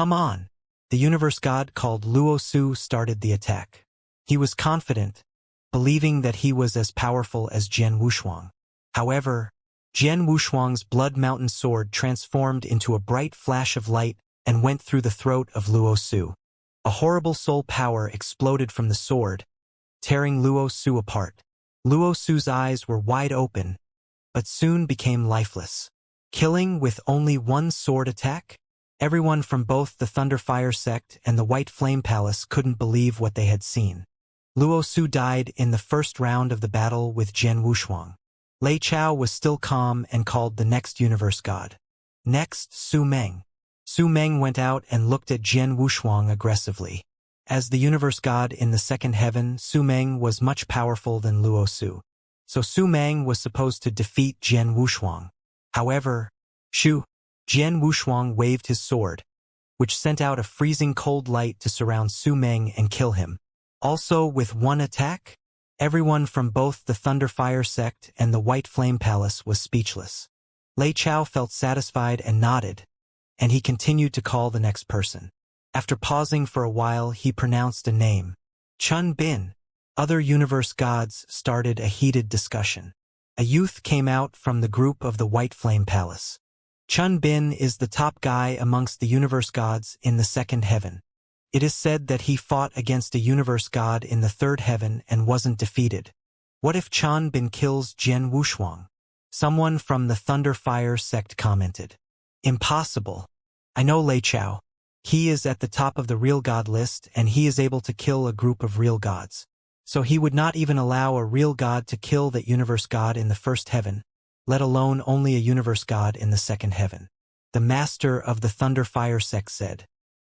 Come on! The universe god called Luo Su started the attack. He was confident, believing that he was as powerful as Jian Wushuang. However, Jian Wushuang's blood mountain sword transformed into a bright flash of light and went through the throat of Luo Su. A horrible soul power exploded from the sword, tearing Luo Su apart. Luo Su's eyes were wide open, but soon became lifeless. Killing with only one sword attack? Everyone from both the Thunder Fire sect and the White Flame Palace couldn't believe what they had seen. Luo Su died in the first round of the battle with Jian Wushuang. Lei Chao was still calm and called the next universe god. Next, Su Meng. Su Meng went out and looked at Jian Wushuang aggressively. As the universe god in the second heaven, Su Meng was much powerful than Luo Su. So Su Meng was supposed to defeat Jian Wushuang. However, Jian Wushuang waved his sword, which sent out a freezing cold light to surround Su Meng and kill him. Also with one attack, everyone from both the Thunder Fire sect and the White Flame Palace was speechless. Lei Chao felt satisfied and nodded, and he continued to call the next person. After pausing for a while, he pronounced a name. Chun Bin. Other universe gods started a heated discussion. A youth came out from the group of the White Flame Palace. Chun Bin is the top guy amongst the universe gods in the second heaven. It is said that he fought against a universe god in the third heaven and wasn't defeated. What if Chun Bin kills Jian Wushuang? Someone from the Thunder Fire sect commented. Impossible. I know Lei Chao. He is at the top of the real god list and he is able to kill a group of real gods. So he would not even allow a real god to kill that universe god in the first heaven, let alone only a universe god in the second heaven. The master of the Thunder Fire sect said.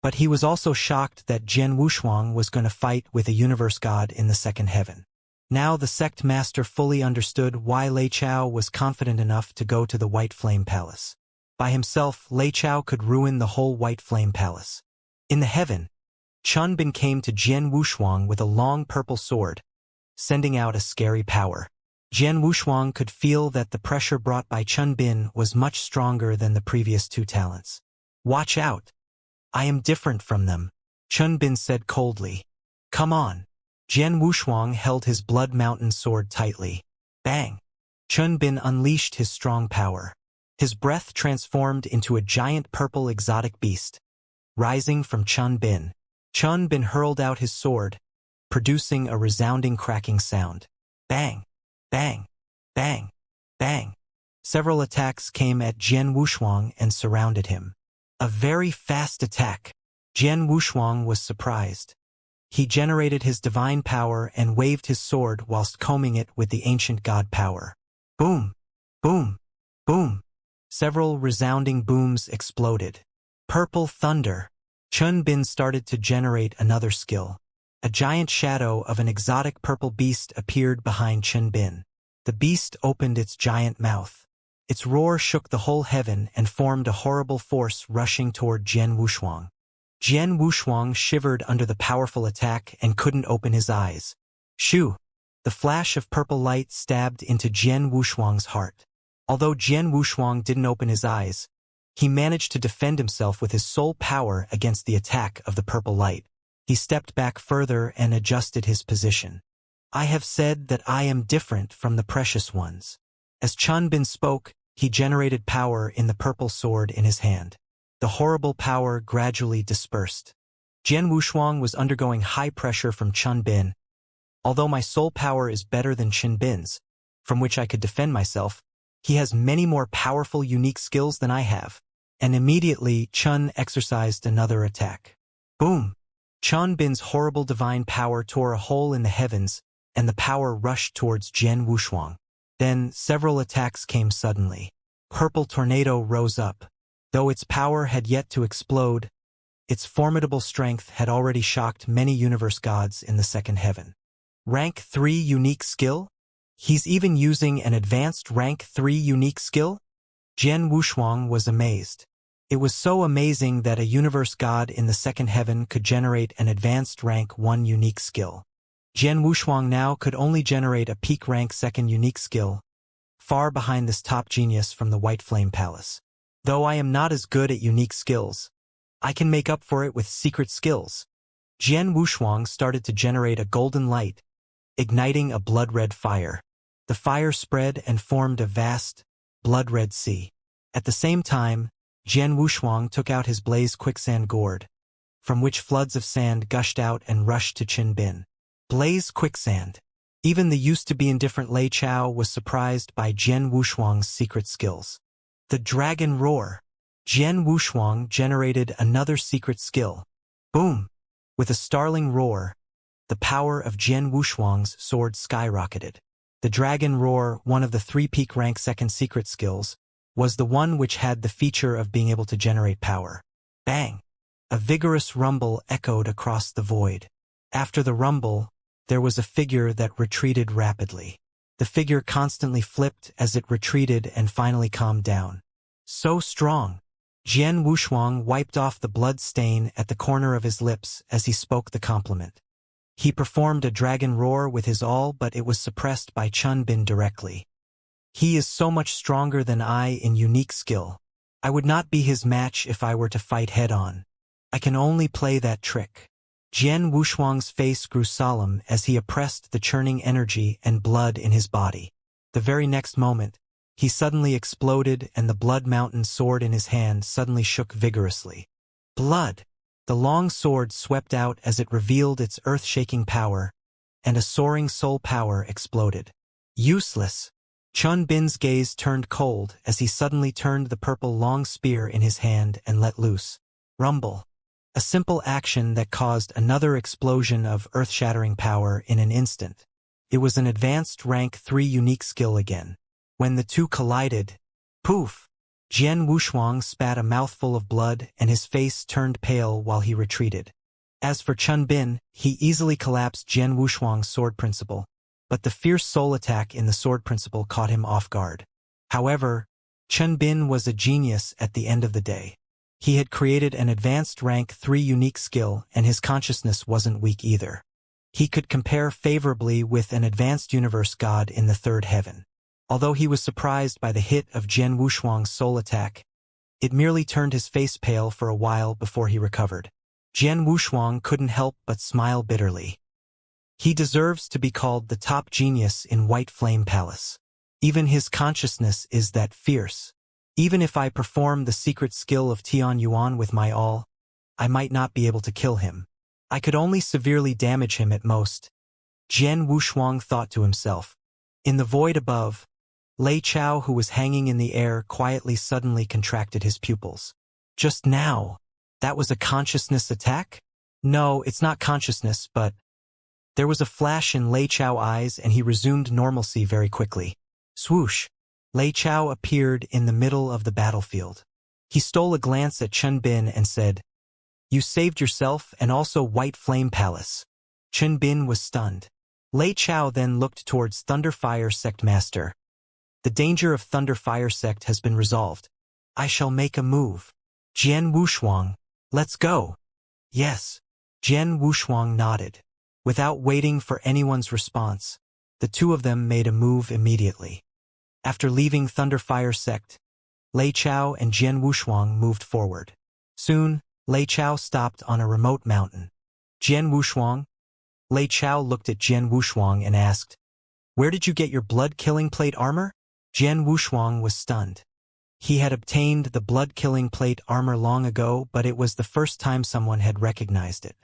But he was also shocked that Jian Wushuang was going to fight with a universe god in the second heaven. Now the sect master fully understood why Lei Chao was confident enough to go to the White Flame Palace. By himself, Lei Chao could ruin the whole White Flame Palace. In the heaven, Chun Bin came to Jian Wushuang with a long purple sword, sending out a scary power. Jian Wushuang could feel that the pressure brought by Chun Bin was much stronger than the previous two talents. Watch out! I am different from them, Chun Bin said coldly. Come on. Jian Wushuang held his blood mountain sword tightly. Bang! Chun Bin unleashed his strong power. His breath transformed into a giant purple exotic beast. Rising from Chun Bin hurled out his sword, producing a resounding cracking sound. Bang! Bang! Bang! Bang! Several attacks came at Jian Wushuang and surrounded him. A very fast attack. Jian Wushuang was surprised. He generated his divine power and waved his sword whilst combing it with the ancient god power. Boom! Boom! Boom! Several resounding booms exploded. Purple thunder. Chun Bin started to generate another skill. A giant shadow of an exotic purple beast appeared behind Chun Bin. The beast opened its giant mouth. Its roar shook the whole heaven and formed a horrible force rushing toward Jian Wushuang. Jian Wushuang shivered under the powerful attack and couldn't open his eyes. Shoo! The flash of purple light stabbed into Jian Wushuang's heart. Although Jian Wushuang didn't open his eyes, he managed to defend himself with his soul power against the attack of the purple light. He stepped back further and adjusted his position. I have said that I am different from the precious ones. As Chun Bin spoke, he generated power in the purple sword in his hand. The horrible power gradually dispersed. Jian Wushuang was undergoing high pressure from Chun Bin. Although my soul power is better than Chun Bin's, from which I could defend myself, he has many more powerful unique skills than I have. And immediately Chun exercised another attack. Boom! Chun Bin's horrible divine power tore a hole in the heavens, and the power rushed towards Jian Wushuang. Then several attacks came suddenly. Purple tornado rose up. Though its power had yet to explode, its formidable strength had already shocked many universe gods in the second heaven. Rank 3 unique skill? He's even using an advanced rank 3 unique skill? Jian Wushuang was amazed. It was so amazing that a universe god in the second heaven could generate an advanced rank 1 unique skill. Jian Wushuang now could only generate a peak rank 2nd unique skill, far behind this top genius from the White Flame Palace. Though I am not as good at unique skills, I can make up for it with secret skills. Jian Wushuang started to generate a golden light, igniting a blood-red fire. The fire spread and formed a vast, blood-red sea. At the same time, Jian Wushuang took out his blaze quicksand gourd, from which floods of sand gushed out and rushed to Qin Bin. Blaze quicksand. Even the used-to-be indifferent Lei Chao was surprised by Jian Wushuang's secret skills. The Dragon Roar. Jian Wushuang generated another secret skill. Boom! With a startling roar, the power of Jian Wushuang's sword skyrocketed. The Dragon Roar, one of the 3-peak rank second secret skills, was the one which had the feature of being able to generate power. Bang! A vigorous rumble echoed across the void. After the rumble, there was a figure that retreated rapidly. The figure constantly flipped as it retreated and finally calmed down. So strong! Jian Wushuang wiped off the blood stain at the corner of his lips as he spoke the compliment. He performed a dragon roar with his all, but it was suppressed by Qin Bin directly. He is so much stronger than I in unique skill. I would not be his match if I were to fight head-on. I can only play that trick. Jian Wushuang's face grew solemn as he oppressed the churning energy and blood in his body. The very next moment, he suddenly exploded and the blood mountain sword in his hand suddenly shook vigorously. Blood! The long sword swept out as it revealed its earth-shaking power, and a soaring soul power exploded. Useless! Qin Bin's gaze turned cold as he suddenly turned the purple long spear in his hand and let loose. Rumble! A simple action that caused another explosion of earth-shattering power in an instant. It was an advanced rank 3 unique skill again. When the two collided, poof! Jian Wushuang spat a mouthful of blood and his face turned pale while he retreated. As for Qin Bin, he easily collapsed Jian Wushuang's sword principle, but the fierce soul attack in the sword principle caught him off guard. However, Qin Bin was a genius at the end of the day. He had created an advanced rank 3 unique skill and his consciousness wasn't weak either. He could compare favorably with an advanced universe god in the third heaven. Although he was surprised by the hit of Jian Wushuang's soul attack, it merely turned his face pale for a while before he recovered. Jian Wushuang couldn't help but smile bitterly. He deserves to be called the top genius in White Flame Palace. Even his consciousness is that fierce. Even if I perform the secret skill of Tian Yuan with my all, I might not be able to kill him. I could only severely damage him at most. Jian Wushuang thought to himself. In the void above, Lei Chao, who was hanging in the air, quietly suddenly contracted his pupils. Just now, that was a consciousness attack? No, it's not consciousness, but... There was a flash in Lei Chao's eyes and he resumed normalcy very quickly. Swoosh! Lei Chao appeared in the middle of the battlefield. He stole a glance at Qin Bin and said, "You saved yourself and also White Flame Palace." Qin Bin was stunned. Lei Chao then looked towards Thunder Fire Sect Master. The danger of Thunder Fire Sect has been resolved. I shall make a move. Jian Wushuang, let's go. Yes. Jian Wushuang nodded. Without waiting for anyone's response, the two of them made a move immediately. After leaving Thunder Fire Sect, Lei Chao and Jian Wushuang moved forward. Soon, Lei Chao stopped on a remote mountain. Jian Wushuang? Lei Chao looked at Jian Wushuang and asked, "Where did you get your blood-killing plate armor?" Jian Wushuang was stunned. He had obtained the blood-killing plate armor long ago, but it was the first time someone had recognized it.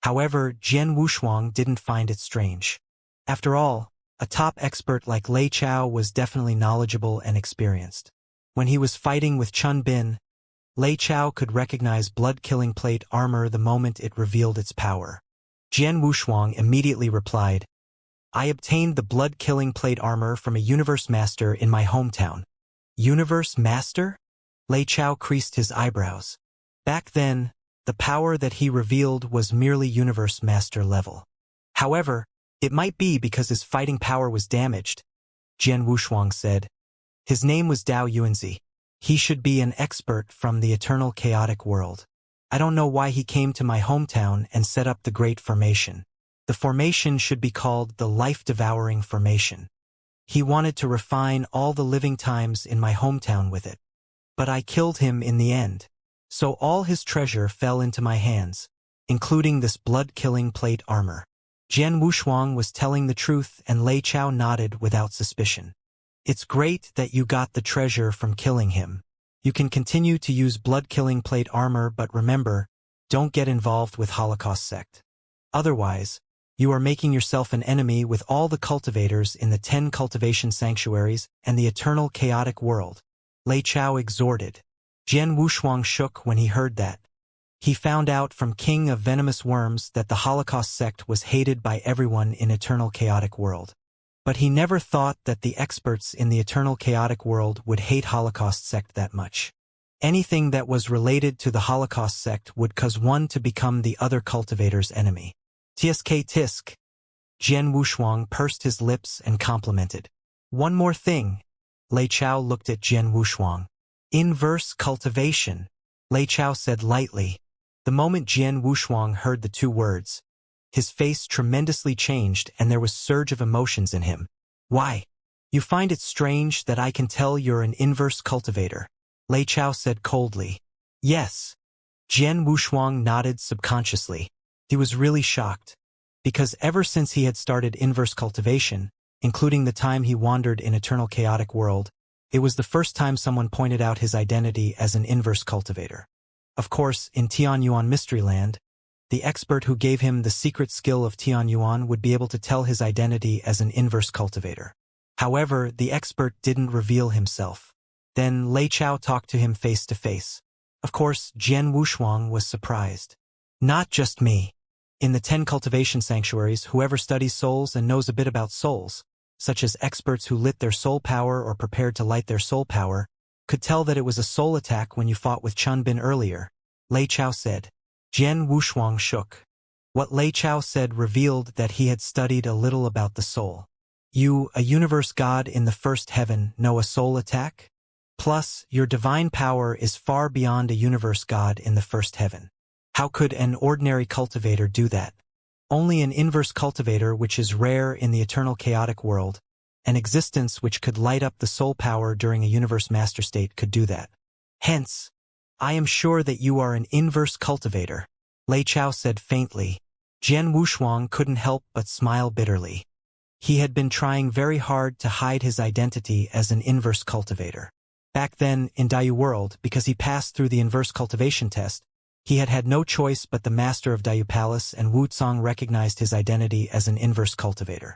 However, Jian Wushuang didn't find it strange. After all, a top expert like Lei Chao was definitely knowledgeable and experienced. When he was fighting with Qin Bin, Lei Chao could recognize blood-killing plate armor the moment it revealed its power. Jian Wushuang immediately replied, "I obtained the blood-killing plate armor from a universe master in my hometown." Universe master? Lei Chao creased his eyebrows. Back then, the power that he revealed was merely universe master level. However, it might be because his fighting power was damaged, Jian Wushuang said. His name was Dao Yuanzi. He should be an expert from the eternal chaotic world. I don't know why he came to my hometown and set up the Great Formation. The formation should be called the Life-Devouring Formation. He wanted to refine all the living times in my hometown with it. But I killed him in the end. So all his treasure fell into my hands, including this blood-killing plate armor. Jian Wushuang was telling the truth, and Lei Chao nodded without suspicion. It's great that you got the treasure from killing him. You can continue to use blood-killing plate armor, but remember, don't get involved with Holocaust sect. Otherwise, you are making yourself an enemy with all the cultivators in the 10 cultivation sanctuaries and the eternal chaotic world. Lei Chao exhorted. Jian Wushuang shook when he heard that. He found out from King of Venomous Worms that the Holocaust sect was hated by everyone in eternal chaotic world. But he never thought that the experts in the eternal chaotic world would hate Holocaust sect that much. Anything that was related to the Holocaust sect would cause one to become the other cultivator's enemy. Tsk tisk. Jian Wushuang pursed his lips and complimented. One more thing. Lei Chao looked at Jian Wushuang. Inverse cultivation, Lei Chao said lightly. The moment Jian Wushuang heard the two words, his face tremendously changed and there was a surge of emotions in him. Why? You find it strange that I can tell you're an inverse cultivator, Lei Chao said coldly. Yes. Jian Wushuang nodded subconsciously. He was really shocked. Because ever since he had started inverse cultivation, including the time he wandered in eternal chaotic world, it was the first time someone pointed out his identity as an inverse cultivator. Of course, in Tianyuan Mysteryland, the expert who gave him the secret skill of Tianyuan would be able to tell his identity as an inverse cultivator. However, the expert didn't reveal himself. Then Lei Chao talked to him face to face. Of course, Jian Wushuang was surprised. Not just me. In the 10 cultivation sanctuaries, whoever studies souls and knows a bit about souls, such as experts who lit their soul power or prepared to light their soul power, could tell that it was a soul attack when you fought with Chun Bin earlier, Lei Chao said. Jian Wushuang shook. What Lei Chao said revealed that he had studied a little about the soul. You, a universe god in the first heaven, know a soul attack? Plus, your divine power is far beyond a universe god in the first heaven. How could an ordinary cultivator do that? Only an inverse cultivator, which is rare in the eternal chaotic world, an existence which could light up the soul power during a universe master state, could do that. Hence, I am sure that you are an inverse cultivator, Lei Chao said faintly. Jian Wushuang couldn't help but smile bitterly. He had been trying very hard to hide his identity as an inverse cultivator. Back then, in Daiyu World, because he passed through the inverse cultivation test, he had had no choice, but the master of Daiyu Palace and Wu Cong recognized his identity as an inverse cultivator.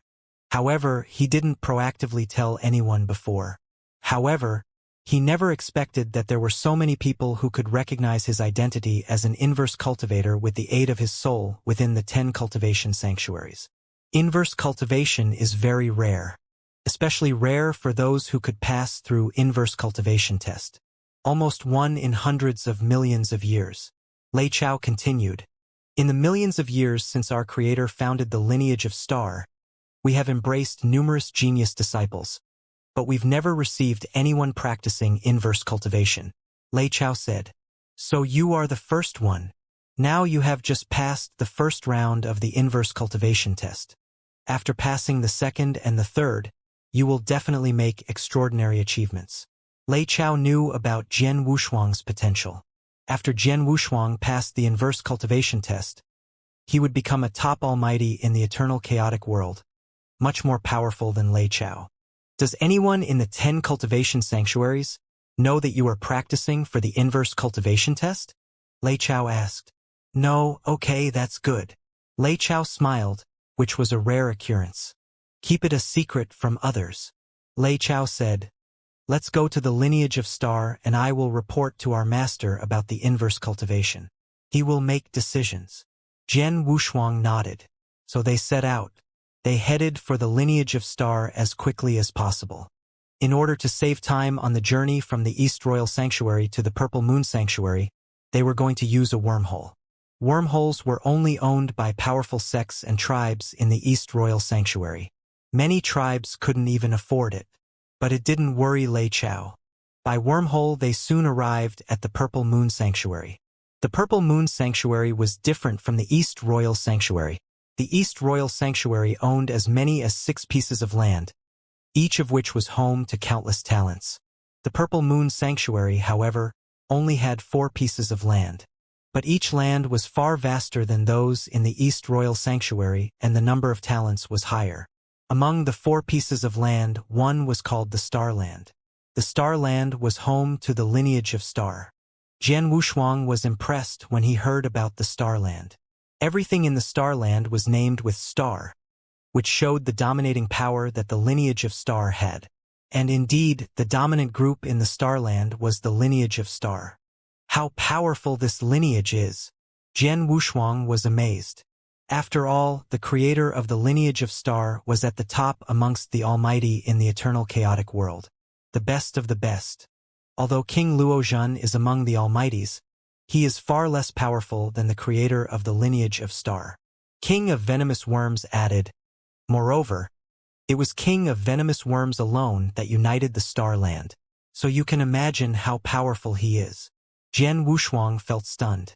However, he didn't proactively tell anyone before. However, he never expected that there were so many people who could recognize his identity as an inverse cultivator with the aid of his soul within the 10 cultivation sanctuaries. Inverse cultivation is very rare, especially rare for those who could pass through inverse cultivation test. Almost one in hundreds of millions of years. Lei Chao continued. In the millions of years since our Creator founded the lineage of Star, we have embraced numerous genius disciples, but we've never received anyone practicing inverse cultivation, Lei Chao said. So you are the first one. Now you have just passed the first round of the inverse cultivation test. After passing the second and the third, you will definitely make extraordinary achievements. Lei Chao knew about Jian Wushuang's potential. After Jian Wushuang passed the inverse cultivation test, he would become a top almighty in the eternal chaotic world, much more powerful than Lei Chao. Does anyone in the 10 cultivation sanctuaries know that you are practicing for the inverse cultivation test? Lei Chao asked. No, okay, that's good. Lei Chao smiled, which was a rare occurrence. Keep it a secret from others. Lei Chao said. Let's go to the lineage of Star and I will report to our master about the inverse cultivation. He will make decisions. Jian Wushuang nodded. So they set out. They headed for the lineage of Star as quickly as possible. In order to save time on the journey from the East Royal Sanctuary to the Purple Moon Sanctuary, they were going to use a wormhole. Wormholes were only owned by powerful sects and tribes in the East Royal Sanctuary. Many tribes couldn't even afford it. But it didn't worry Lei Chao. By wormhole they soon arrived at the Purple Moon Sanctuary. The Purple Moon Sanctuary was different from the East Royal Sanctuary. The East Royal Sanctuary owned as many as 6 pieces of land, each of which was home to countless talents. The Purple Moon Sanctuary, however, only had 4 pieces of land. But each land was far vaster than those in the East Royal Sanctuary, and the number of talents was higher. Among the 4 pieces of land, one was called the Starland. The Starland was home to the lineage of Star. Jian Wushuang was impressed when he heard about the Starland. Everything in the Starland was named with Star, which showed the dominating power that the lineage of Star had. And indeed, the dominant group in the Starland was the lineage of Star. How powerful this lineage is! Jian Wushuang was amazed. After all, the creator of the lineage of Star was at the top amongst the Almighty in the eternal chaotic world. The best of the best. Although King Luozhen is among the Almighties, he is far less powerful than the creator of the lineage of Star. King of Venomous Worms added, moreover, it was King of Venomous Worms alone that united the Starland, so you can imagine how powerful he is. Jian Wushuang felt stunned.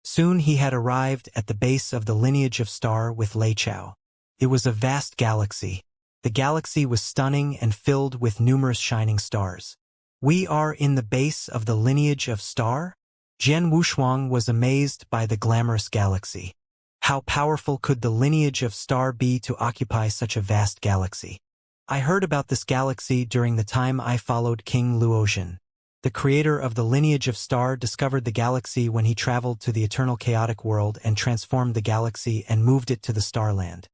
Soon he had arrived at the base of the lineage of Star with Lei Chao. It was a vast galaxy. The galaxy was stunning and filled with numerous shining stars. We are in the base of the lineage of Star? Jian Wushuang was amazed by the glamorous galaxy. How powerful could the lineage of Star be to occupy such a vast galaxy? I heard about this galaxy during the time I followed King Luozhen. The creator of the lineage of Star discovered the galaxy when he traveled to the eternal chaotic world and transformed the galaxy and moved it to the Starland.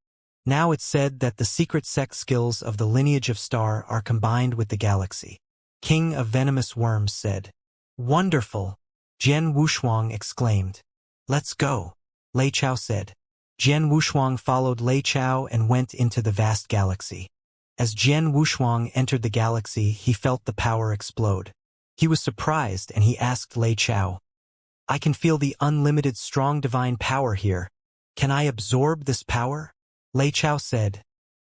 Now it's said that the secret sex skills of the lineage of Star are combined with the galaxy. King of Venomous Worms said. Wonderful! Jian Wushuang exclaimed. Let's go, Lei Chao said. Jian Wushuang followed Lei Chao and went into the vast galaxy. As Jian Wushuang entered the galaxy, he felt the power explode. He was surprised and he asked Lei Chao, I can feel the unlimited strong divine power here. Can I absorb this power? Lei Chao said,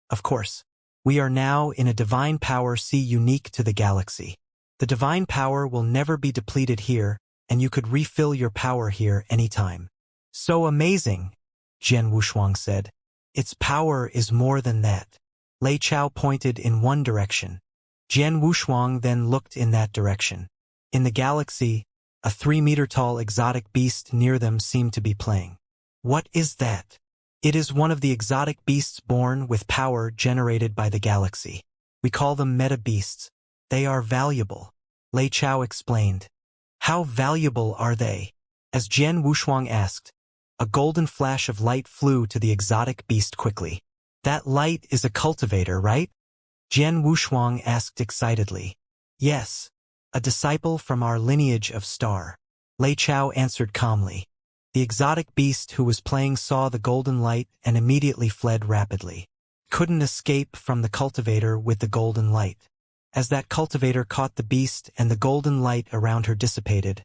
of course. We are now in a divine power sea unique to the galaxy. The divine power will never be depleted here, and you could refill your power here anytime. So amazing, Jian Wushuang said. Its power is more than that. Lei Chao pointed in one direction. Jian Wushuang then looked in that direction. In the galaxy, a 3-meter-tall exotic beast near them seemed to be playing. What is that? It is one of the exotic beasts born with power generated by the galaxy. We call them meta-beasts. They are valuable. Lei Chao explained. How valuable are they? As Jian Wushuang asked, a golden flash of light flew to the exotic beast quickly. That light is a cultivator, right? Jian Wushuang asked excitedly. Yes, a disciple from our lineage of Star. Lei Chao answered calmly. The exotic beast who was playing saw the golden light and immediately fled rapidly. Couldn't escape from the cultivator with the golden light. As that cultivator caught the beast and the golden light around her dissipated,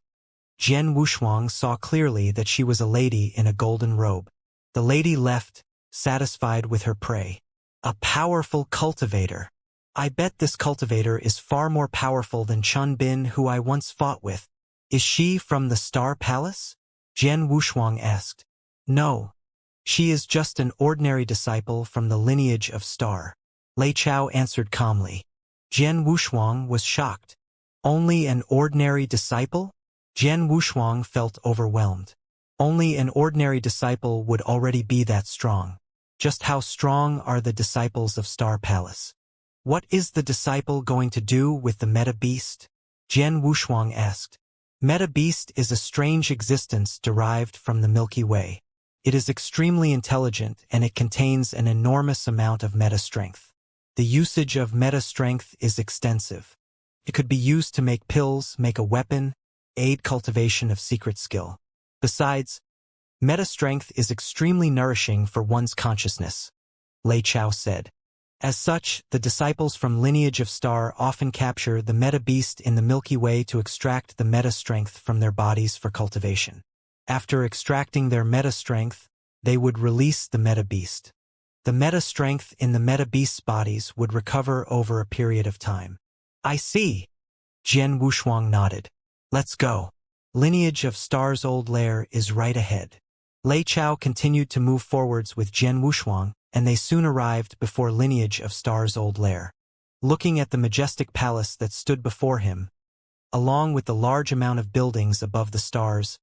Jian Wushuang saw clearly that she was a lady in a golden robe. The lady left, satisfied with her prey. A powerful cultivator. I bet this cultivator is far more powerful than Chun Bin who I once fought with. Is she from the Star Palace? Jian Wushuang asked. No. She is just an ordinary disciple from the lineage of Star. Lei Chao answered calmly. Jian Wushuang was shocked. Only an ordinary disciple? Jian Wushuang felt overwhelmed. Only an ordinary disciple would already be that strong. Just how strong are the disciples of Star Palace? What is the disciple going to do with the meta-beast? Jian Wushuang asked. Meta-beast is a strange existence derived from the Milky Way. It is extremely intelligent and it contains an enormous amount of meta-strength. The usage of meta-strength is extensive. It could be used to make pills, make a weapon, aid cultivation of secret skill. Besides, meta-strength is extremely nourishing for one's consciousness, Lei Chao said. As such, the disciples from lineage of Star often capture the meta-beast in the Milky Way to extract the meta-strength from their bodies for cultivation. After extracting their meta-strength, they would release the meta-beast. The meta-strength in the meta-beast's bodies would recover over a period of time. I see. Jian Wushuang nodded. Let's go. Lineage of Star's old lair is right ahead. Lei Chao continued to move forwards with Jian Wushuang, and they soon arrived before lineage of Star's old lair. Looking at the majestic palace that stood before him, Along with the large amount of buildings above the stars,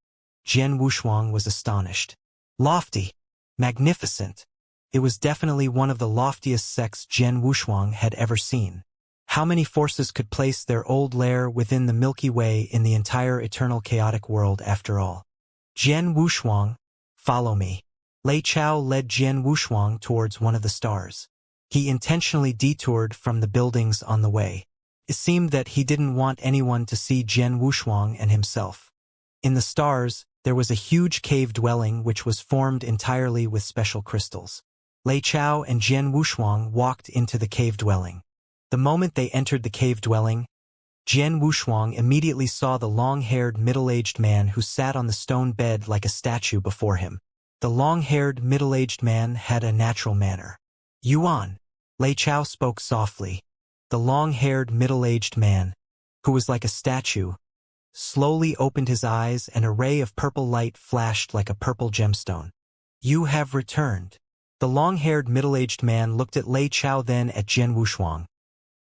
Jian Wushuang was astonished. Lofty. Magnificent. It was definitely one of the loftiest sects Jian Wushuang had ever seen. How many forces could place their old lair within the Milky Way in the entire eternal chaotic world after all? Jian Wushuang, follow me. Lei Chao led Jian Wushuang towards one of the stars. He intentionally detoured from the buildings on the way. It seemed that he didn't want anyone to see Jian Wushuang and himself. In the stars, there was a huge cave dwelling which was formed entirely with special crystals. Lei Chao and Jian Wushuang walked into the cave dwelling. The moment they entered the cave dwelling, Jian Wushuang immediately saw the long-haired middle-aged man who sat on the stone bed like a statue before him. The long-haired middle-aged man had a natural manner. Yuan. Lei Chao spoke softly. The long-haired middle-aged man, who was like a statue, slowly opened his eyes and a ray of purple light flashed like a purple gemstone. You have returned. The long-haired middle-aged man looked at Lei Chao, then at Jian Wushuang.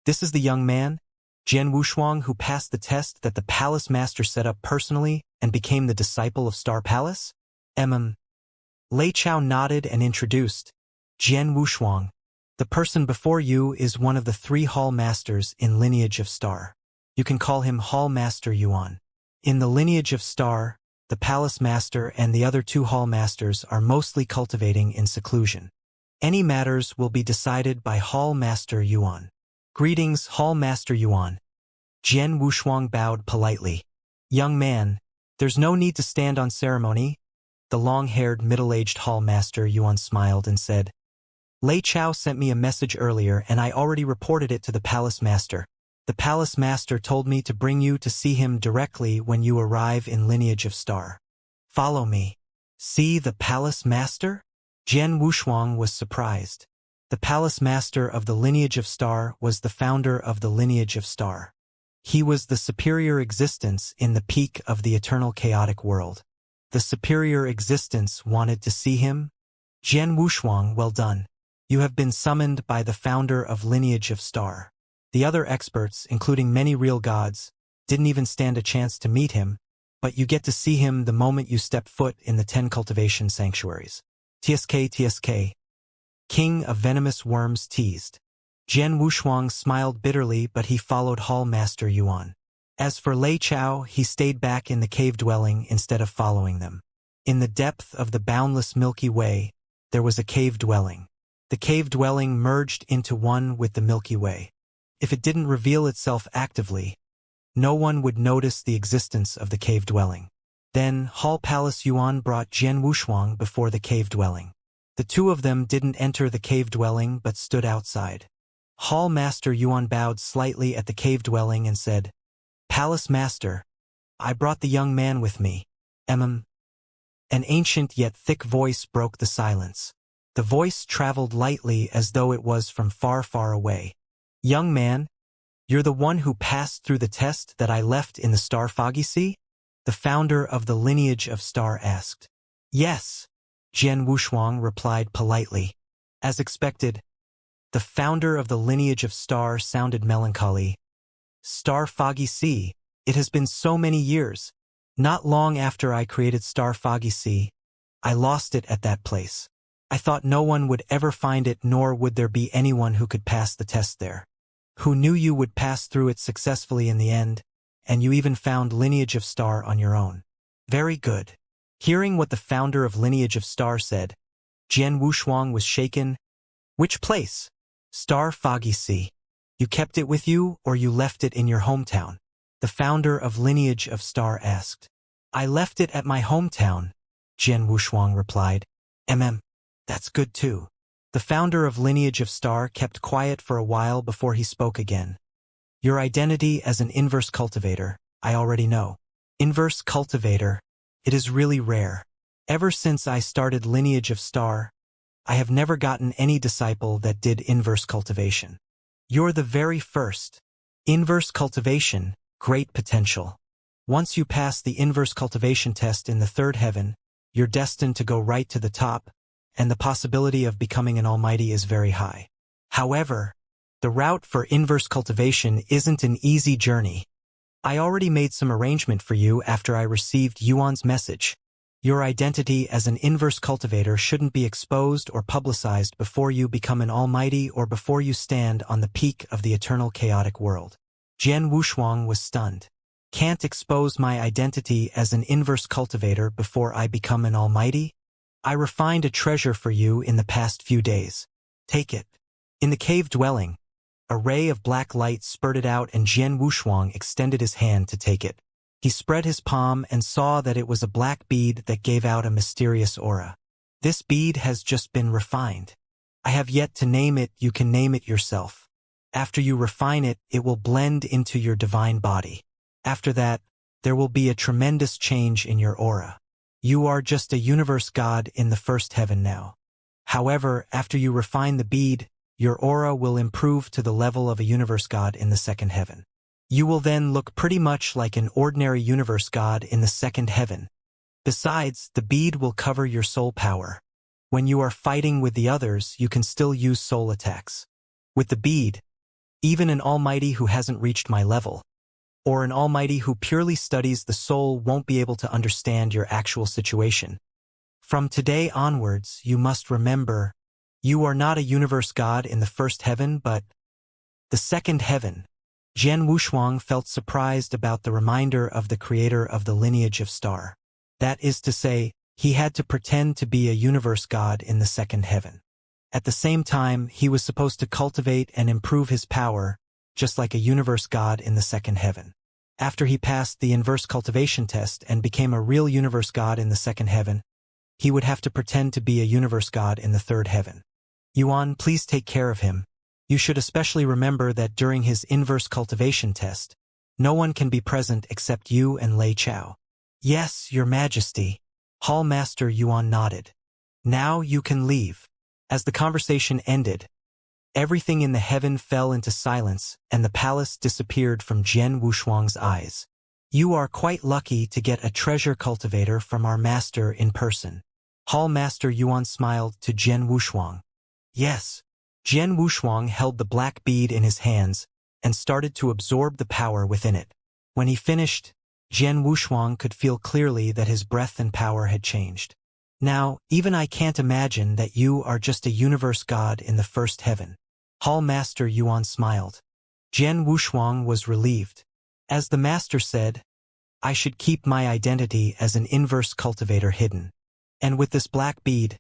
This is the young man, Jian Wushuang, who passed the test that the palace master set up personally and became the disciple of Star Palace? Lei Chao nodded and introduced. Jian Wushuang. The person before you is one of the 3 hall masters in lineage of Star. You can call him Hall Master Yuan. In the lineage of Star, the palace master and the other 2 hall masters are mostly cultivating in seclusion. Any matters will be decided by Hall Master Yuan. Greetings, Hall Master Yuan. Jian Wushuang bowed politely. Young man, there's no need to stand on ceremony. The long-haired middle-aged Hall Master Yuan smiled and said, Lei Chao sent me a message earlier and I already reported it to the palace master. The palace master told me to bring you to see him directly when you arrive in lineage of Star. Follow me. See the palace master? Jian Wushuang was surprised. The palace master of the lineage of Star was the founder of the lineage of Star. He was the superior existence in the peak of the eternal chaotic world. The superior existence wanted to see him? Jian Wushuang, well done. You have been summoned by the founder of lineage of Star. The other experts, including many real gods, didn't even stand a chance to meet him, but you get to see him the moment you step foot in the 10 cultivation sanctuaries. TSK. King of Venomous Worms teased. Jian Wushuang smiled bitterly, but he followed Hall Master Yuan. As for Lei Chao, he stayed back in the cave dwelling instead of following them. In the depth of the boundless Milky Way, there was a cave dwelling. The cave dwelling merged into one with the Milky Way. If it didn't reveal itself actively, no one would notice the existence of the cave dwelling. Then Hall Palace Yuan brought Jian Wushuang before the cave dwelling. The 2 of them didn't enter the cave dwelling but stood outside. Hall Master Yuan bowed slightly at the cave dwelling and said, Palace Master, I brought the young man with me. An ancient yet thick voice broke the silence. The voice traveled lightly as though it was from far, far away. Young man, you're the one who passed through the test that I left in the Star Foggy Sea? The founder of the lineage of Star asked. Yes, Jian Wushuang replied politely. As expected, the founder of the lineage of Star sounded melancholy. Star Foggy Sea, it has been so many years. Not long after I created Star Foggy Sea, I lost it at that place. I thought no one would ever find it, nor would there be anyone who could pass the test there. Who knew you would pass through it successfully in the end, and you even found Lineage of Star on your own. Very good. Hearing what the founder of Lineage of Star said, Jian Wushuang was shaken. Which place? Star Foggy Sea. You kept it with you, or you left it in your hometown? The founder of Lineage of Star asked. I left it at my hometown, Jian Wushuang replied. That's good too. The founder of Lineage of Star kept quiet for a while before he spoke again. Your identity as an inverse cultivator, I already know. Inverse cultivator, it is really rare. Ever since I started Lineage of Star, I have never gotten any disciple that did inverse cultivation. You're the very first. Inverse cultivation, great potential. Once you pass the inverse cultivation test in the 3rd heaven, you're destined to go right to the top, and the possibility of becoming an almighty is very high. However, the route for inverse cultivation isn't an easy journey. I already made some arrangement for you after I received Yuan's message. Your identity as an inverse cultivator shouldn't be exposed or publicized before you become an almighty or before you stand on the peak of the eternal chaotic world. Jian Wushuang was stunned. Can't expose my identity as an inverse cultivator before I become an almighty? I refined a treasure for you in the past few days. Take it. In the cave dwelling, a ray of black light spurted out and Jian Wushuang extended his hand to take it. He spread his palm and saw that it was a black bead that gave out a mysterious aura. This bead has just been refined. I have yet to name it, you can name it yourself. After you refine it, it will blend into your divine body. After that, there will be a tremendous change in your aura. You are just a universe god in the first heaven now. However, after you refine the bead, your aura will improve to the level of a universe god in the second heaven. You will then look pretty much like an ordinary universe god in the second heaven. Besides, the bead will cover your soul power. When you are fighting with the others, you can still use soul attacks. With the bead, even an almighty who hasn't reached my level, or an almighty who purely studies the soul won't be able to understand your actual situation. From today onwards, you must remember, you are not a universe god in the first heaven but the second heaven. Jian Wushuang felt surprised about the reminder of the creator of the lineage of star. That is to say, he had to pretend to be a universe god in the second heaven. At the same time, he was supposed to cultivate and improve his power, just like a universe god in the second heaven. After he passed the inverse cultivation test and became a real universe god in the second heaven, he would have to pretend to be a universe god in the third heaven. Yuan, please take care of him. You should especially remember that during his inverse cultivation test, no one can be present except you and Lei Chao. Yes, Your Majesty. Hall Master Yuan nodded. Now you can leave. As the conversation ended, everything in the heaven fell into silence and the palace disappeared from Jian Wushuang's eyes. You are quite lucky to get a treasure cultivator from our master in person. Hall Master Yuan smiled to Jian Wushuang. Yes. Jian Wushuang held the black bead in his hands and started to absorb the power within it. When he finished, Jian Wushuang could feel clearly that his breath and power had changed. Now, even I can't imagine that you are just a universe god in the first heaven. Hall Master Yuan smiled. Jian Wushuang was relieved. As the master said, I should keep my identity as an inverse cultivator hidden. And with this black bead,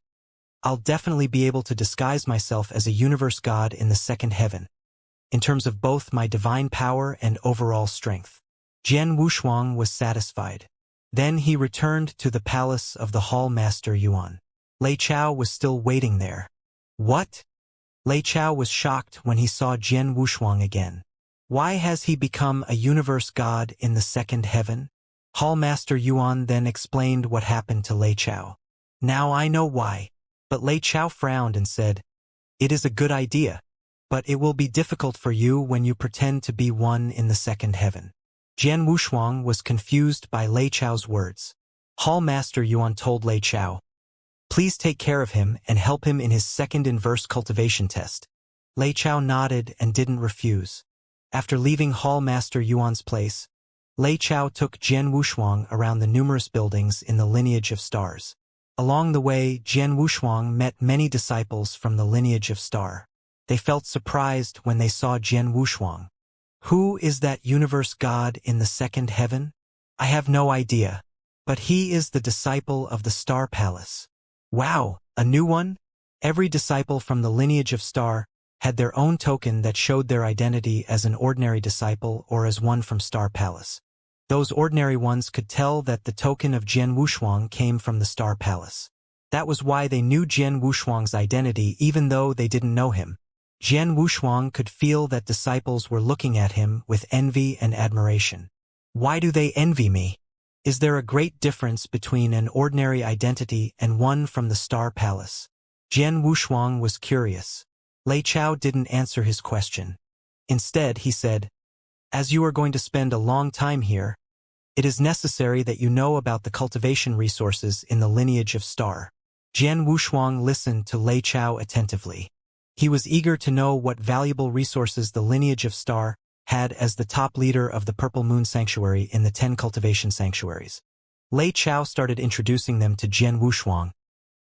I'll definitely be able to disguise myself as a universe god in the second heaven, in terms of both my divine power and overall strength. Jian Wushuang was satisfied. Then he returned to the palace of the Hall Master Yuan. Lei Chao was still waiting there. What? Lei Chao was shocked when he saw Jian Wushuang again. Why has he become a universe god in the second heaven? Hall Master Yuan then explained what happened to Lei Chao. Now I know why. But Lei Chao frowned and said, It is a good idea, but it will be difficult for you when you pretend to be one in the second heaven. Jian Wushuang was confused by Lei Chao's words. Hall Master Yuan told Lei Chao, Please take care of him and help him in his second inverse cultivation test. Lei Chao nodded and didn't refuse. After leaving Hall Master Yuan's place, Lei Chao took Jian Wushuang around the numerous buildings in the lineage of stars. Along the way, Jian Wushuang met many disciples from the lineage of star. They felt surprised when they saw Jian Wushuang. Who is that universe god in the second heaven? I have no idea, but he is the disciple of the Star Palace. Wow, a new one? Every disciple from the lineage of star had their own token that showed their identity as an ordinary disciple or as one from Star Palace. Those ordinary ones could tell that the token of Jian Wushuang came from the Star Palace. That was why they knew Jian Wushuang's identity even though they didn't know him. Jian Wushuang could feel that disciples were looking at him with envy and admiration. Why do they envy me? Is there a great difference between an ordinary identity and one from the Star Palace? Jian Wushuang was curious. Lei Chao didn't answer his question. Instead, he said, As you are going to spend a long time here, it is necessary that you know about the cultivation resources in the lineage of star. Jian Wushuang listened to Lei Chao attentively. He was eager to know what valuable resources the lineage of star had as the top leader of the Purple Moon Sanctuary in the 10 cultivation sanctuaries. Lei Chao started introducing them to Jian Wushuang.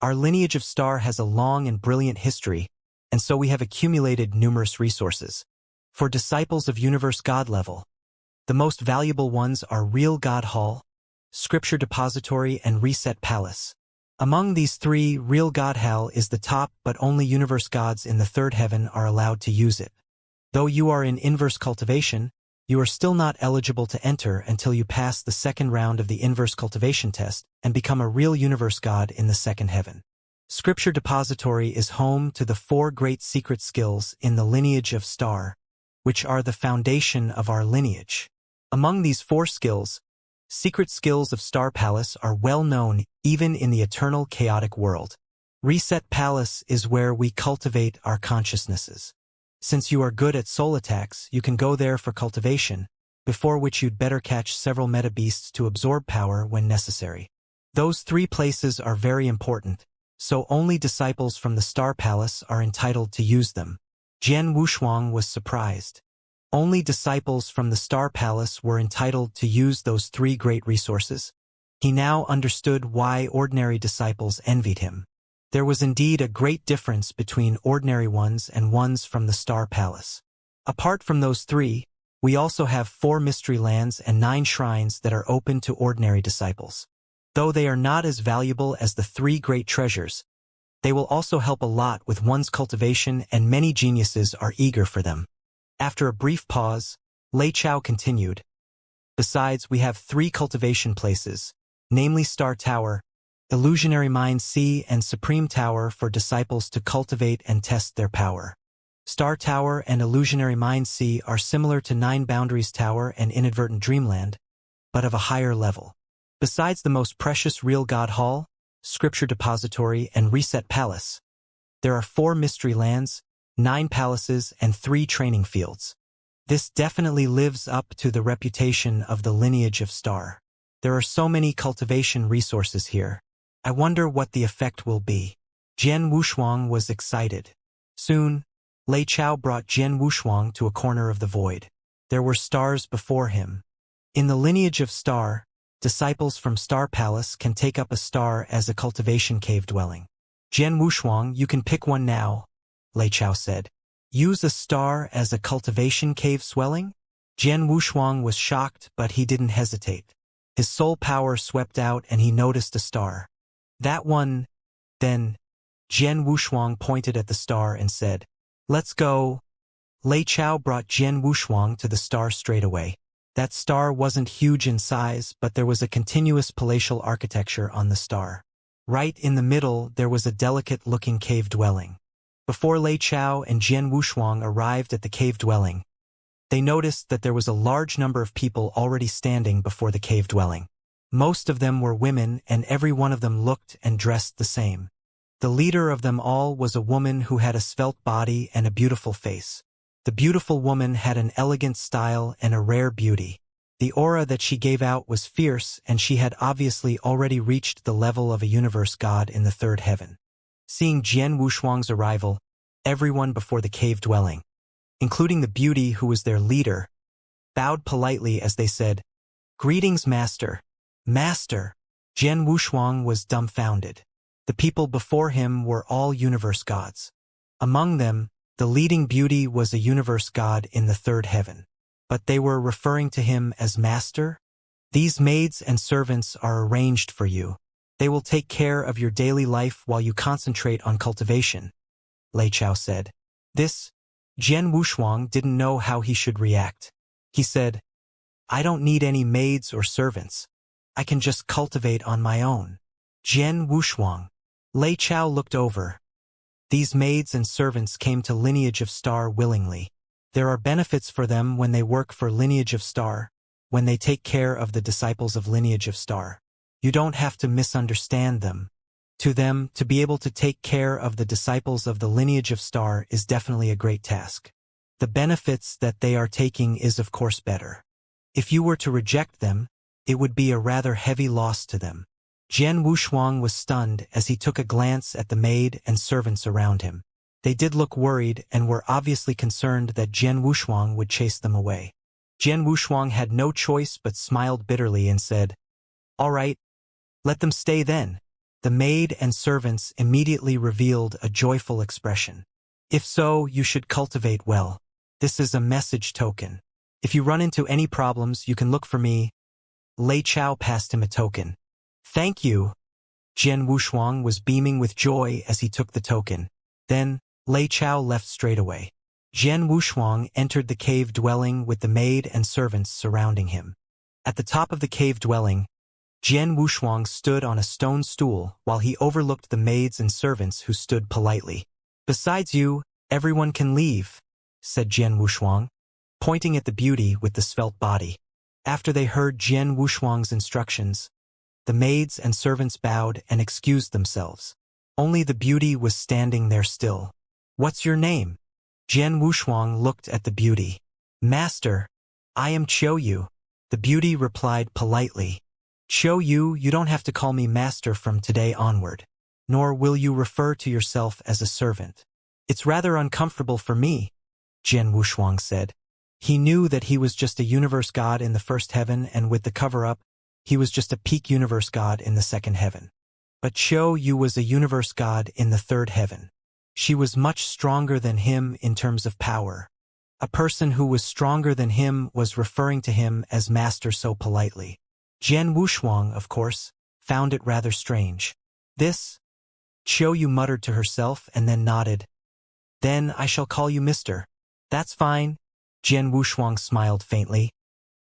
Our lineage of star has a long and brilliant history, and so we have accumulated numerous resources. For disciples of Universe God level, the most valuable ones are Real God Hall, Scripture Depository, and Reset Palace. Among these three, Real God Hall is the top, but only Universe Gods in the third heaven are allowed to use it. Though you are in inverse cultivation, you are still not eligible to enter until you pass the second round of the inverse cultivation test and become a real Universe God in the second heaven. Scripture Depository is home to the 4 great secret skills in the lineage of star, which are the foundation of our lineage. Among these 4 skills, secret skills of Star Palace are well known even in the eternal chaotic world. Reset Palace is where we cultivate our consciousnesses. Since you are good at soul attacks, you can go there for cultivation, before which you'd better catch several meta beasts to absorb power when necessary. Those 3 places are very important, so only disciples from the Star Palace are entitled to use them. Jian Wushuang was surprised. Only disciples from the Star Palace were entitled to use those 3 great resources. He now understood why ordinary disciples envied him. There was indeed a great difference between ordinary ones and ones from the Star Palace. Apart from those 3, we also have 4 mystery lands and 9 shrines that are open to ordinary disciples. Though they are not as valuable as the 3 great treasures, they will also help a lot with one's cultivation, and many geniuses are eager for them. After a brief pause, Lei Chao continued. Besides, we have 3 cultivation places, namely Star Tower, Illusionary Mind C, and Supreme Tower for disciples to cultivate and test their power. Star Tower and Illusionary Mind C are similar to 9 Boundaries Tower and Inadvertent Dreamland, but of a higher level. Besides the most precious Real God Hall, Scripture Depository, and Reset Palace, there are 4 mystery lands, 9 palaces, and 3 training fields. This definitely lives up to the reputation of the lineage of Star. There are so many cultivation resources here. I wonder what the effect will be. Jian Wushuang was excited. Soon, Lei Chao brought Jian Wushuang to a corner of the void. There were stars before him. In the lineage of Star, disciples from Star Palace can take up a star as a cultivation cave dwelling. Jian Wushuang, you can pick one now, Lei Chao said. Use a star as a cultivation cave swelling? Jian Wushuang was shocked, but he didn't hesitate. His soul power swept out and he noticed a star. That one, then. Jian Wushuang pointed at the star and said, Let's go. Lei Chao brought Jian Wushuang to the star straight away. That star wasn't huge in size, but there was a continuous palatial architecture on the star. Right in the middle, there was a delicate-looking cave dwelling. Before Lei Chao and Jian Wushuang arrived at the cave dwelling, they noticed that there was a large number of people already standing before the cave dwelling. Most of them were women, and every one of them looked and dressed the same. The leader of them all was a woman who had a svelte body and a beautiful face. The beautiful woman had an elegant style and a rare beauty. The aura that she gave out was fierce, and she had obviously already reached the level of a universe god in the third heaven. Seeing Jian Wushuang's arrival, everyone before the cave dwelling, including the beauty who was their leader, bowed politely as they said, "Greetings, Master." Master! Jian Wushuang was dumbfounded. The people before him were all universe gods. Among them, the leading beauty was a universe god in the third heaven. But they were referring to him as Master? These maids and servants are arranged for you. They will take care of your daily life while you concentrate on cultivation, Lei Chao said. Jian Wushuang didn't know how he should react. He said, "I don't need any maids or servants. I can just cultivate on my own." Jian Wushuang. Lei Chao looked over. These maids and servants came to Lineage of Star willingly. There are benefits for them when they work for Lineage of Star, when they take care of the disciples of Lineage of Star. You don't have to misunderstand them. To them, to be able to take care of the disciples of the Lineage of Star is definitely a great task. The benefits that they are taking is of course better. If you were to reject them, it would be a rather heavy loss to them. Jian Wushuang was stunned as he took a glance at the maid and servants around him. They did look worried and were obviously concerned that Jian Wushuang would chase them away. Jian Wushuang had no choice but smiled bitterly and said, "All right, let them stay then." The maid and servants immediately revealed a joyful expression. "If so, you should cultivate well. This is a message token. If you run into any problems, you can look for me." Lei Chao passed him a token. "Thank you." Jian Wushuang was beaming with joy as he took the token. Then, Lei Chao left straight away. Jian Wushuang entered the cave dwelling with the maid and servants surrounding him. At the top of the cave dwelling, Jian Wushuang stood on a stone stool while he overlooked the maids and servants who stood politely. "Besides you, everyone can leave," said Jian Wushuang, pointing at the beauty with the svelte body. After they heard Jian Wushuang's instructions, the maids and servants bowed and excused themselves. Only the beauty was standing there still. "What's your name?" Jian Wushuang looked at the beauty. "Master, I am Qiu." The beauty replied politely. "Qiu, you don't have to call me master from today onward, nor will you refer to yourself as a servant. It's rather uncomfortable for me," Jian Wushuang said. He knew that he was just a universe god in the first heaven, and with the cover-up, he was just a peak universe god in the second heaven. But Qiu was a universe god in the third heaven. She was much stronger than him in terms of power. A person who was stronger than him was referring to him as master so politely. Jian Wushuang, of course, found it rather strange. "This?" Qiu muttered to herself and then nodded. "Then I shall call you Mr." "That's fine." Jian Wushuang smiled faintly.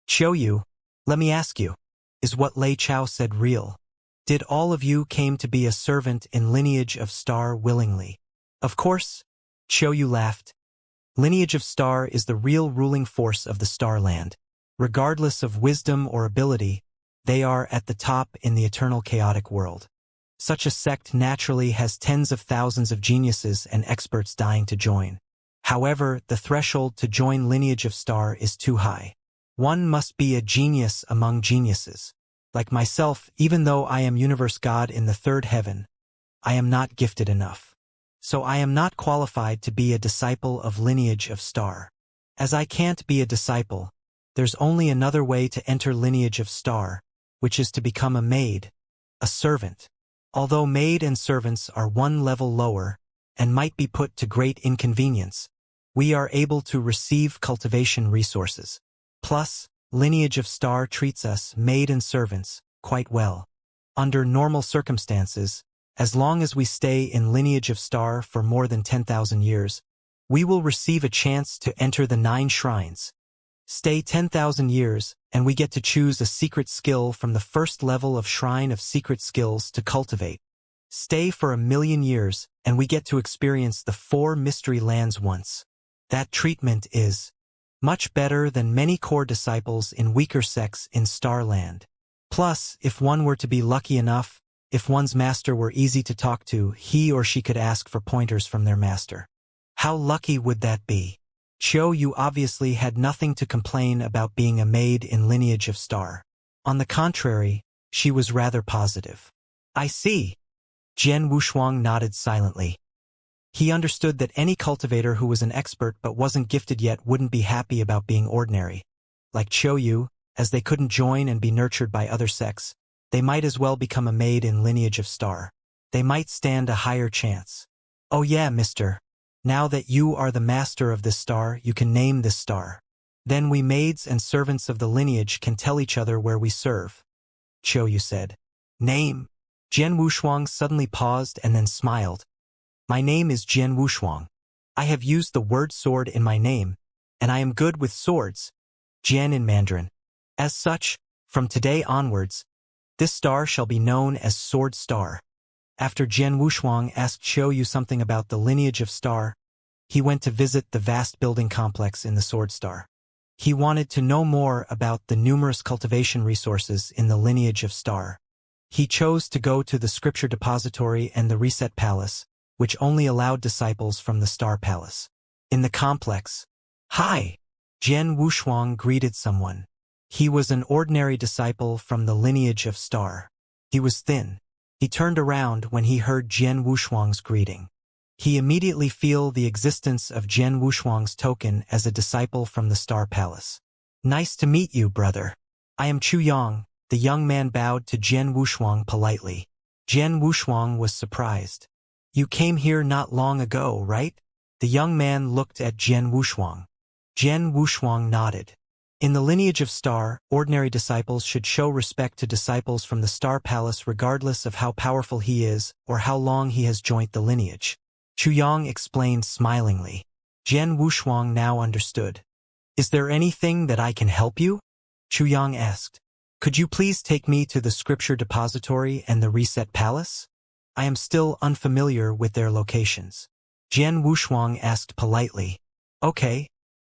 "Qiu, let me ask you, is what Lei Chao said real? Did all of you came to be a servant in Lineage of Star willingly?" "Of course," Qiu laughed. "Lineage of Star is the real ruling force of the Starland. Regardless of wisdom or ability, they are at the top in the eternal chaotic world. Such a sect naturally has tens of thousands of geniuses and experts dying to join. However, the threshold to join Lineage of Star is too high. One must be a genius among geniuses. Like myself, even though I am universe god in the third heaven, I am not gifted enough. So I am not qualified to be a disciple of Lineage of Star. As I can't be a disciple, there's only another way to enter Lineage of Star, which is to become a maid, a servant. Although maid and servants are one level lower and might be put to great inconvenience, we are able to receive cultivation resources. Plus, Lineage of Star treats us, maid and servants, quite well. Under normal circumstances, as long as we stay in Lineage of Star for more than 10,000 years, we will receive a chance to enter the 9 shrines. Stay 10,000 years, and we get to choose a secret skill from the first level of Shrine of Secret Skills to cultivate. Stay for 1,000,000 years, and we get to experience the 4 mystery lands once. That treatment is much better than many core disciples in weaker sects in Starland. Plus, if one were to be lucky enough, if one's master were easy to talk to, he or she could ask for pointers from their master. How lucky would that be? Qiu obviously had nothing to complain about being a maid in Lineage of Star. On the contrary, she was rather positive. "I see." Jian Wushuang nodded silently. He understood that any cultivator who was an expert but wasn't gifted yet wouldn't be happy about being ordinary. Like Qiu, as they couldn't join and be nurtured by other sects, they might as well become a maid in Lineage of Star. They might stand a higher chance. "Oh yeah, mister. Now that you are the master of this star, you can name this star. Then we maids and servants of the lineage can tell each other where we serve," Qiu said. "Name?" Jian Wushuang suddenly paused and then smiled. "My name is Jian Wushuang. I have used the word sword in my name, and I am good with swords." Jian in Mandarin. "As such, from today onwards, this star shall be known as Sword Star." After Jian Wushuang asked Qiu something about the Lineage of Star, he went to visit the vast building complex in the Sword Star. He wanted to know more about the numerous cultivation resources in the Lineage of Star. He chose to go to the Scripture Depository and the Reset Palace, which only allowed disciples from the Star Palace. In the complex, "Hi!" Jian Wushuang greeted someone. He was an ordinary disciple from the Lineage of Star. He was thin. He turned around when he heard Jian Wushuang's greeting. He immediately feel the existence of Jian Wushuang's token as a disciple from the Star Palace. Nice to meet you, brother. I am Chu Yang. The young man bowed to Jian Wushuang politely. Jian Wushuang was surprised. You came here not long ago, right? The young man looked at Jian Wushuang. Jian Wushuang nodded. In the lineage of Star, ordinary disciples should show respect to disciples from the Star Palace regardless of how powerful he is or how long he has joined the lineage. Chu Yang explained smilingly. Jian Wushuang now understood. Is there anything that I can help you? Chu Yang asked. Could you please take me to the scripture depository and the reset palace? I am still unfamiliar with their locations. Jian Wushuang asked politely. Okay.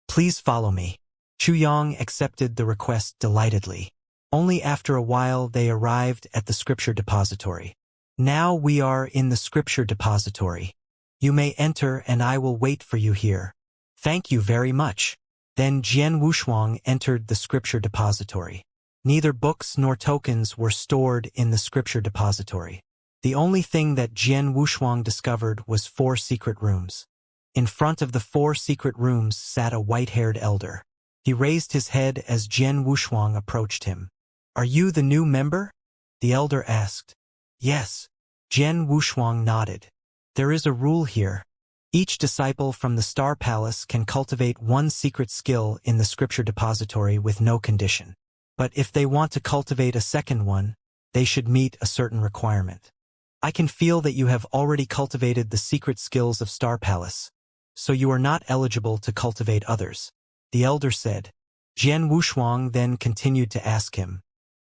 Please follow me. Chu Yang accepted the request delightedly. Only after a while they arrived at the scripture depository. Now we are in the scripture depository. You may enter and I will wait for you here. Thank you very much. Then Jian Wushuang entered the scripture depository. Neither books nor tokens were stored in the scripture depository. The only thing that Jian Wushuang discovered was 4 secret rooms. In front of the 4 secret rooms sat a white-haired elder. He raised his head as Jian Wushuang approached him. Are you the new member? The elder asked. Yes. Jian Wushuang nodded. There is a rule here. Each disciple from the Star Palace can cultivate 1 secret skill in the scripture depository with no condition. But if they want to cultivate a second one, they should meet a certain requirement. I can feel that you have already cultivated the secret skills of Star Palace, so you are not eligible to cultivate others, the elder said. Jian Wushuang then continued to ask him,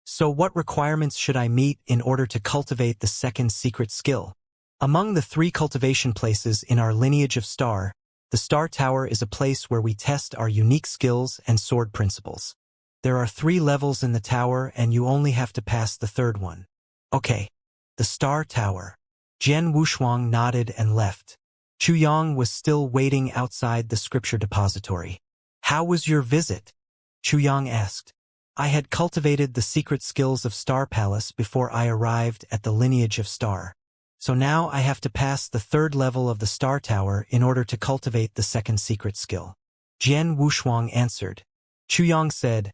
so what requirements should I meet in order to cultivate the second secret skill? Among the 3 cultivation places in our lineage of Star, the Star Tower is a place where we test our unique skills and sword principles. There are 3 levels in the tower and you only have to pass the 3rd one. Okay. The Star Tower. Jian Wushuang nodded and left. Chu Yang was still waiting outside the scripture depository. How was your visit? Chu Yang asked. I had cultivated the secret skills of Star Palace before I arrived at the lineage of Star. So now I have to pass the 3rd level of the Star Tower in order to cultivate the second secret skill. Jian Wushuang answered. Chu Yang said,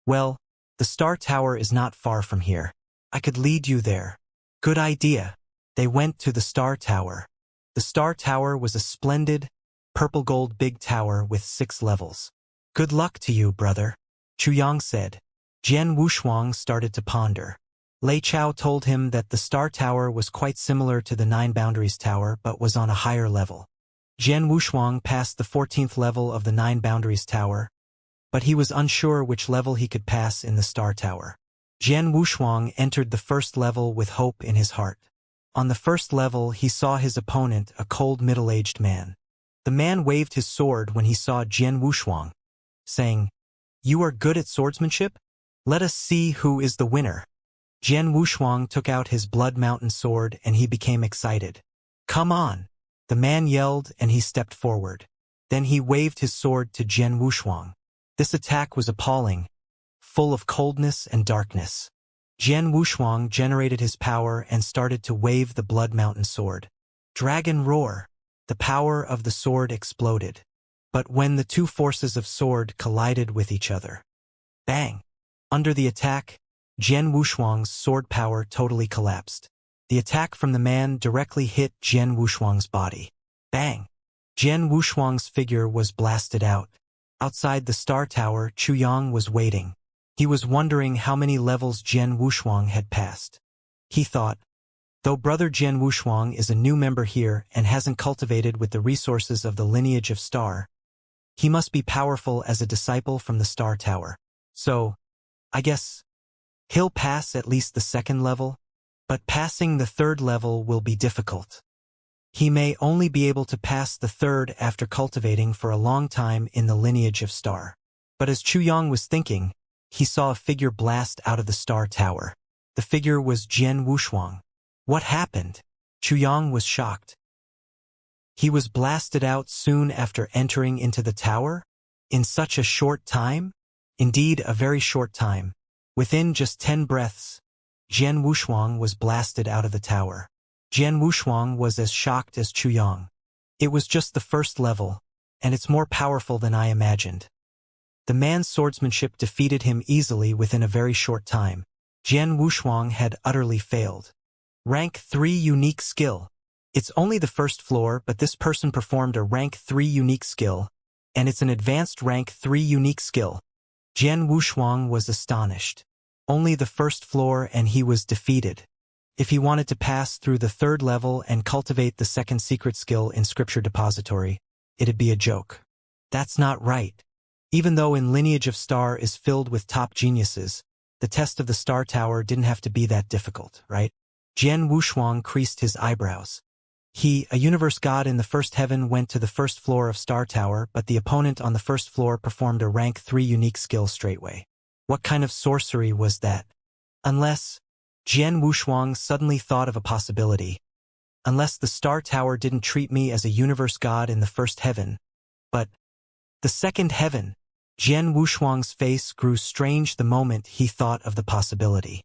well, the Star Tower is not far from here. I could lead you there. Good idea. They went to the Star Tower. The Star Tower was a splendid, purple-gold big tower with 6 levels. Good luck to you, brother, Chu Yang said. Jian Wushuang started to ponder. Lei Chao told him that the Star Tower was quite similar to the 9 Boundaries Tower but was on a higher level. Jian Wushuang passed the 14th level of the 9 Boundaries Tower, but he was unsure which level he could pass in the Star Tower. Jian Wushuang entered the 1st level with hope in his heart. On the 1st level he saw his opponent, a cold middle-aged man. The man waved his sword when he saw Jian Wushuang, saying, You are good at swordsmanship? Let us see who is the winner. Jian Wushuang took out his Blood Mountain sword and he became excited. Come on! The man yelled and he stepped forward. Then he waved his sword to Jian Wushuang. This attack was appalling, full of coldness and darkness. Jian Wushuang generated his power and started to wave the Blood Mountain sword. Dragon roar! The power of the sword exploded. But when the 2 forces of sword collided with each other, bang! Under the attack, Jian Wushuang's sword power totally collapsed. The attack from the man directly hit Jian Wushuang's body. Bang! Jian Wushuang's figure was blasted out. Outside the Star Tower, Chu Yang was waiting. He was wondering how many levels Jian Wushuang had passed. He thought, though brother Jian Wushuang is a new member here and hasn't cultivated with the resources of the lineage of Star, he must be powerful as a disciple from the Star Tower. So, I guess, he'll pass at least the 2nd level, but passing the 3rd level will be difficult. He may only be able to pass the 3rd after cultivating for a long time in the lineage of Star. But as Chu Yang was thinking, he saw a figure blast out of the Star Tower. The figure was Jian Wushuang. What happened? Chu Yang was shocked. He was blasted out soon after entering into the tower? In such a short time? Indeed, a very short time. Within just 10 breaths, Jian Wushuang was blasted out of the tower. Jian Wushuang was as shocked as Chu Yang. It was just the first level, and it's more powerful than I imagined. The man's swordsmanship defeated him easily within a very short time. Jian Wushuang had utterly failed. Rank 3 unique skill. It's only the first floor, but this person performed a rank 3 unique skill, and it's an advanced rank 3 unique skill. Jian Wushuang was astonished. Only the first floor and he was defeated. If he wanted to pass through the third level and cultivate the second secret skill in Scripture Depository, it'd be a joke. That's not right. Even though in Lineage of Star is filled with top geniuses, the test of the Star Tower didn't have to be that difficult, right? Jian Wushuang creased his eyebrows. He, a universe god in the first heaven, went to the first floor of Star Tower, but the opponent on the first floor performed a rank 3 unique skill straightway. What kind of sorcery was that? Unless... Jian Wushuang suddenly thought of a possibility. Unless the Star Tower didn't treat me as a universe god in the first heaven, but the second heaven. Jian Wushuang's face grew strange the moment he thought of the possibility.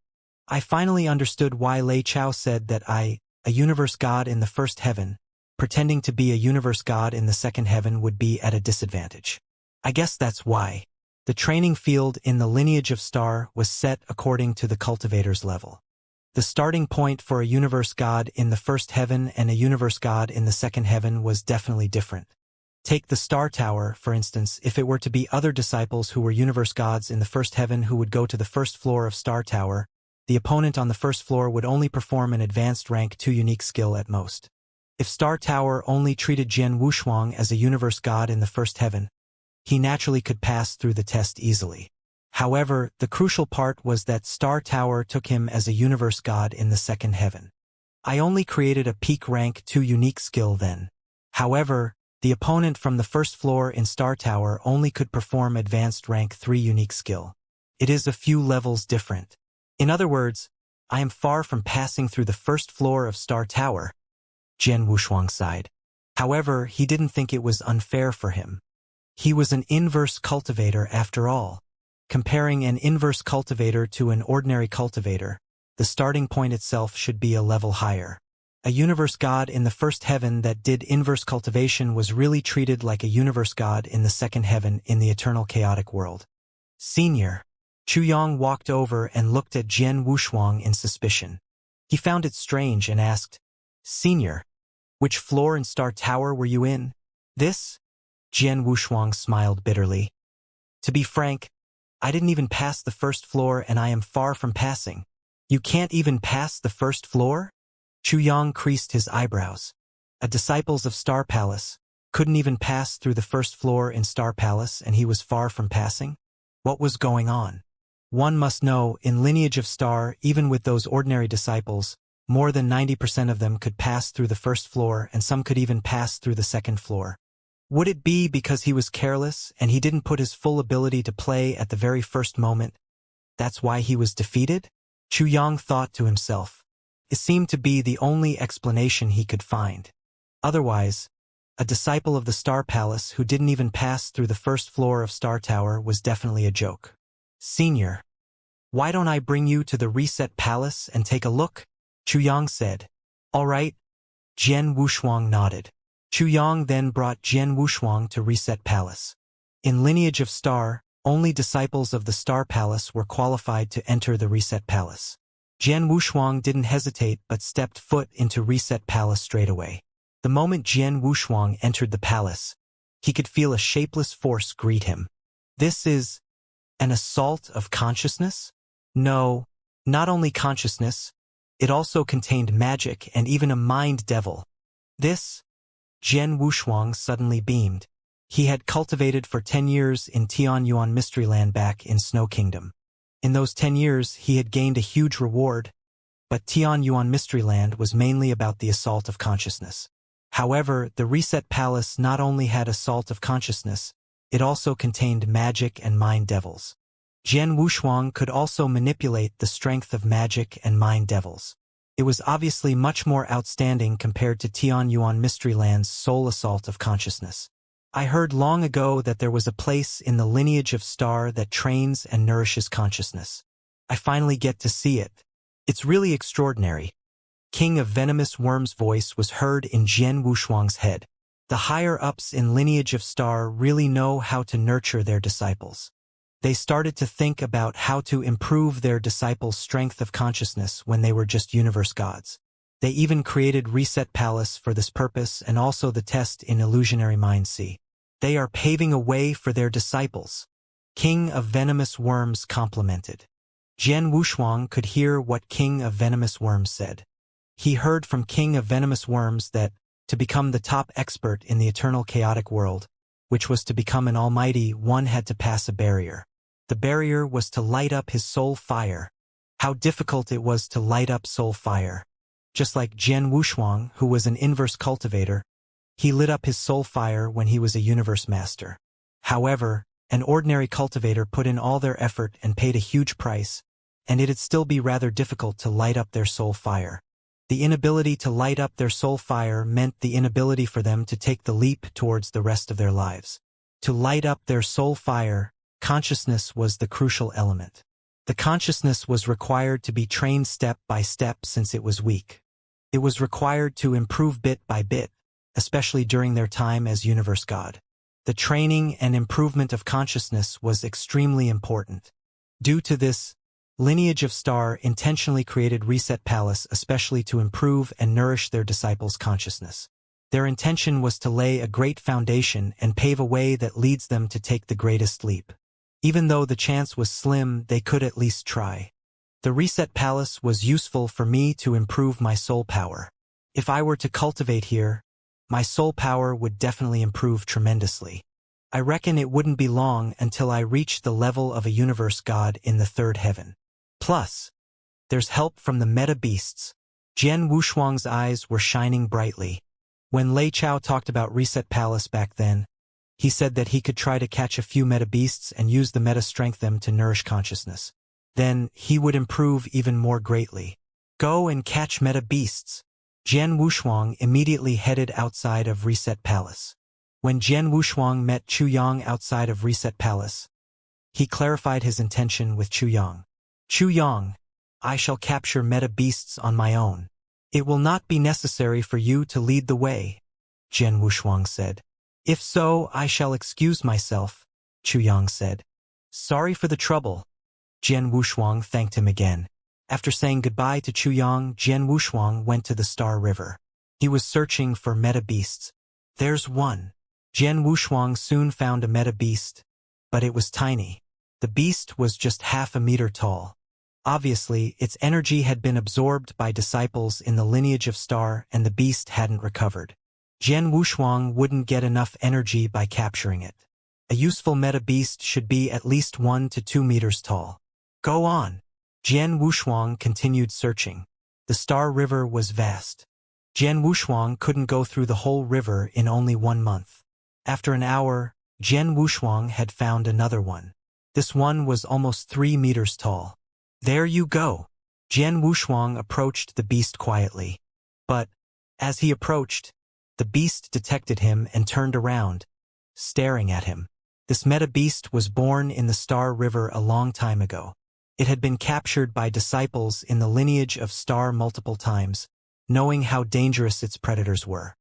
I finally understood why Lei Chao said that I, a universe god in the first heaven, pretending to be a universe god in the second heaven would be at a disadvantage. I guess that's why. The training field in the Lineage of Star was set according to the cultivator's level. The starting point for a universe god in the first heaven and a universe god in the second heaven was definitely different. Take the Star Tower, for instance. If it were to be other disciples who were universe gods in the first heaven who would go to the first floor of Star Tower, the opponent on the first floor would only perform an advanced rank 2 unique skill at most. If Star Tower only treated Jian Wushuang as a universe god in the first heaven, he naturally could pass through the test easily. However, the crucial part was that Star Tower took him as a universe god in the second heaven. I only created a peak rank 2 unique skill then. However, the opponent from the first floor in Star Tower only could perform advanced rank 3 unique skill. It is a few levels different. In other words, I am far from passing through the first floor of Star Tower. Jian Wushuang sighed. However, he didn't think it was unfair for him. He was an inverse cultivator after all. Comparing an inverse cultivator to an ordinary cultivator, the starting point itself should be a level higher. A universe god in the first heaven that did inverse cultivation was really treated like a universe god in the second heaven in the eternal chaotic world. Senior. Chu Yang walked over and looked at Jian Wushuang in suspicion. He found it strange and asked, "Senior, which floor in Star Tower were you in?" "This?" Jian Wushuang smiled bitterly. "To be frank, I didn't even pass the first floor and I am far from passing." "You can't even pass the first floor?" Chu Yang creased his eyebrows. A disciples of Star Palace couldn't even pass through the first floor in Star Palace and he was far from passing? What was going on? One must know, in Lineage of Star, even with those ordinary disciples, more than 90% of them could pass through the first floor and some could even pass through the second floor. Would it be because he was careless and he didn't put his full ability to play at the very first moment? That's why he was defeated? Chu Yang thought to himself. It seemed to be the only explanation he could find. Otherwise, a disciple of the Star Palace who didn't even pass through the first floor of Star Tower was definitely a joke. "Senior, why don't I bring you to the Reset Palace and take a look?" Chu Yang said. "All right." Jian Wushuang nodded. Chu Yang then brought Jian Wushuang to Reset Palace. In Lineage of Star, only disciples of the Star Palace were qualified to enter the Reset Palace. Jian Wushuang didn't hesitate but stepped foot into Reset Palace straight away. The moment Jian Wushuang entered the palace, he could feel a shapeless force greet him. This is an assault of consciousness? No, not only consciousness, it also contained magic and even a mind devil. This? Jian Wushuang suddenly beamed. He had cultivated for 10 years in Tianyuan Mysteryland back in Snow Kingdom. In those 10 years, he had gained a huge reward, but Tianyuan Mysteryland was mainly about the assault of consciousness. However, the Reset Palace not only had assault of consciousness, it also contained magic and mind devils. Jian Wushuang could also manipulate the strength of magic and mind devils. It was obviously much more outstanding compared to Tianyuan Mysteryland's sole assault of consciousness. I heard long ago that there was a place in the Lineage of Star that trains and nourishes consciousness. I finally get to see it. It's really extraordinary. King of Venomous Worm's voice was heard in Jian Wushuang's head. The higher-ups in Lineage of Star really know how to nurture their disciples. They started to think about how to improve their disciples' strength of consciousness when they were just universe gods. They even created Reset Palace for this purpose and also the test in Illusionary Mind C. They are paving a way for their disciples. King of Venomous Worms complimented. Jian Wushuang could hear what King of Venomous Worms said. He heard from King of Venomous Worms that, to become the top expert in the eternal chaotic world, which was to become an almighty, one had to pass a barrier. The barrier was to light up his soul fire. How difficult it was to light up soul fire. Just like Jian Wushuang, who was an inverse cultivator, he lit up his soul fire when he was a universe master. However, an ordinary cultivator put in all their effort and paid a huge price, and it'd still be rather difficult to light up their soul fire. The inability to light up their soul fire meant the inability for them to take the leap towards the rest of their lives. To light up their soul fire, consciousness was the crucial element. The consciousness was required to be trained step by step since it was weak. It was required to improve bit by bit, especially during their time as universe god. The training and improvement of consciousness was extremely important. Due to this, Lineage of Star intentionally created Reset Palace especially to improve and nourish their disciples' consciousness. Their intention was to lay a great foundation and pave a way that leads them to take the greatest leap. Even though the chance was slim, they could at least try. The Reset Palace was useful for me to improve my soul power. If I were to cultivate here, my soul power would definitely improve tremendously. I reckon it wouldn't be long until I reached the level of a universe god in the third heaven. Plus, there's help from the meta beasts. Jian Wushuang's eyes were shining brightly. When Lei Chao talked about Reset Palace back then, he said that he could try to catch a few meta beasts and use the meta strength them to nourish consciousness. Then, he would improve even more greatly. Go and catch meta beasts. Jian Wushuang immediately headed outside of Reset Palace. When Jian Wushuang met Chu Yang outside of Reset Palace, he clarified his intention with Chu Yang. Chu Yang, I shall capture meta beasts on my own. It will not be necessary for you to lead the way, Jian Wushuang said. If so, I shall excuse myself, Chu Yang said. Sorry for the trouble. Jian Wushuang thanked him again. After saying goodbye to Chu Yang, Jian Wushuang went to the Star River. He was searching for meta beasts. There's one. Jian Wushuang soon found a meta beast, but it was tiny. The beast was just half a meter tall. Obviously, its energy had been absorbed by disciples in the Lineage of Star and the beast hadn't recovered. Jian Wushuang wouldn't get enough energy by capturing it. A useful meta beast should be at least 1 to 2 meters tall. Go on. Jian Wushuang continued searching. The Star River was vast. Jian Wushuang couldn't go through the whole river in only 1 month. After an hour, Jian Wushuang had found another one. This one was almost 3 meters tall. There you go. Jian Wushuang approached the beast quietly. But, as he approached, the beast detected him and turned around, staring at him. This meta beast was born in the Star River a long time ago. It had been captured by disciples in the Lineage of Star multiple times, knowing how dangerous its predators were.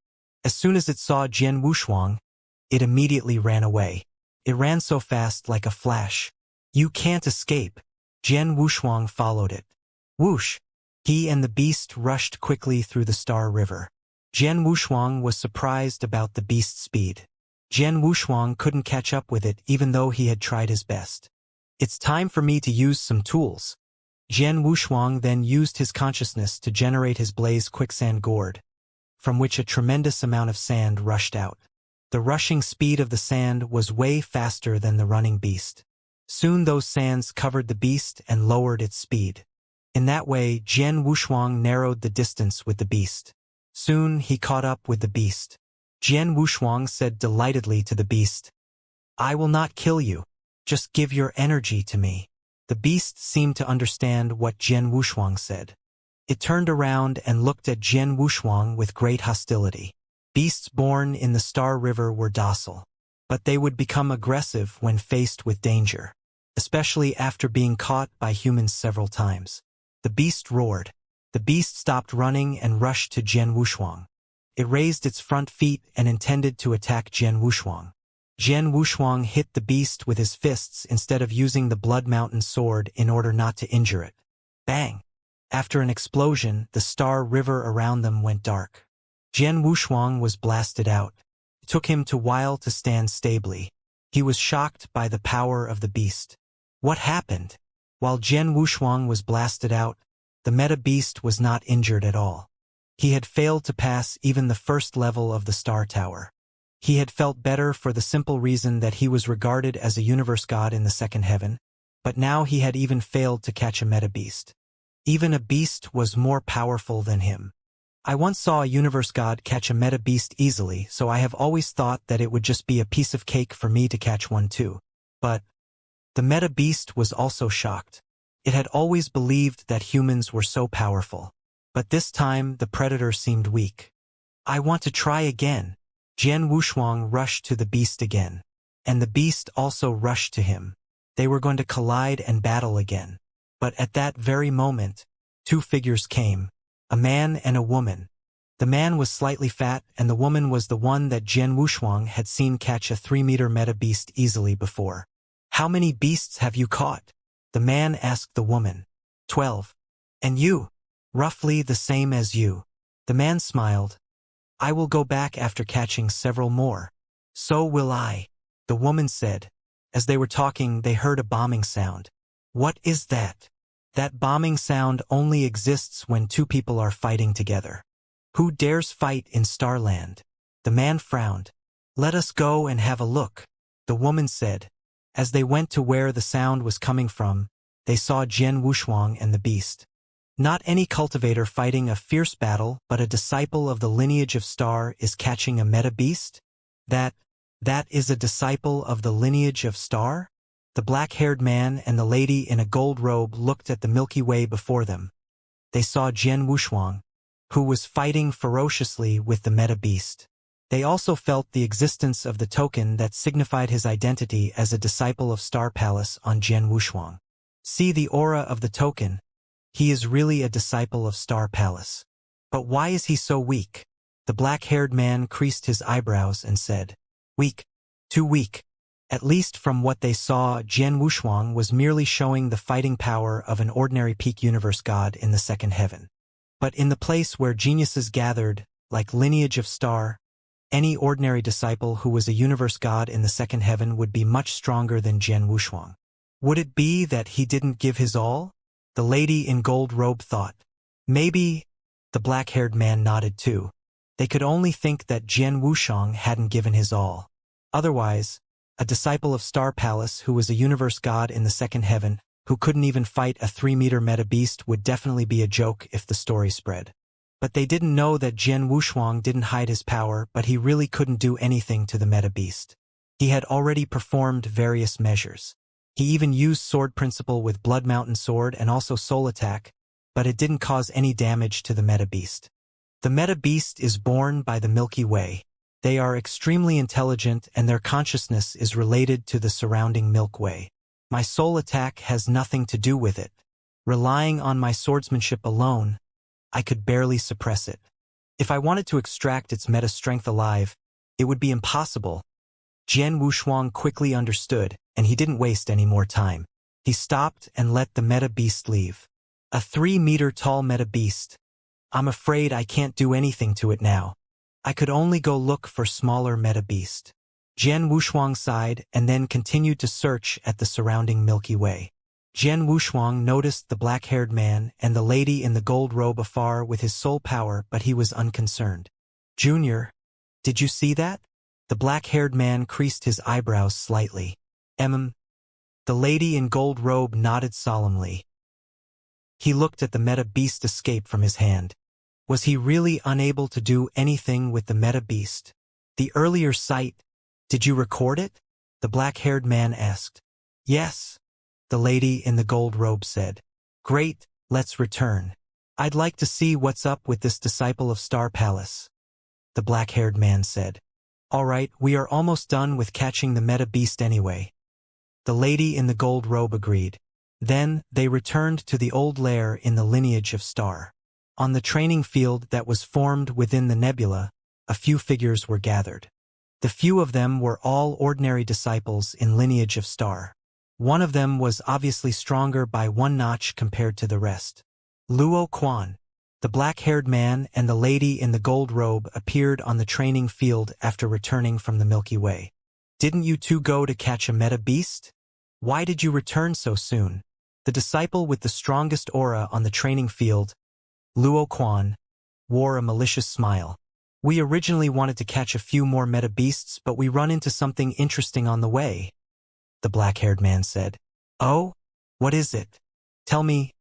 As soon as it saw Jian Wushuang, it immediately ran away. It ran so fast like a flash. You can't escape. Jian Wushuang followed it. Whoosh! He and the beast rushed quickly through the Star River. Jian Wushuang was surprised about the beast's speed. Jian Wushuang couldn't catch up with it even though he had tried his best. It's time for me to use some tools. Jian Wushuang then used his consciousness to generate his blaze quicksand gourd, from which a tremendous amount of sand rushed out. The rushing speed of the sand was way faster than the running beast. Soon those sands covered the beast and lowered its speed. In that way, Jian Wushuang narrowed the distance with the beast. Soon he caught up with the beast. Jian Wushuang said delightedly to the beast, I will not kill you. Just give your energy to me. The beast seemed to understand what Jian Wushuang said. It turned around and looked at Jian Wushuang with great hostility. Beasts born in the Star River were docile, but they would become aggressive when faced with danger, especially after being caught by humans several times. The beast roared. The beast stopped running and rushed to Jian Wushuang. It raised its front feet and intended to attack Jian Wushuang. Jian Wushuang hit the beast with his fists instead of using the Blood Mountain sword in order not to injure it. Bang! After an explosion, the star river around them went dark. Jian Wushuang was blasted out. It took him a while to stand stably. He was shocked by the power of the beast. What happened? While Jian Wushuang was blasted out, the meta-beast was not injured at all. He had failed to pass even the first level of the Star Tower. He had felt better for the simple reason that he was regarded as a universe god in the second heaven, but now he had even failed to catch a meta-beast. Even a beast was more powerful than him. I once saw a universe god catch a meta-beast easily, so I have always thought that it would just be a piece of cake for me to catch one too. But the meta-beast was also shocked. It had always believed that humans were so powerful. But this time the predator seemed weak. I want to try again. Jian Wushuang rushed to the beast again. And the beast also rushed to him. They were going to collide and battle again. But at that very moment, two figures came. A man and a woman. The man was slightly fat, and the woman was the one that Jian Wushuang had seen catch a 3-meter meta-beast easily before. How many beasts have you caught? The man asked the woman. 12. And you? Roughly the same as you. The man smiled. I will go back after catching several more. So will I. The woman said. As they were talking, they heard a bombing sound. What is that? That bombing sound only exists when two people are fighting together. Who dares fight in Starland? The man frowned. Let us go and have a look, the woman said. As they went to where the sound was coming from, they saw Jian Wushuang and the beast. Not any cultivator fighting a fierce battle, but a disciple of the lineage of Star is catching a meta-beast? That is a disciple of the lineage of Star? The black-haired man and the lady in a gold robe looked at the Milky Way before them. They saw Jian Wushuang, who was fighting ferociously with the meta-beast. They also felt the existence of the token that signified his identity as a disciple of Star Palace on Jian Wushuang. See the aura of the token. He is really a disciple of Star Palace. But why is he so weak? The black-haired man creased his eyebrows and said, Weak. Too weak. At least from what they saw, Jian Wushuang was merely showing the fighting power of an ordinary peak universe god in the second heaven. But in the place where geniuses gathered, like lineage of Star, any ordinary disciple who was a universe god in the second heaven would be much stronger than Jian Wushuang. Would it be that he didn't give his all? The lady in gold robe thought. Maybe. The black-haired man nodded too. They could only think that Jian Wushuang hadn't given his all. Otherwise, a disciple of Star Palace who was a universe god in the second heaven, who couldn't even fight a 3-meter meta-beast would definitely be a joke if the story spread. But they didn't know that Jian Wushuang didn't hide his power, but he really couldn't do anything to the meta-beast. He had already performed various measures. He even used sword principle with Blood Mountain sword and also soul attack, but it didn't cause any damage to the meta-beast. The meta-beast is born by the Milky Way. They are extremely intelligent and their consciousness is related to the surrounding Milky Way. My soul attack has nothing to do with it. Relying on my swordsmanship alone, I could barely suppress it. If I wanted to extract its meta strength alive, it would be impossible. Jian Wushuang quickly understood, and he didn't waste any more time. He stopped and let the meta-beast leave. A 3-meter tall meta-beast. I'm afraid I can't do anything to it now. I could only go look for smaller meta-beast. Jian Wushuang sighed and then continued to search at the surrounding Milky Way. Jian Wushuang noticed the black-haired man and the lady in the gold robe afar with his soul power, but he was unconcerned. Junior, did you see that? The black-haired man creased his eyebrows slightly. The lady in gold robe nodded solemnly. He looked at the meta-beast escape from his hand. Was he really unable to do anything with the meta-beast? The earlier sight, did you record it? The black-haired man asked. Yes, the lady in the gold robe said. Great, let's return. I'd like to see what's up with this disciple of Star Palace. The black-haired man said. All right, we are almost done with catching the meta-beast anyway. The lady in the gold robe agreed. Then, they returned to the old lair in the lineage of Star. On the training field that was formed within the nebula, a few figures were gathered. The few of them were all ordinary disciples in lineage of star. One of them was obviously stronger by one notch compared to the rest. Luo Quan, the black-haired man, and the lady in the gold robe appeared on the training field after returning from the Milky Way. Didn't you two go to catch a meta beast? Why did you return so soon? The disciple with the strongest aura on the training field, Luo Quan, wore a malicious smile. We originally wanted to catch a few more meta beasts, but we run into something interesting on the way, the black-haired man said. Oh? What is it? Tell me.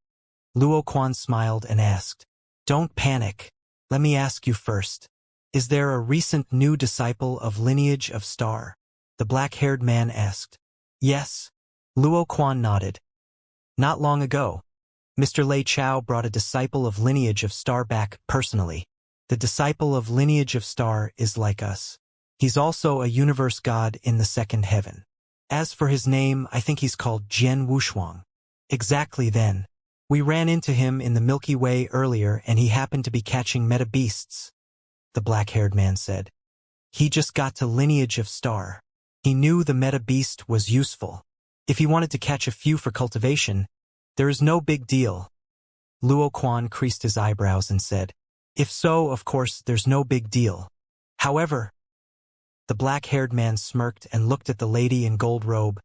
Luo Quan smiled and asked. Don't panic. Let me ask you first. Is there a recent new disciple of lineage of star? The black-haired man asked. Yes. Luo Quan nodded. Not long ago, Mr. Lei Chao brought a disciple of lineage of star back personally. The disciple of lineage of star is like us. He's also a universe god in the second heaven. As for his name, I think he's called Jian Wushuang. Exactly then. We ran into him in the Milky Way earlier and he happened to be catching meta beasts, the black-haired man said. He just got to lineage of star. He knew the meta beast was useful. If he wanted to catch a few for cultivation, there is no big deal. Luo Quan creased his eyebrows and said, if so, of course, there's no big deal. However, the black-haired man smirked and looked at the lady in gold robe.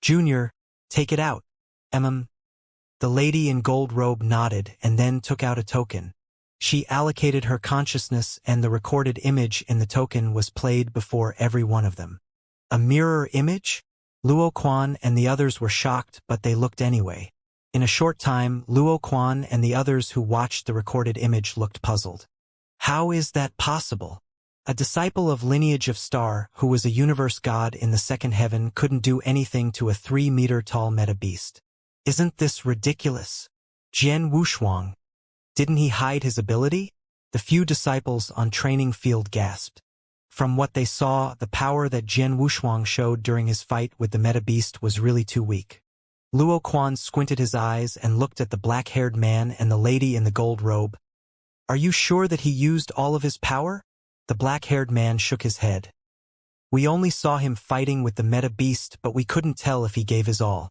Junior, take it out. The lady in gold robe nodded and then took out a token. She allocated her consciousness and the recorded image in the token was played before every one of them. A mirror image? Luo Quan and the others were shocked, but they looked anyway. In a short time, Luo Quan and the others who watched the recorded image looked puzzled. How is that possible? A disciple of lineage of star who was a universe god in the second heaven couldn't do anything to a 3-meter-tall meta beast. Isn't this ridiculous? Jian Wushuang. Didn't he hide his ability? The few disciples on training field gasped. From what they saw, the power that Jian Wushuang showed during his fight with the meta beast was really too weak. Luo Quan squinted his eyes and looked at the black-haired man and the lady in the gold robe. Are you sure that he used all of his power? The black-haired man shook his head. We only saw him fighting with the meta beast, but we couldn't tell if he gave his all.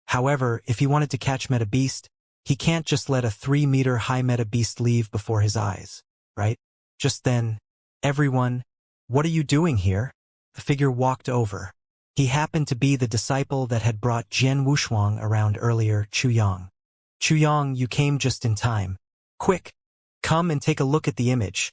However, if he wanted to catch meta beast, he can't just let a 3-meter-high meta beast leave before his eyes, right? Just then, everyone, what are you doing here? The figure walked over. He happened to be the disciple that had brought Jian Wushuang around earlier, Chuyang. Chuyang, you came just in time. Quick, come and take a look at the image.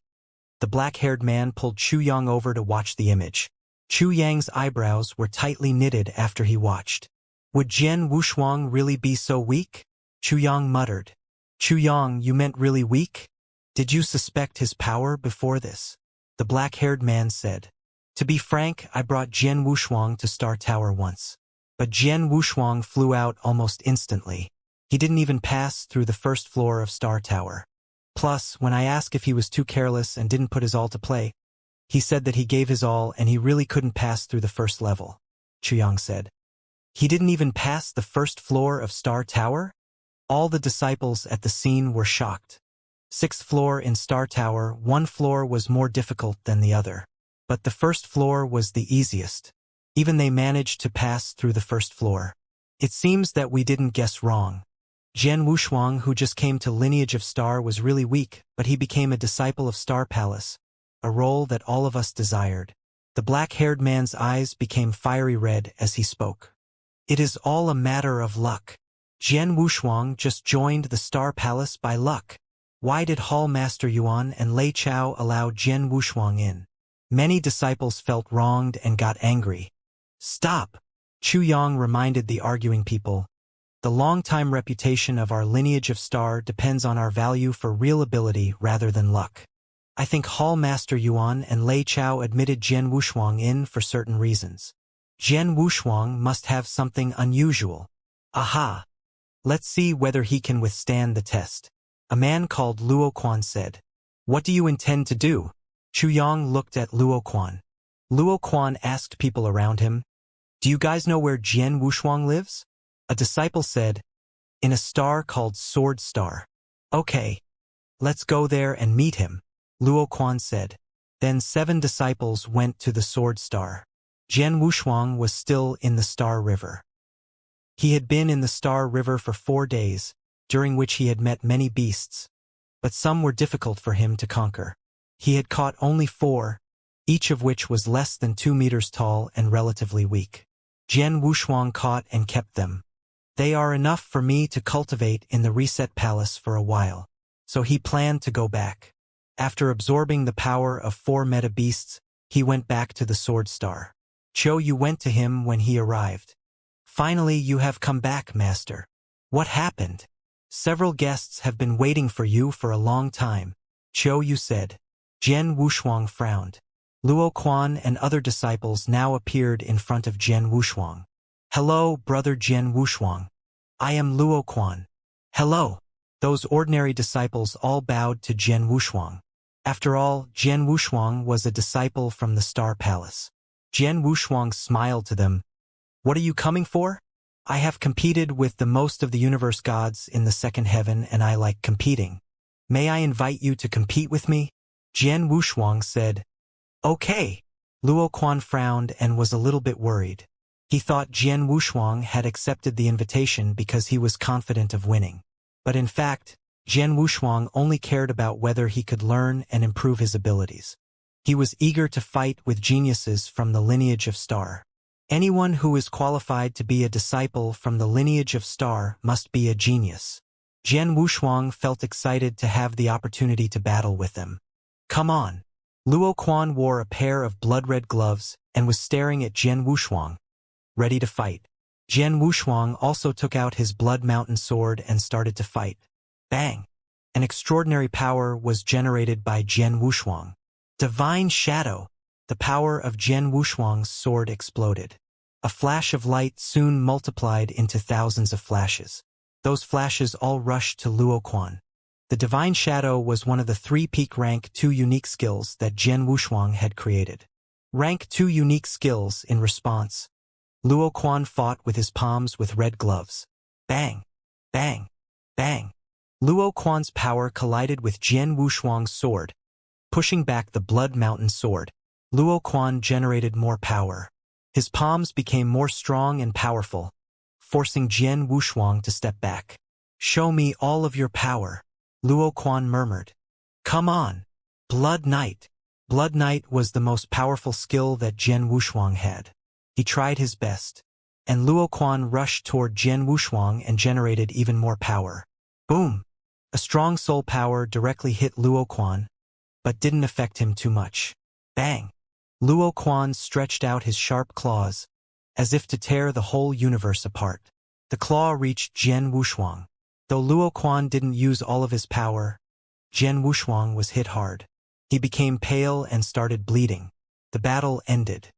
The black-haired man pulled Chuyang over to watch the image. Chuyang's eyebrows were tightly knitted after he watched. Would Jian Wushuang really be so weak? Chuyang muttered. Chuyang, you meant really weak? Did you suspect his power before this? The black-haired man said. To be frank, I brought Jian Wushuang to Star Tower once. But Jian Wushuang flew out almost instantly. He didn't even pass through the first floor of Star Tower. Plus, when I asked if he was too careless and didn't put his all to play, he said that he gave his all and he really couldn't pass through the first level, Chuyang said. He didn't even pass the first floor of Star Tower? All the disciples at the scene were shocked. 6th floor in Star Tower, one floor was more difficult than the other. But the first floor was the easiest. Even they managed to pass through the first floor. It seems that we didn't guess wrong. Jian Wushuang, who just came to lineage of star, was really weak, but he became a disciple of Star Palace, a role that all of us desired. The black-haired man's eyes became fiery red as he spoke. It is all a matter of luck. Jian Wushuang just joined the Star Palace by luck. Why did Hall Master Yuan and Lei Chao allow Jian Wushuang in? Many disciples felt wronged and got angry. Stop! Chuyang reminded the arguing people. The long-time reputation of our lineage of star depends on our value for real ability rather than luck. I think Hall Master Yuan and Lei Chao admitted Jian Wushuang in for certain reasons. Jian Wushuang must have something unusual. Aha! Let's see whether he can withstand the test. A man called Luo Quan said. What do you intend to do? Chuyang looked at Luo Quan. Luo Quan asked people around him, do you guys know where Jian Wushuang lives? A disciple said, in a star called Sword Star. Okay, let's go there and meet him, Luo Quan said. Then 7 disciples went to the Sword Star. Jian Wushuang was still in the Star River. He had been in the Star River for 4 days, during which he had met many beasts, but some were difficult for him to conquer. He had caught only 4, each of which was less than 2 meters tall and relatively weak. Jian Wushuang caught and kept them. They are enough for me to cultivate in the Reset Palace for a while, so he planned to go back. After absorbing the power of 4 meta beasts, he went back to the Sword Star. Qiu Yu went to him when he arrived. Finally, you have come back, Master. What happened? Several guests have been waiting for you for a long time, Qiu Yu said. Jian Wushuang frowned. Luo Quan and other disciples now appeared in front of Jian Wushuang. Hello, brother Jian Wushuang. I am Luo Quan. Hello. Those ordinary disciples all bowed to Jian Wushuang. After all, Jian Wushuang was a disciple from the Star Palace. Jian Wushuang smiled to them. What are you coming for? I have competed with the most of the universe gods in the second heaven and I like competing. May I invite you to compete with me? Jian Wushuang said. Okay. Luo Quan frowned and was a little bit worried. He thought Jian Wushuang had accepted the invitation because he was confident of winning. But in fact, Jian Wushuang only cared about whether he could learn and improve his abilities. He was eager to fight with geniuses from the lineage of Star. Anyone who is qualified to be a disciple from the lineage of Star must be a genius. Jian Wushuang felt excited to have the opportunity to battle with them. Come on. Luo Quan wore a pair of blood-red gloves and was staring at Jian Wushuang, ready to fight. Jian Wushuang also took out his Blood Mountain sword and started to fight. Bang! An extraordinary power was generated by Jian Wushuang. Divine Shadow! The power of Jian Wushuang's sword exploded. A flash of light soon multiplied into thousands of flashes. Those flashes all rushed to Luo Quan. The Divine Shadow was one of the 3 peak rank 2 unique skills that Jian Wushuang had created. Rank 2 unique skills in response. Luo Quan fought with his palms with red gloves. Bang! Bang! Bang! Luo Quan's power collided with Jian Wushuang's sword. Pushing back the Blood Mountain sword, Luo Quan generated more power. His palms became more strong and powerful, forcing Jian Wushuang to step back. Show me all of your power, Luo Quan murmured. Come on! Blood Knight! Blood Knight was the most powerful skill that Jian Wushuang had. He tried his best, and Luo Quan rushed toward Jian Wushuang and generated even more power. Boom! A strong soul power directly hit Luo Quan, but didn't affect him too much. Bang! Luo Quan stretched out his sharp claws, as if to tear the whole universe apart. The claw reached Jian Wushuang. Though Luo Quan didn't use all of his power, Jian Wushuang was hit hard. He became pale and started bleeding. The battle ended.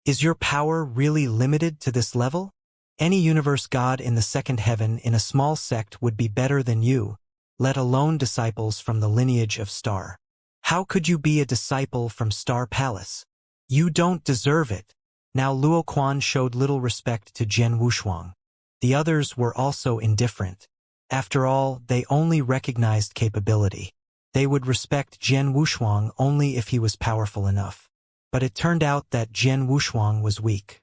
Is your power really limited to this level? Any universe god in the second heaven in a small sect would be better than you, let alone disciples from the lineage of Star. How could you be a disciple from Star Palace? You don't deserve it. Now Luo Quan showed little respect to Jian Wushuang. The others were also indifferent. After all, they only recognized capability. They would respect Jian Wushuang only if he was powerful enough. But it turned out that Jian Wushuang was weak.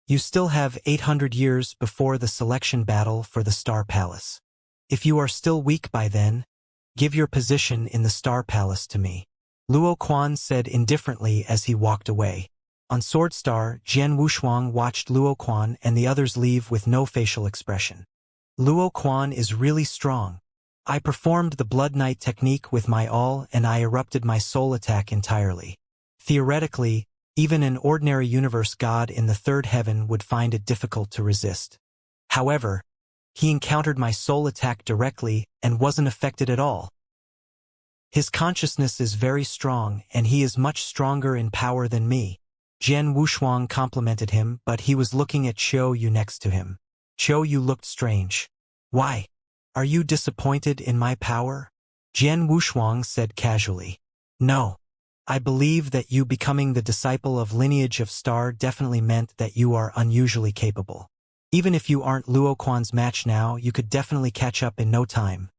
You still have 800 years before the selection battle for the Star Palace. If you are still weak by then, give your position in the Star Palace to me. Luo Quan said indifferently as he walked away. On Sword Star, Jian Wushuang watched Luo Quan and the others leave with no facial expression. Luo Quan is really strong. I performed the Blood Knight technique with my all and I erupted my soul attack entirely. Theoretically, even an ordinary universe god in the third heaven would find it difficult to resist. However, he encountered my soul attack directly and wasn't affected at all. His consciousness is very strong and he is much stronger in power than me. Jian Wushuang complimented him, but he was looking at Qiu Yu next to him. Qiu Yu looked strange. Why? Are you disappointed in my power? Jian Wushuang said casually. No. I believe that you becoming the disciple of lineage of Star definitely meant that you are unusually capable. Even if you aren't Luo Quan's match now, you could definitely catch up in no time,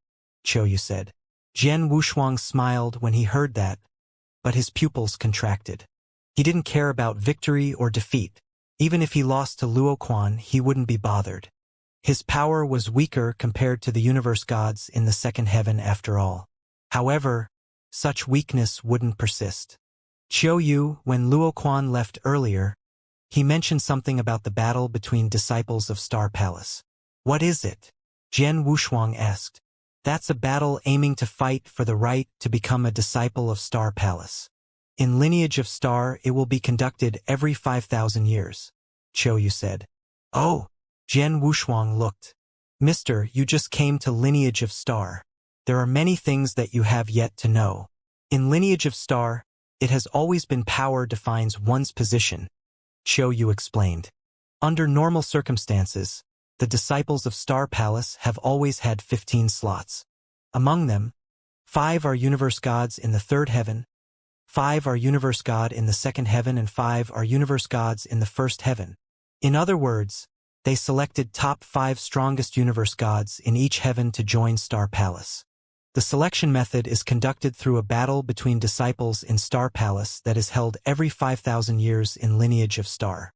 Qiu Yu said. Jian Wushuang smiled when he heard that, but his pupils contracted. He didn't care about victory or defeat. Even if he lost to Luo Quan, he wouldn't be bothered. His power was weaker compared to the universe gods in the second heaven after all. However, such weakness wouldn't persist. Qiu Yu, when Luo Quan left earlier, he mentioned something about the battle between disciples of Star Palace. What is it? Jian Wushuang asked. That's a battle aiming to fight for the right to become a disciple of Star Palace. In Lineage of Star, it will be conducted every 5,000 years, Qiu Yu said. Oh, Jian Wushuang looked. Mister, you just came to Lineage of Star. There are many things that you have yet to know. In Lineage of Star, it has always been power defines one's position, Qiu Yu explained. Under normal circumstances, the disciples of Star Palace have always had 15 slots. Among them, 5 are universe gods in the third heaven, 5 are universe god in the second heaven, and 5 are universe gods in the first heaven. In other words, they selected top 5 strongest universe gods in each heaven to join Star Palace. The selection method is conducted through a battle between disciples in Star Palace that is held every 5,000 years in Lineage of Star.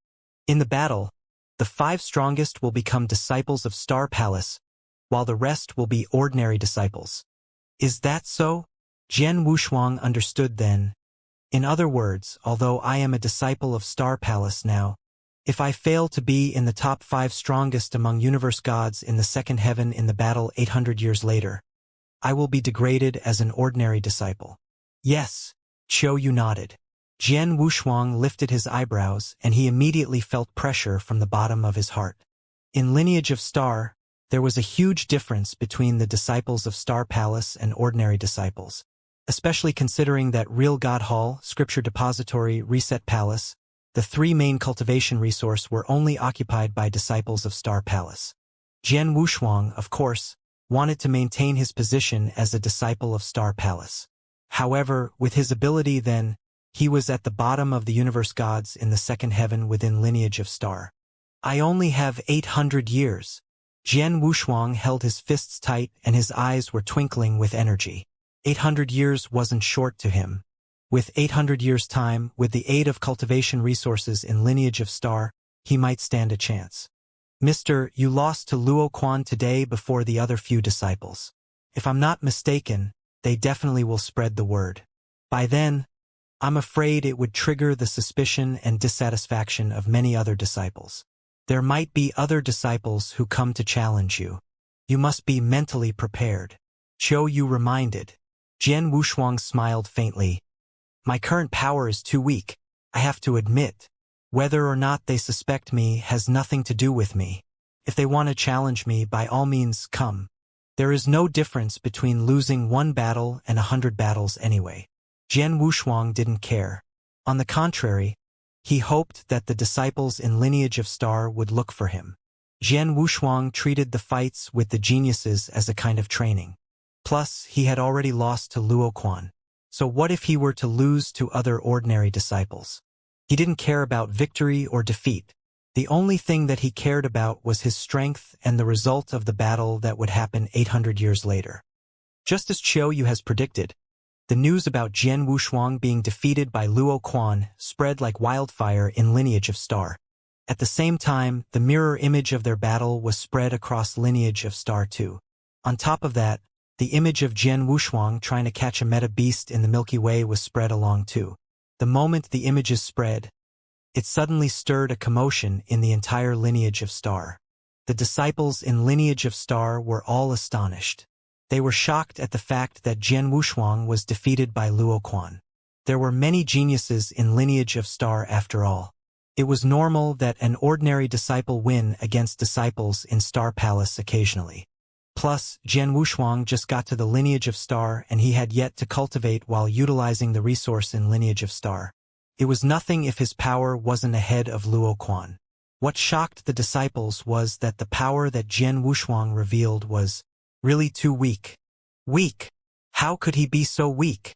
In the battle, the 5 strongest will become disciples of Star Palace, while the rest will be ordinary disciples. Is that so? Jian Wushuang understood then. In other words, although I am a disciple of Star Palace now, if I fail to be in the top 5 strongest among universe gods in the second heaven in the battle 800 years later, I will be degraded as an ordinary disciple. Yes, Qiu Yu nodded. Jian Wushuang lifted his eyebrows, and he immediately felt pressure from the bottom of his heart. In Lineage of Star, there was a huge difference between the disciples of Star Palace and ordinary disciples, especially considering that Real God Hall, Scripture Depository, Reset Palace, the 3 main cultivation resource were only occupied by disciples of Star Palace. Jian Wushuang, of course, wanted to maintain his position as a disciple of Star Palace. However, with his ability then, he was at the bottom of the universe gods in the second heaven within Lineage of Star. I only have 800 years. Jian Wushuang held his fists tight and his eyes were twinkling with energy. 800 years wasn't short to him. With 800 years' time, with the aid of cultivation resources in Lineage of Star, he might stand a chance. Mister, you lost to Luo Quan today before the other few disciples. If I'm not mistaken, they definitely will spread the word. By then, I'm afraid it would trigger the suspicion and dissatisfaction of many other disciples. There might be other disciples who come to challenge you. You must be mentally prepared. Qiu Yu reminded. Jian Wushuang smiled faintly. My current power is too weak, I have to admit. Whether or not they suspect me has nothing to do with me. If they want to challenge me, by all means, come. There is no difference between losing 1 battle and 100 battles anyway. Jian Wushuang didn't care. On the contrary, he hoped that the disciples in Lineage of Star would look for him. Jian Wushuang treated the fights with the geniuses as a kind of training. Plus, he had already lost to Luo Quan. So what if he were to lose to other ordinary disciples? He didn't care about victory or defeat. The only thing that he cared about was his strength and the result of the battle that would happen 800 years later. Just as Qiu Yu has predicted, the news about Jian Wushuang being defeated by Luo Quan spread like wildfire in Lineage of Star. At the same time, the mirror image of their battle was spread across Lineage of Star too. On top of that, the image of Jian Wushuang trying to catch a meta beast in the Milky Way was spread along too. The moment the images spread, it suddenly stirred a commotion in the entire Lineage of Star. The disciples in Lineage of Star were all astonished. They were shocked at the fact that Jian Wushuang was defeated by Luo Quan. There were many geniuses in Lineage of Star after all. It was normal that an ordinary disciple win against disciples in Star Palace occasionally. Plus, Jian Wushuang just got to the Lineage of Star and he had yet to cultivate while utilizing the resource in Lineage of Star. It was nothing if his power wasn't ahead of Luo Quan. What shocked the disciples was that the power that Jian Wushuang revealed was really too weak. Weak? How could he be so weak?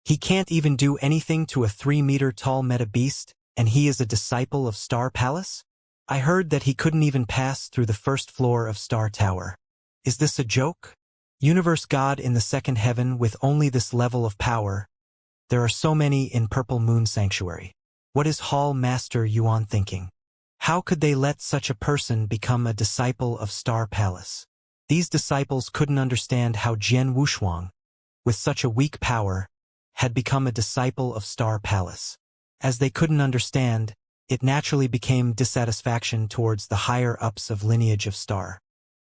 He can't even do anything to a 3-meter-tall meta beast, and he is a disciple of Star Palace? I heard that he couldn't even pass through the first floor of Star Tower. Is this a joke? Universe God in the second heaven with only this level of power? There are so many in Purple Moon Sanctuary. What is Hall Master Yuan thinking? How could they let such a person become a disciple of Star Palace? These disciples couldn't understand how Jian Wushuang, with such a weak power, had become a disciple of Star Palace. As they couldn't understand, it naturally became dissatisfaction towards the higher-ups of lineage of Star.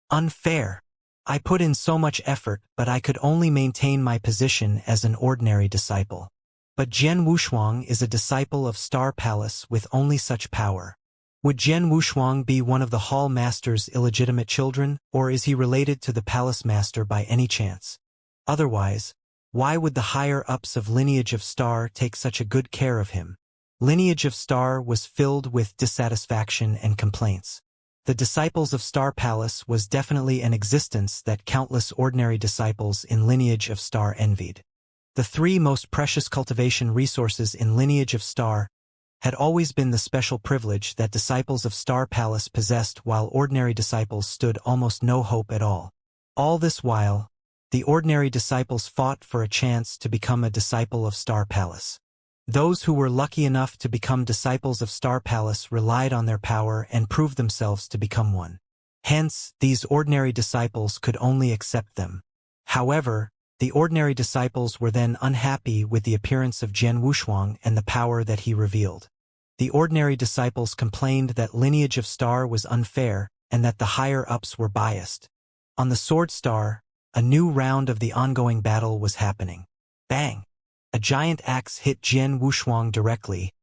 Unfair. I put in so much effort, but I could only maintain my position as an ordinary disciple. But Jian Wushuang is a disciple of Star Palace with only such power. Would Jian Wushuang be one of the Hall Master's illegitimate children, or is he related to the Palace Master by any chance? Otherwise, why would the higher-ups of lineage of Star take such a good care of him? Lineage of Star was filled with dissatisfaction and complaints. The disciples of Star Palace was definitely an existence that countless ordinary disciples in lineage of Star envied. The three most precious cultivation resources in lineage of Star had always been the special privilege that disciples of Star Palace possessed while ordinary disciples stood almost no hope at all. All this while, the ordinary disciples fought for a chance to become a disciple of Star Palace. Those who were lucky enough to become disciples of Star Palace relied on their power and proved themselves to become one. Hence, these ordinary disciples could only accept them. However, the ordinary disciples were then unhappy with the appearance of Jian Wushuang and the power that he revealed. The ordinary disciples complained that lineage of Star was unfair and that the higher-ups were biased. On the Sword Star, a new round of the ongoing battle was happening. Bang! A giant axe hit Jian Wushuang directly,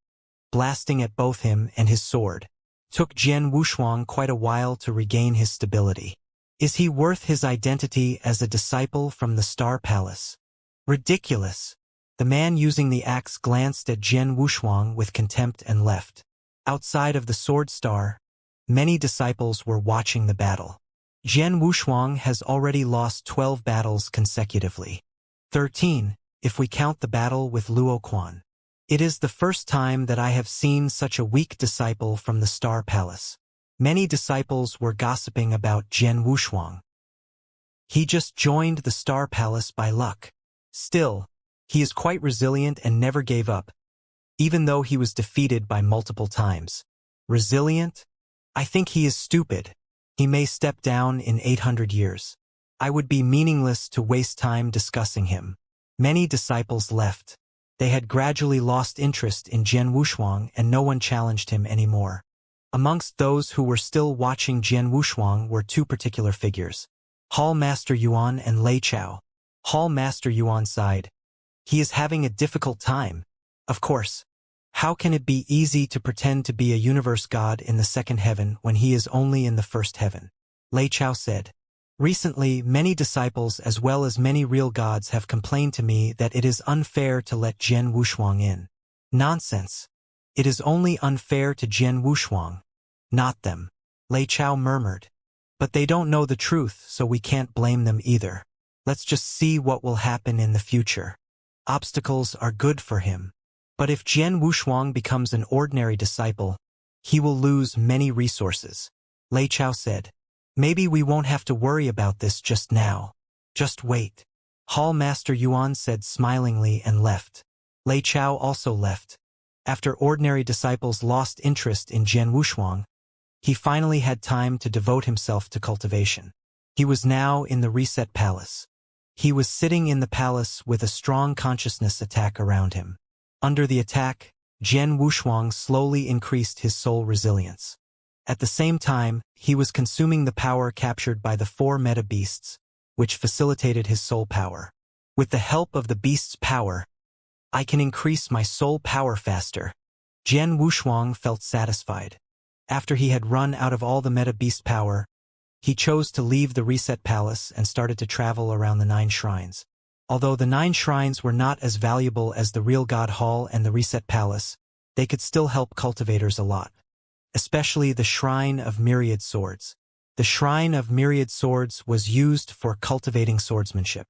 blasting at both him and his sword. Took Jian Wushuang quite a while to regain his stability. Is he worth his identity as a disciple from the Star Palace? Ridiculous! The man using the axe glanced at Jian Wushuang with contempt and left. Outside of the Sword Star, many disciples were watching the battle. Jian Wushuang has already lost 12 battles consecutively. 13. If we count the battle with Luo Quan. It is the first time that I have seen such a weak disciple from the Star Palace. Many disciples were gossiping about Jian Wushuang. He just joined the Star Palace by luck. Still, he is quite resilient and never gave up, even though he was defeated by multiple times. Resilient? I think he is stupid. He may step down in 800 years. I would be meaningless to waste time discussing him. Many disciples left. They had gradually lost interest in Jian Wushuang and no one challenged him anymore. Amongst those who were still watching Jian Wushuang were two particular figures, Hall Master Yuan and Lei Chao. Hall Master Yuan sighed. He is having a difficult time. Of course. How can it be easy to pretend to be a universe god in the second heaven when he is only in the first heaven? Lei Chao said. Recently, many disciples as well as many real gods have complained to me that it is unfair to let Jian Wushuang in. Nonsense. It is only unfair to Jian Wushuang, not them. Lei Chao murmured. But they don't know the truth, so we can't blame them either. Let's just see what will happen in the future. Obstacles are good for him. But if Jian Wushuang becomes an ordinary disciple, he will lose many resources. Lei Chao said. Maybe we won't have to worry about this just now. Just wait. Hall Master Yuan said smilingly and left. Lei Chao also left. After ordinary disciples lost interest in Jian Wushuang, he finally had time to devote himself to cultivation. He was now in the Reset Palace. He was sitting in the palace with a strong consciousness attack around him. Under the attack, Jian Wushuang slowly increased his soul resilience. At the same time, he was consuming the power captured by the 4 meta beasts, which facilitated his soul power. With the help of the beast's power, I can increase my soul power faster. Jian Wushuang felt satisfied. After he had run out of all the meta beast power, he chose to leave the Reset Palace and started to travel around the 9 shrines. Although the 9 shrines were not as valuable as the Real God Hall and the Reset Palace, they could still help cultivators a lot. Especially the Shrine of Myriad Swords. The Shrine of Myriad Swords was used for cultivating swordsmanship.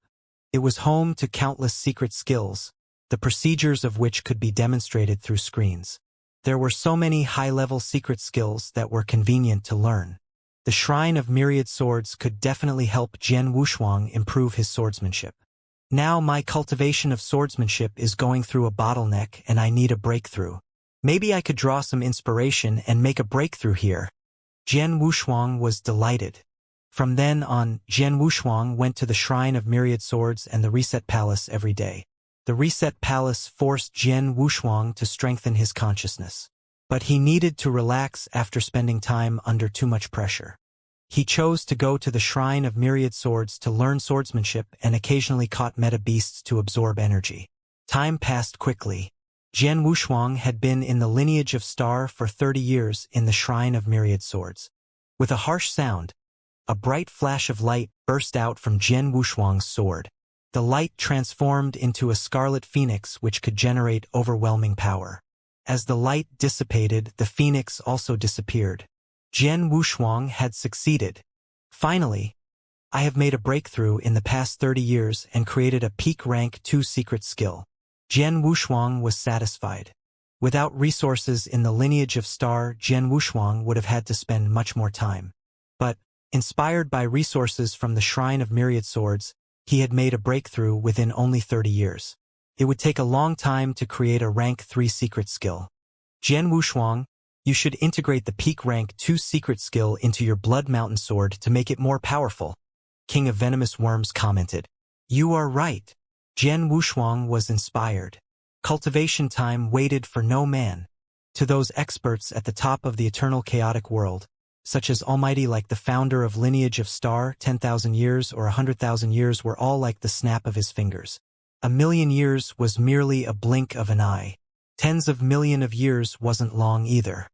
It was home to countless secret skills, the procedures of which could be demonstrated through screens. There were so many high-level secret skills that were convenient to learn. The Shrine of Myriad Swords could definitely help Jian Wushuang improve his swordsmanship. Now my cultivation of swordsmanship is going through a bottleneck and I need a breakthrough. Maybe I could draw some inspiration and make a breakthrough here. Jian Wushuang was delighted. From then on, Jian Wushuang went to the Shrine of Myriad Swords and the Reset Palace every day. The Reset Palace forced Jian Wushuang to strengthen his consciousness. But he needed to relax after spending time under too much pressure. He chose to go to the Shrine of Myriad Swords to learn swordsmanship and occasionally caught meta beasts to absorb energy. Time passed quickly. Jian Wushuang had been in the lineage of Star for 30 years in the Shrine of Myriad Swords. With a harsh sound, a bright flash of light burst out from Jian Wushuang's sword. The light transformed into a scarlet phoenix which could generate overwhelming power. As the light dissipated, the phoenix also disappeared. Jian Wushuang had succeeded. Finally, I have made a breakthrough in the past 30 years and created a peak rank 2 secret skill. Jian Wushuang was satisfied. Without resources in the lineage of Star, Jian Wushuang would have had to spend much more time. But, inspired by resources from the Shrine of Myriad Swords, he had made a breakthrough within only 30 years. It would take a long time to create a rank 3 secret skill. Jian Wushuang, you should integrate the peak rank 2 secret skill into your Blood Mountain sword to make it more powerful, King of Venomous Worms commented. You are right. Jian Wushuang was inspired. Cultivation time waited for no man. To those experts at the top of the eternal chaotic world, such as Almighty like the founder of lineage of Star, 10,000 years or 100,000 years were all like the snap of his fingers. A million years was merely a blink of an eye. Tens of million of years wasn't long either.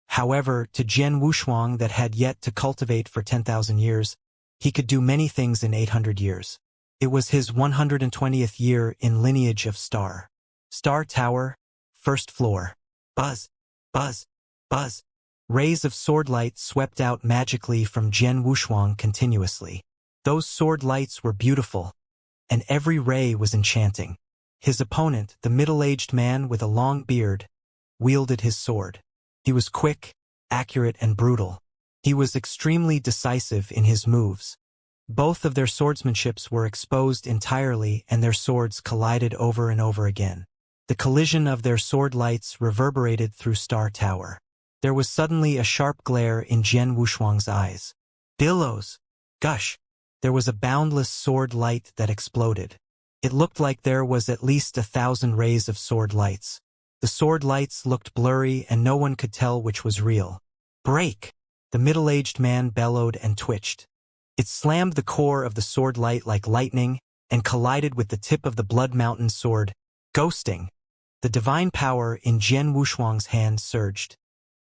However, to Jian Wushuang that had yet to cultivate for 10,000 years, he could do many things in 800 years. It was his 120th year in lineage of Star. Star Tower, first floor. Buzz, buzz, buzz. Rays of sword light swept out magically from Jian Wushuang continuously. Those sword lights were beautiful, and every ray was enchanting. His opponent, the middle-aged man with a long beard, wielded his sword. He was quick, accurate, and brutal. He was extremely decisive in his moves. Both of their swordsmanships were exposed entirely and their swords collided over and over again. The collision of their sword lights reverberated through Star Tower. There was suddenly a sharp glare in Jian Wushuang's eyes. Billows! Gush! There was a boundless sword light that exploded. It looked like there was at least 1,000 rays of sword lights. The sword lights looked blurry and no one could tell which was real. Break! The middle-aged man bellowed and twitched. It slammed the core of the sword light like lightning and collided with the tip of the Blood Mountain sword, ghosting. The divine power in Jian Wushuang's hand surged,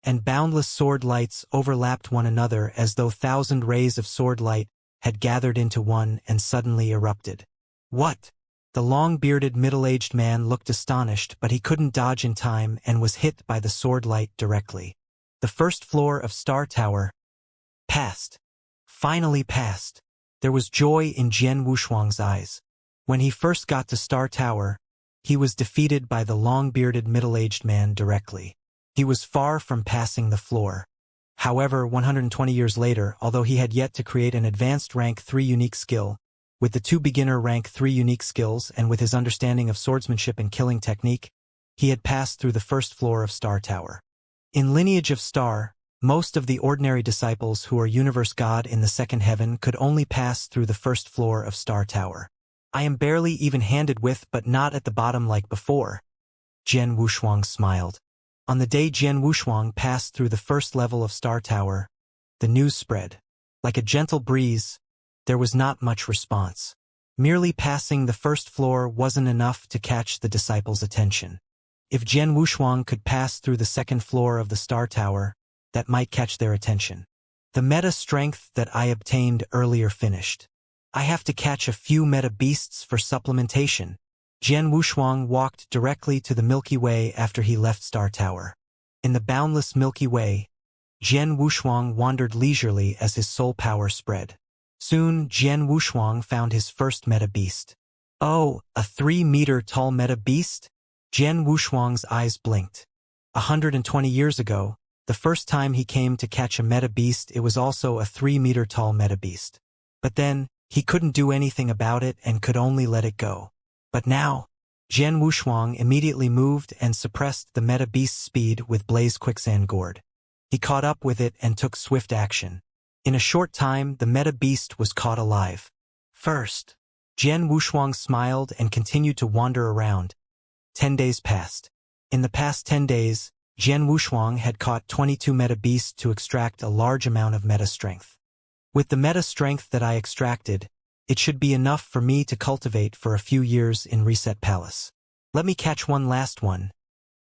and boundless sword lights overlapped one another as though 1,000 rays of sword light had gathered into one and suddenly erupted. What? The long-bearded middle-aged man looked astonished, but he couldn't dodge in time and was hit by the sword light directly. The first floor of Star Tower passed. Finally passed. There was joy in Jian Wushuang's eyes. When he first got to Star Tower, he was defeated by the long-bearded middle-aged man directly. He was far from passing the floor. However, 120 years later, although he had yet to create an advanced rank 3 unique skill, with the 2 beginner rank 3 unique skills and with his understanding of swordsmanship and killing technique, he had passed through the first floor of Star Tower. In lineage of Star, most of the ordinary disciples who are universe god in the second heaven could only pass through the first floor of Star Tower. I am barely even-handed with but not at the bottom like before. Jian Wushuang smiled. On the day Jian Wushuang passed through the first level of Star Tower, the news spread. Like a gentle breeze, there was not much response. Merely passing the first floor wasn't enough to catch the disciples' attention. If Jian Wushuang could pass through the second floor of the Star Tower, that might catch their attention. The meta strength that I obtained earlier finished. I have to catch a few meta beasts for supplementation. Jian Wushuang walked directly to the Milky Way after he left Star Tower. In the boundless Milky Way, Jian Wushuang wandered leisurely as his soul power spread. Soon, Jian Wushuang found his first meta beast. Oh, a 3-meter-tall meta beast? Jian Wushuang's eyes blinked. 120 years ago, the first time he came to catch a meta beast, it was also a 3-meter-tall meta beast. But then, He couldn't do anything about it and could only let it go. But now, Jian Wushuang immediately moved and suppressed the meta beast's speed with Blaze Quicksand Gourd. He caught up with it and took swift action. In a short time, the meta beast was caught alive. First, Jian Wushuang smiled and continued to wander around. 10 days passed. In the past 10 days, Jian Wushuang had caught 22 meta beasts to extract a large amount of meta strength. With the meta strength that I extracted, it should be enough for me to cultivate for a few years in Reset Palace. Let me catch one last one.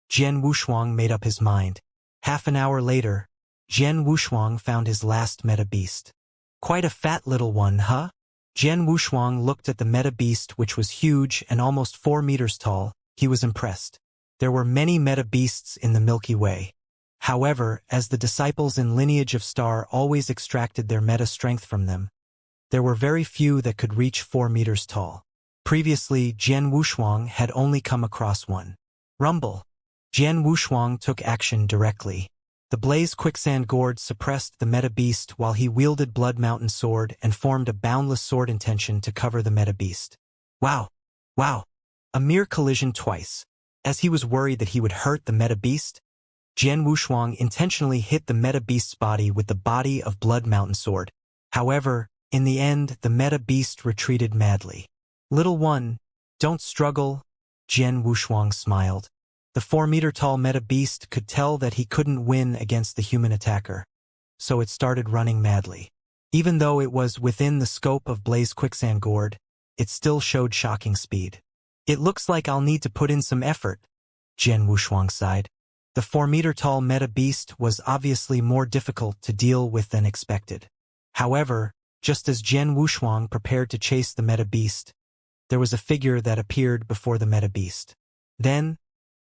Jian Wushuang made up his mind. Half an hour later, Jian Wushuang found his last meta beast. Quite a fat little one, huh? Jian Wushuang looked at the meta beast, which was huge and almost 4 meters tall. He was impressed. There were many meta beasts in the Milky Way. However, as the disciples in Lineage of Star always extracted their meta strength from them, there were very few that could reach 4 meters tall. Previously, Jian Wushuang had only come across one. Rumble. Jian Wushuang took action directly. The Blaze Quicksand Gourd suppressed the meta beast while he wielded Blood Mountain Sword and formed a boundless sword intention to cover the meta beast. Wow! Wow! A mere collision twice. As he was worried that he would hurt the meta beast, Jian Wushuang intentionally hit the meta beast's body with the body of Blood Mountain Sword. However, in the end, the meta beast retreated madly. Little one, don't struggle, Jian Wushuang smiled. The 4-meter-tall meta beast could tell that he couldn't win against the human attacker, so it started running madly. Even though it was within the scope of Blaze Quicksand Gourd, it still showed shocking speed. It looks like I'll need to put in some effort, Jian Wushuang sighed. The 4-meter-tall meta beast was obviously more difficult to deal with than expected. However, just as Jian Wushuang prepared to chase the meta beast, there was a figure that appeared before the meta beast. Then,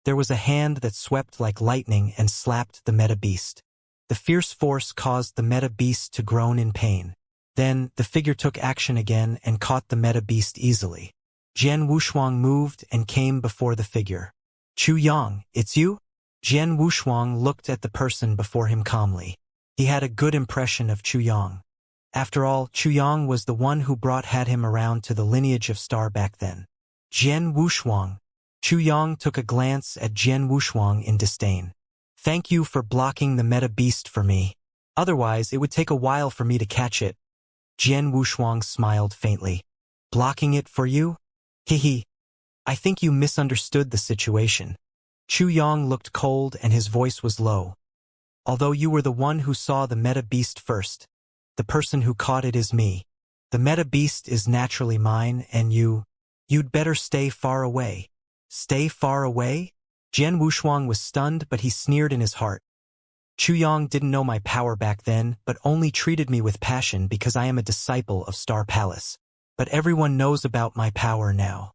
there was a hand that swept like lightning and slapped the meta beast. The fierce force caused the meta beast to groan in pain. Then, the figure took action again and caught the meta beast easily. Jian Wushuang moved and came before the figure. Chu Yang, it's you? Jian Wushuang looked at the person before him calmly. He had a good impression of Chu Yang. After all, Chu Yang was the one who had him around to the Lineage of Star back then. Jian Wushuang. Chu Yang took a glance at Jian Wushuang in disdain. Thank you for blocking the meta beast for me. Otherwise, it would take a while for me to catch it. Jian Wushuang smiled faintly. Blocking it for you? Hehe. I think you misunderstood the situation. Chu Yang looked cold and his voice was low. Although you were the one who saw the meta beast first, the person who caught it is me. The meta beast is naturally mine and you'd better stay far away. Stay far away? Jian Wushuang was stunned, but he sneered in his heart. Chu Yang didn't know my power back then, but only treated me with passion because I am a disciple of Star Palace. But everyone knows about my power now.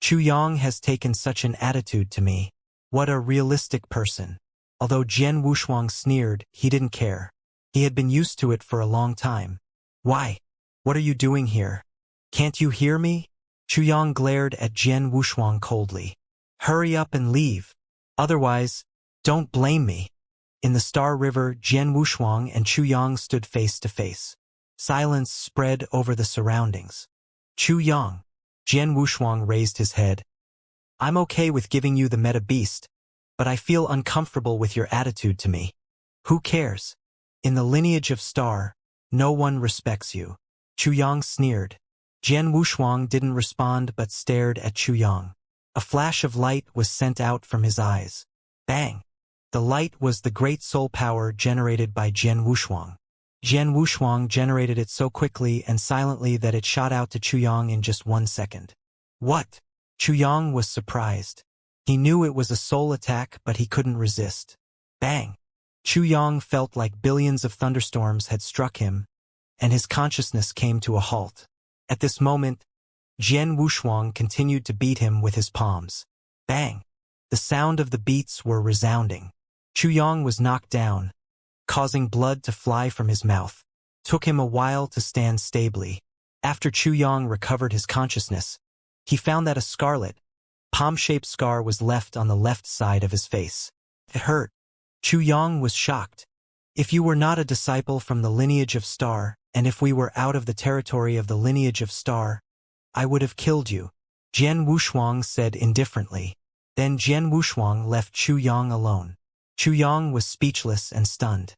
Chu Yang has taken such an attitude to me. What a realistic person. Although Jian Wushuang sneered, he didn't care. He had been used to it for a long time. Why? What are you doing here? Can't you hear me? Chu Yang glared at Jian Wushuang coldly. Hurry up and leave. Otherwise, don't blame me. In the Star River, Jian Wushuang and Chu Yang stood face to face. Silence spread over the surroundings. Chu Yang. Jian Wushuang raised his head. I'm okay with giving you the meta beast, but I feel uncomfortable with your attitude to me. Who cares? In the Lineage of Star, no one respects you. Chu Yang sneered. Jian Wushuang didn't respond but stared at Chu Yang. A flash of light was sent out from his eyes. Bang! The light was the great soul power generated by Jian Wushuang. Jian Wushuang generated it so quickly and silently that it shot out to Chu Yang in just 1 second. What? Chu Yang was surprised. He knew it was a soul attack, but he couldn't resist. Bang! Chu Yang felt like billions of thunderstorms had struck him, and his consciousness came to a halt. At this moment, Jian Wushuang continued to beat him with his palms. Bang! The sound of the beats were resounding. Chu Yang was knocked down, causing blood to fly from his mouth. Took him a while to stand stably. After Chu Yang recovered his consciousness, he found that a scarlet, palm-shaped scar was left on the left side of his face. It hurt. Chu Yang was shocked. If you were not a disciple from the lineage of Star, and if we were out of the territory of the lineage of Star, I would have killed you, Jian Wushuang said indifferently. Then Jian Wushuang left Chu Yang alone. Chu Yang was speechless and stunned.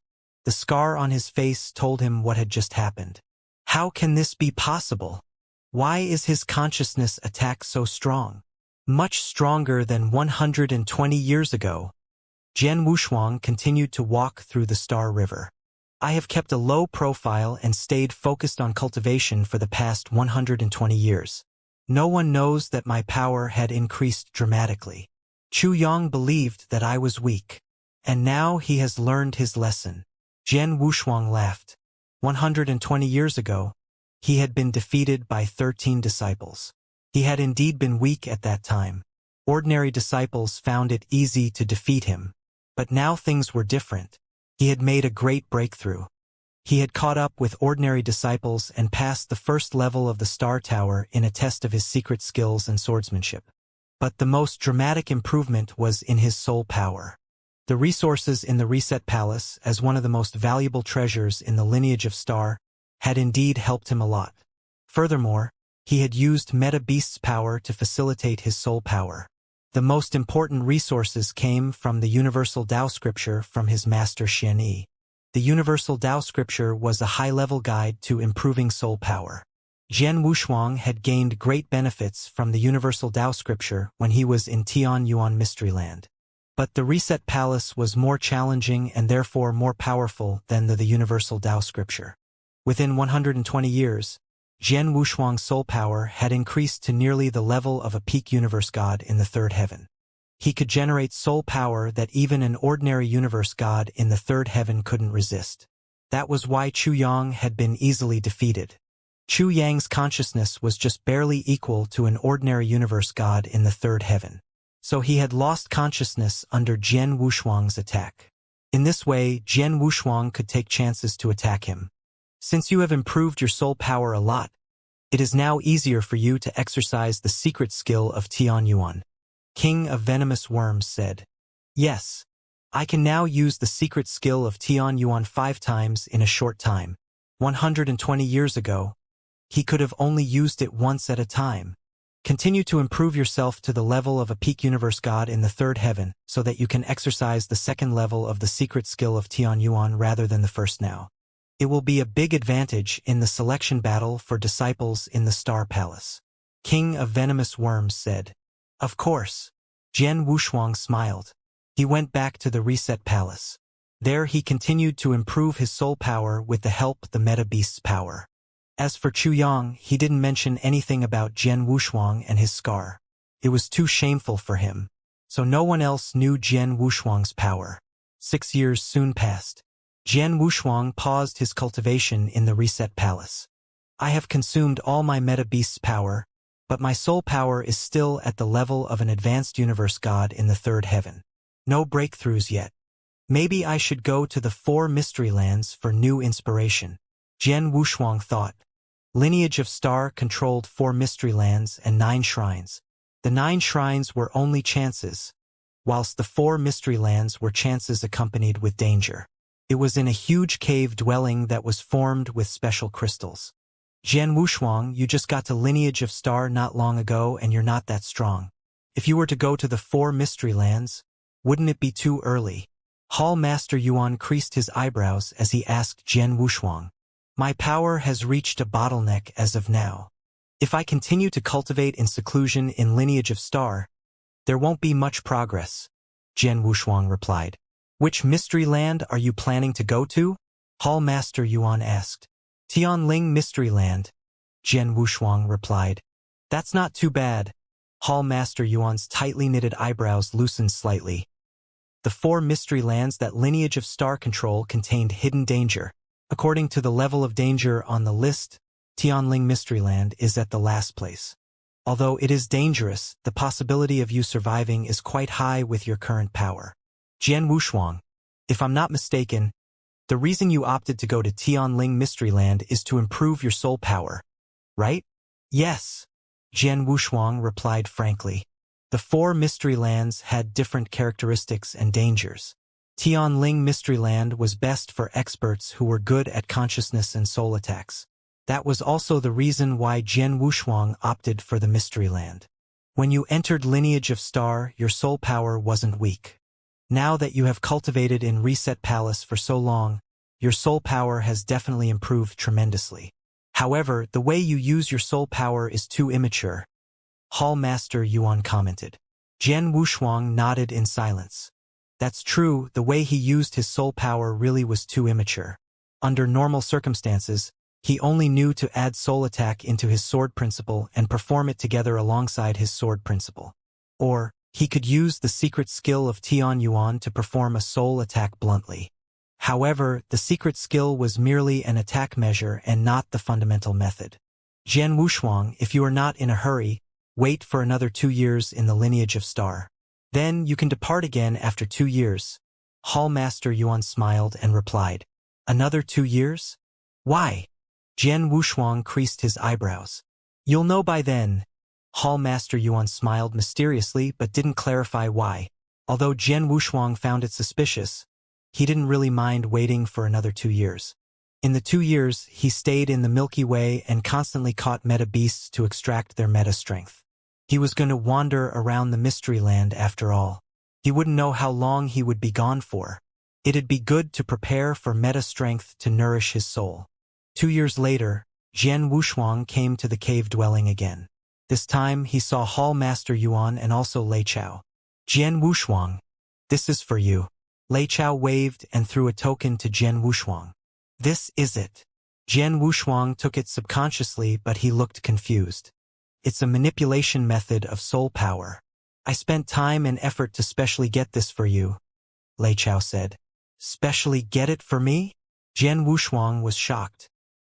The scar on his face told him what had just happened. How can this be possible? Why is his consciousness attack so strong? Much stronger than 120 years ago. Jian Wushuang continued to walk through the Star River. I have kept a low profile and stayed focused on cultivation for the past 120 years. No one knows that my power had increased dramatically. Chu Yang believed that I was weak. And now he has learned his lesson. Jian Wushuang laughed. 120 years ago, he had been defeated by 13 disciples. He had indeed been weak at that time. Ordinary disciples found it easy to defeat him. But now things were different. He had made a great breakthrough. He had caught up with ordinary disciples and passed the first level of the Star Tower in a test of his secret skills and swordsmanship. But the most dramatic improvement was in his soul power. The resources in the Reset Palace, as one of the most valuable treasures in the lineage of Star, had indeed helped him a lot. Furthermore, he had used Meta Beast's power to facilitate his soul power. The most important resources came from the Universal Tao Scripture from his master Xianxia. The Universal Tao Scripture was a high-level guide to improving soul power. Jian Wushuang had gained great benefits from the Universal Tao Scripture when he was in Tianyuan Mysteryland. But the Reset Palace was more challenging and therefore more powerful than the Universal Tao Scripture. Within 120 years, Jian Wushuang's soul power had increased to nearly the level of a peak universe god in the third heaven. He could generate soul power that even an ordinary universe god in the third heaven couldn't resist. That was why Chu Yang had been easily defeated. Chu Yang's consciousness was just barely equal to an ordinary universe god in the third heaven. So he had lost consciousness under Jian Wushuang's attack. In this way, Jian Wushuang could take chances to attack him. Since you have improved your soul power a lot, it is now easier for you to exercise the secret skill of Tianyuan. King of Venomous Worms said. Yes, I can now use the secret skill of Tianyuan 5 times in a short time. 120 years ago, he could have only used it once at a time. Continue to improve yourself to the level of a peak universe god in the third heaven so that you can exercise the second level of the secret skill of Tianyuan rather than the first now. It will be a big advantage in the selection battle for disciples in the Star Palace. King of Venomous Worms said. Of course. Jian Wushuang smiled. He went back to the Reset Palace. There he continued to improve his soul power with the help of the Meta Beast's power. As for Chu Yang, he didn't mention anything about Jian Wushuang and his scar. It was too shameful for him. So no one else knew Jian Wushuang's power. 6 years soon passed. Jian Wushuang paused his cultivation in the Reset Palace. I have consumed all my Meta Beast's power, but my soul power is still at the level of an advanced universe god in the third heaven. No breakthroughs yet. Maybe I should go to the 4 mystery lands for new inspiration. Jian Wushuang thought. Lineage of Star controlled 4 mystery lands and 9 shrines. The 9 shrines were only chances, whilst the 4 mystery lands were chances accompanied with danger. It was in a huge cave dwelling that was formed with special crystals. Jian Wushuang, you just got to Lineage of Star not long ago and you're not that strong. If you were to go to the 4 mystery lands, wouldn't it be too early? Hall Master Yuan creased his eyebrows as he asked Jian Wushuang. My power has reached a bottleneck as of now. If I continue to cultivate in seclusion in Lineage of Star, there won't be much progress, Jian Wushuang replied. Which mystery land are you planning to go to? Hall Master Yuan asked. Tianling Mystery Land, Jian Wushuang replied. That's not too bad. Hall Master Yuan's tightly knitted eyebrows loosened slightly. The 4 mystery lands that Lineage of Star control contained hidden danger. According to the level of danger on the list, Tianling Mystery Land is at the last place. Although it is dangerous, the possibility of you surviving is quite high with your current power. Jian Wushuang, if I'm not mistaken, the reason you opted to go to Tianling Mystery Land is to improve your soul power, right? Yes, Jian Wushuang replied frankly. The 4 mystery lands had different characteristics and dangers. Tianling Mystery Land was best for experts who were good at consciousness and soul attacks. That was also the reason why Jian Wushuang opted for the Mystery Land. When you entered Lineage of Star, your soul power wasn't weak. Now that you have cultivated in Reset Palace for so long, your soul power has definitely improved tremendously. However, the way you use your soul power is too immature, Hall Master Yuan commented. Jian Wushuang nodded in silence. That's true, the way he used his soul power really was too immature. Under normal circumstances, he only knew to add soul attack into his sword principle and perform it together alongside his sword principle. Or, he could use the secret skill of Tian Yuan to perform a soul attack bluntly. However, the secret skill was merely an attack measure and not the fundamental method. Jian Wushuang, if you are not in a hurry, wait for another 2 years in the Lineage of Star. Then you can depart again after 2 years. Hall Master Yuan smiled and replied, Another 2 years? Why? Jian Wushuang creased his eyebrows. You'll know by then. Hall Master Yuan smiled mysteriously but didn't clarify why. Although Jian Wushuang found it suspicious, he didn't really mind waiting for another 2 years. In the 2 years, he stayed in the Milky Way and constantly caught meta beasts to extract their meta strength. He was going to wander around the Mystery Land after all. He wouldn't know how long he would be gone for. It'd be good to prepare for meta strength to nourish his soul. 2 years later, Jian Wushuang came to the cave dwelling again. This time, he saw Hall Master Yuan and also Lei Chao. Jian Wushuang, this is for you. Lei Chao waved and threw a token to Jian Wushuang. This is it. Jian Wushuang took it subconsciously, but he looked confused. It's a manipulation method of soul power. I spent time and effort to specially get this for you, Lei Chao said. Specially get it for me? Jian Wushuang was shocked.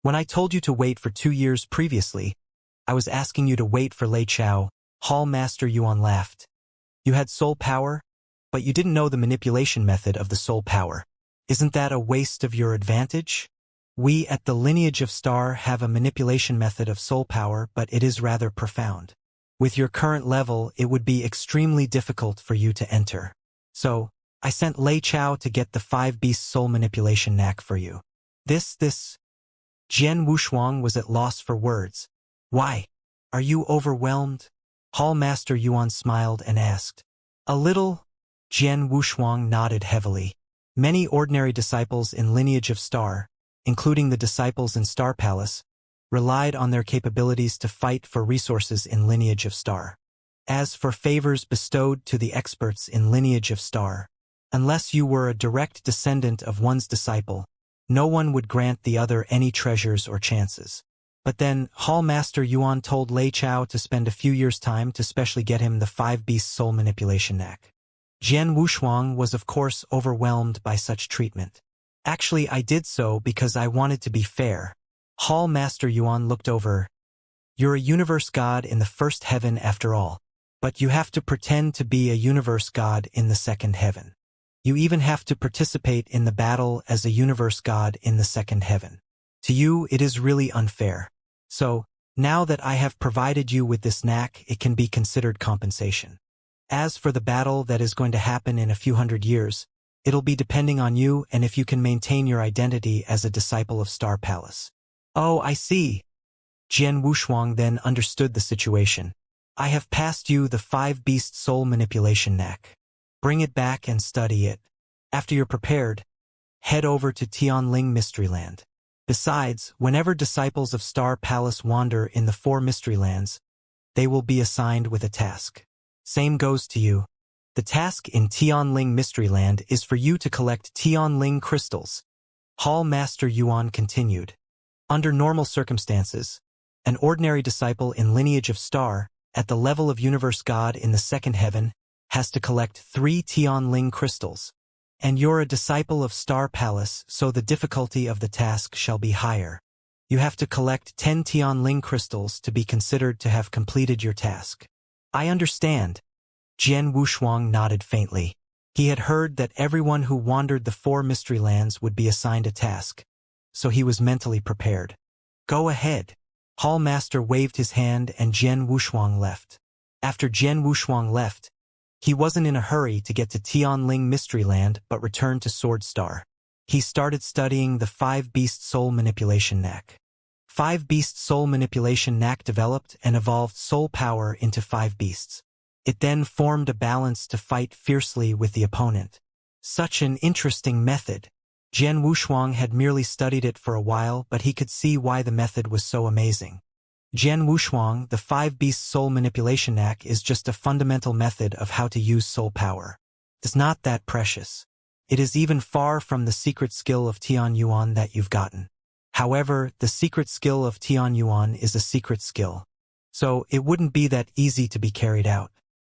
When I told you to wait for 2 years previously, I was asking you to wait for Lei Chao. Hall Master Yuan laughed. You had soul power, but you didn't know the manipulation method of the soul power. Isn't that a waste of your advantage? We at the Lineage of Star have a manipulation method of soul power, but it is rather profound. With your current level, it would be extremely difficult for you to enter. So, I sent Lei Chao to get the 5 beast soul manipulation knack for you. This. Jian Wushuang was at loss for words. Why? Are you overwhelmed? Hall Master Yuan smiled and asked. A little. Jian Wushuang nodded heavily. Many ordinary disciples in Lineage of Star, including the disciples in Star Palace, relied on their capabilities to fight for resources in Lineage of Star. As for favors bestowed to the experts in Lineage of Star, unless you were a direct descendant of one's disciple, no one would grant the other any treasures or chances. But then, Hall Master Yuan told Lei Chao to spend a few years' time to specially get him the 5 beast soul manipulation knack. Jian Wushuang was of course overwhelmed by such treatment. Actually, I did so because I wanted to be fair. Hall Master Yuan looked over. You're a universe god in the first heaven after all, but you have to pretend to be a universe god in the second heaven. You even have to participate in the battle as a universe god in the second heaven. To you, it is really unfair. So, now that I have provided you with this knack, it can be considered compensation. As for the battle that is going to happen in a few hundred years, it'll be depending on you and if you can maintain your identity as a disciple of Star Palace. Oh, I see. Jian Wushuang then understood the situation. I have passed you the 5 beast soul manipulation knack. Bring it back and study it. After you're prepared, head over to Tianling Mystery Land. Besides, whenever disciples of Star Palace wander in the 4 Mystery Lands, they will be assigned with a task. Same goes to you. The task in Tianling Mystery Land is for you to collect Tianling crystals. Hall Master Yuan continued. Under normal circumstances, an ordinary disciple in Lineage of Star, at the level of Universe God in the second heaven, has to collect 3 Tianling crystals. And you're a disciple of Star Palace, so the difficulty of the task shall be higher. You have to collect 10 Tianling crystals to be considered to have completed your task. I understand. Jian Wushuang nodded faintly. He had heard that everyone who wandered the 4 mystery lands would be assigned a task, so he was mentally prepared. Go ahead. Hall Master waved his hand and Jian Wushuang left. After Jian Wushuang left, He wasn't in a hurry to get to Tianling Mystery Land but returned to Sword Star. He started studying the 5-beast soul manipulation knack. 5-beast soul manipulation knack developed and evolved soul power into 5 beasts. It then formed a balance to fight fiercely with the opponent. Such an interesting method. Jian Wushuang had merely studied it for a while, but he could see why the method was so amazing. Jian Wushuang, the 5-beast soul manipulation knack, is just a fundamental method of how to use soul power. It's not that precious. It is even far from the secret skill of Tian Yuan that you've gotten. However, the secret skill of Tian Yuan is a secret skill. So it wouldn't be that easy to be carried out.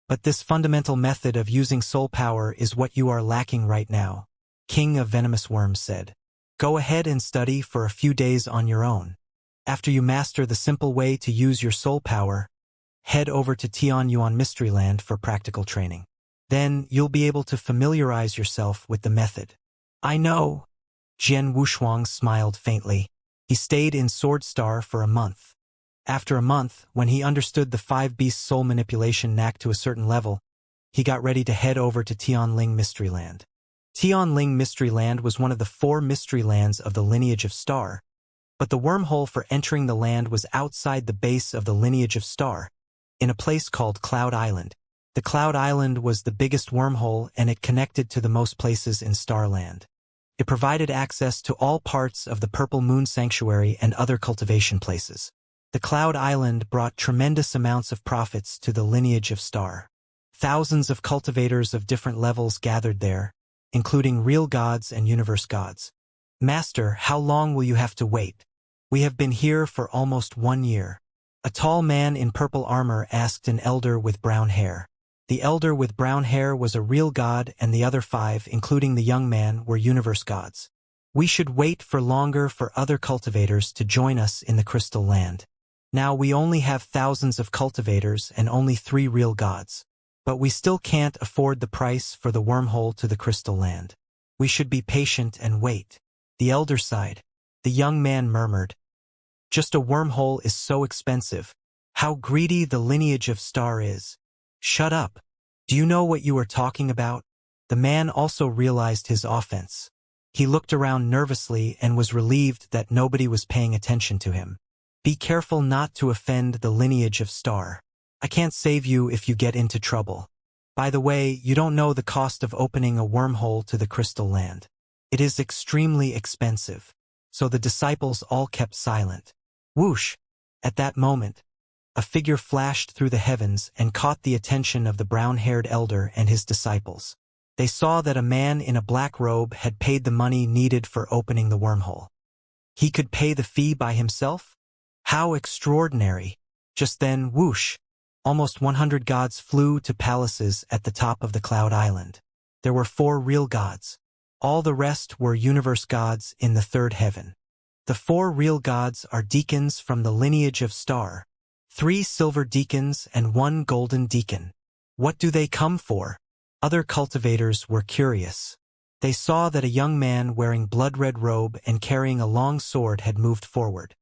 But this fundamental method of using soul power is what you are lacking right now, King of Venomous Worms said. Go ahead and study for a few days on your own. After you master the simple way to use your soul power, head over to Tian Yuan Mystery Land for practical training. Then you'll be able to familiarize yourself with the method. I know. Jian Wushuang smiled faintly. He stayed in Sword Star for a month. After a month, when he understood the 5-beast soul manipulation knack to a certain level, he got ready to head over to Tianling Mystery Land. Tianling Mystery Land was one of the 4 mystery lands of the lineage of Star, but the wormhole for entering the land was outside the base of the lineage of Star, in a place called Cloud Island. The Cloud Island was the biggest wormhole and it connected to the most places in Starland. It provided access to all parts of the Purple Moon Sanctuary and other cultivation places. The Cloud Island brought tremendous amounts of profits to the lineage of Star. Thousands of cultivators of different levels gathered there, including real gods and universe gods. Master, how long will you have to wait? We have been here for almost 1 year. A tall man in purple armor asked an elder with brown hair. The elder with brown hair was a real god and the other 5, including the young man, were universe gods. We should wait for longer for other cultivators to join us in the Crystal Land. Now we only have thousands of cultivators and only 3 real gods. But we still can't afford the price for the wormhole to the Crystal Land. We should be patient and wait. The elder sighed. The young man murmured. Just a wormhole is so expensive. How greedy the lineage of Star is. Shut up. Do you know what you are talking about? The man also realized his offense. He looked around nervously and was relieved that nobody was paying attention to him. Be careful not to offend the lineage of Star. I can't save you if you get into trouble. By the way, you don't know the cost of opening a wormhole to the Crystal Land. It is extremely expensive. So the disciples all kept silent. Whoosh! At that moment, a figure flashed through the heavens and caught the attention of the brown-haired elder and his disciples. They saw that a man in a black robe had paid the money needed for opening the wormhole. He could pay the fee by himself? How extraordinary! Just then, whoosh! Almost 100 gods flew to palaces at the top of the Cloud Island. There were 4 real gods. All the rest were universe gods in the 3rd heaven. The 4 real gods are deacons from the lineage of Star. 3 silver deacons and 1 golden deacon. What do they come for? Other cultivators were curious. They saw that a young man wearing blood-red robe and carrying a long sword had moved forward.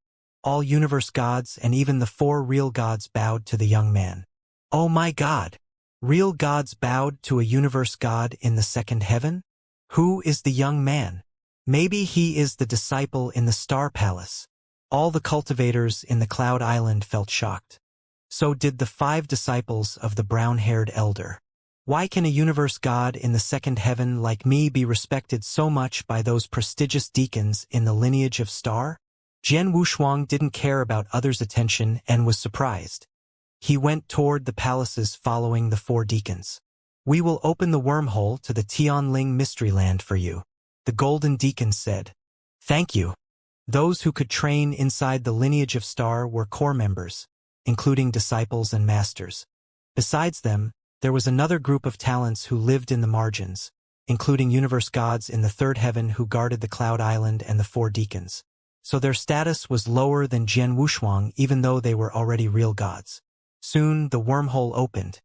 All universe gods and even the 4 real gods bowed to the young man. Oh my God! Real gods bowed to a universe god in the 2nd heaven? Who is the young man? Maybe he is the disciple in the Star Palace. All the cultivators in the Cloud Island felt shocked. So did the 5 disciples of the brown-haired elder. Why can a universe god in the 2nd heaven like me be respected so much by those prestigious deacons in the lineage of Star? Jian Wushuang didn't care about others' attention and was surprised. He went toward the palaces following the 4 deacons. We will open the wormhole to the Tianling Mystery Land for you, the golden deacon said. Thank you. Those who could train inside the lineage of Star were core members, including disciples and masters. Besides them, there was another group of talents who lived in the margins, including universe gods in the 3rd heaven who guarded the Cloud Island and the 4 deacons. So their status was lower than Jian Wushuang even though they were already real gods. Soon the wormhole opened.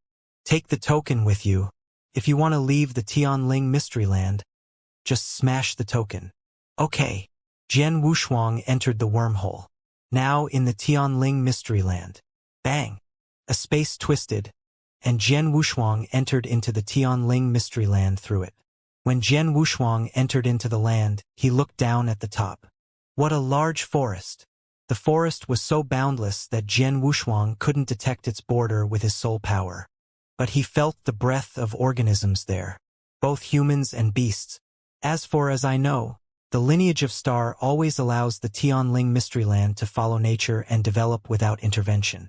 Take the token with you. If you want to leave the Tianling Mystery Land, just smash the token. Okay. Jian Wushuang entered the wormhole. Now in the Tianling Mystery Land. Bang! A space twisted, and Jian Wushuang entered into the Tianling mystery land through it. When Jian Wushuang entered into the land, he looked down at the top. What a large forest! The forest was so boundless that Jian Wushuang couldn't detect its border with his soul power. But he felt the breath of organisms there, both humans and beasts. As far as I know, the lineage of star always allows the Tianling mystery land to follow nature and develop without intervention.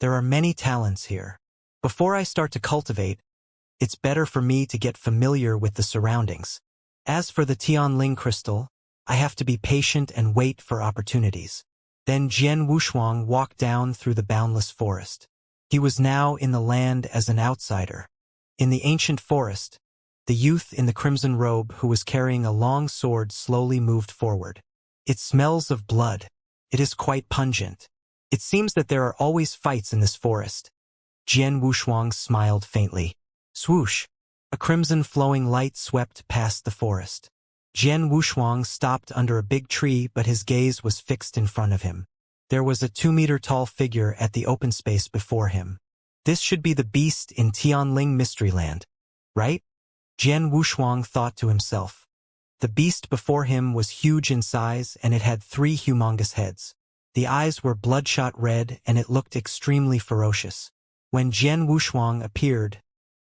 There are many talents here. Before I start to cultivate, it's better for me to get familiar with the surroundings. As for the Tianling crystal, I have to be patient and wait for opportunities. Then Jian Wushuang walked down through the boundless forest. He was now in the land as an outsider. In the ancient forest, the youth in the crimson robe who was carrying a long sword slowly moved forward. It smells of blood. It is quite pungent. It seems that there are always fights in this forest. Jian Wushuang smiled faintly. Swoosh! A crimson flowing light swept past the forest. Jian Wushuang stopped under a big tree, but his gaze was fixed in front of him. There was a 2-meter-tall figure at the open space before him. This should be the beast in Tianling Mysteryland, right? Jian Wushuang thought to himself. The beast before him was huge in size, and it had 3 humongous heads. The eyes were bloodshot red, and it looked extremely ferocious. When Jian Wushuang appeared,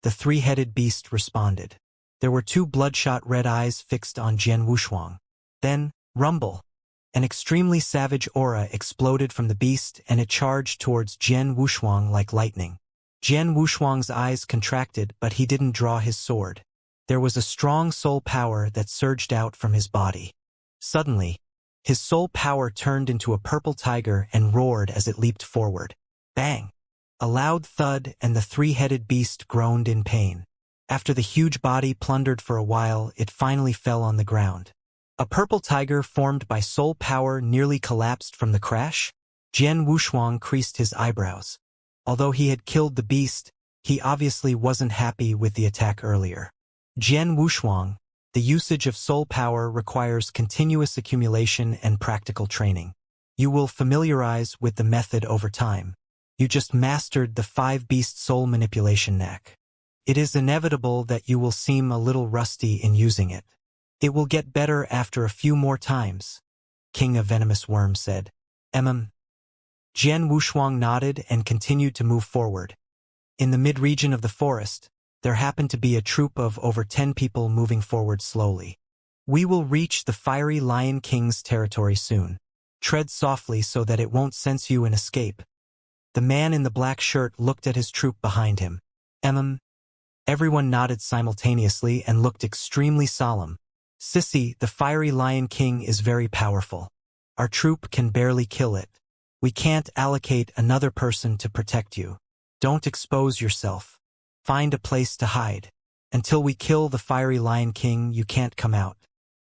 the 3-headed beast responded. There were 2 bloodshot red eyes fixed on Jian Wushuang. Then, rumble! An extremely savage aura exploded from the beast, and it charged towards Jian Wushuang like lightning. Jian Wushuang's eyes contracted, but he didn't draw his sword. There was a strong soul power that surged out from his body. Suddenly, his soul power turned into a purple tiger and roared as it leaped forward. Bang! A loud thud, and the 3-headed beast groaned in pain. After the huge body plundered for a while, it finally fell on the ground. A purple tiger formed by soul power nearly collapsed from the crash. Jian Wushuang creased his eyebrows. Although he had killed the beast, he obviously wasn't happy with the attack earlier. Jian Wushuang, the usage of soul power requires continuous accumulation and practical training. You will familiarize with the method over time. You just mastered the 5-beast soul manipulation knack. It is inevitable that you will seem a little rusty in using it. It will get better after a few more times, King of Venomous Worms said. Jian Wushuang nodded and continued to move forward. In the mid-region of the forest, there happened to be a troop of over 10 people moving forward slowly. We will reach the fiery Lion King's territory soon. Tread softly so that it won't sense you and escape. The man in the black shirt looked at his troop behind him. Everyone nodded simultaneously and looked extremely solemn. Sissy, the fiery Lion King is very powerful. Our troop can barely kill it. We can't allocate another person to protect you. Don't expose yourself. Find a place to hide. Until we kill the fiery Lion King, you can't come out.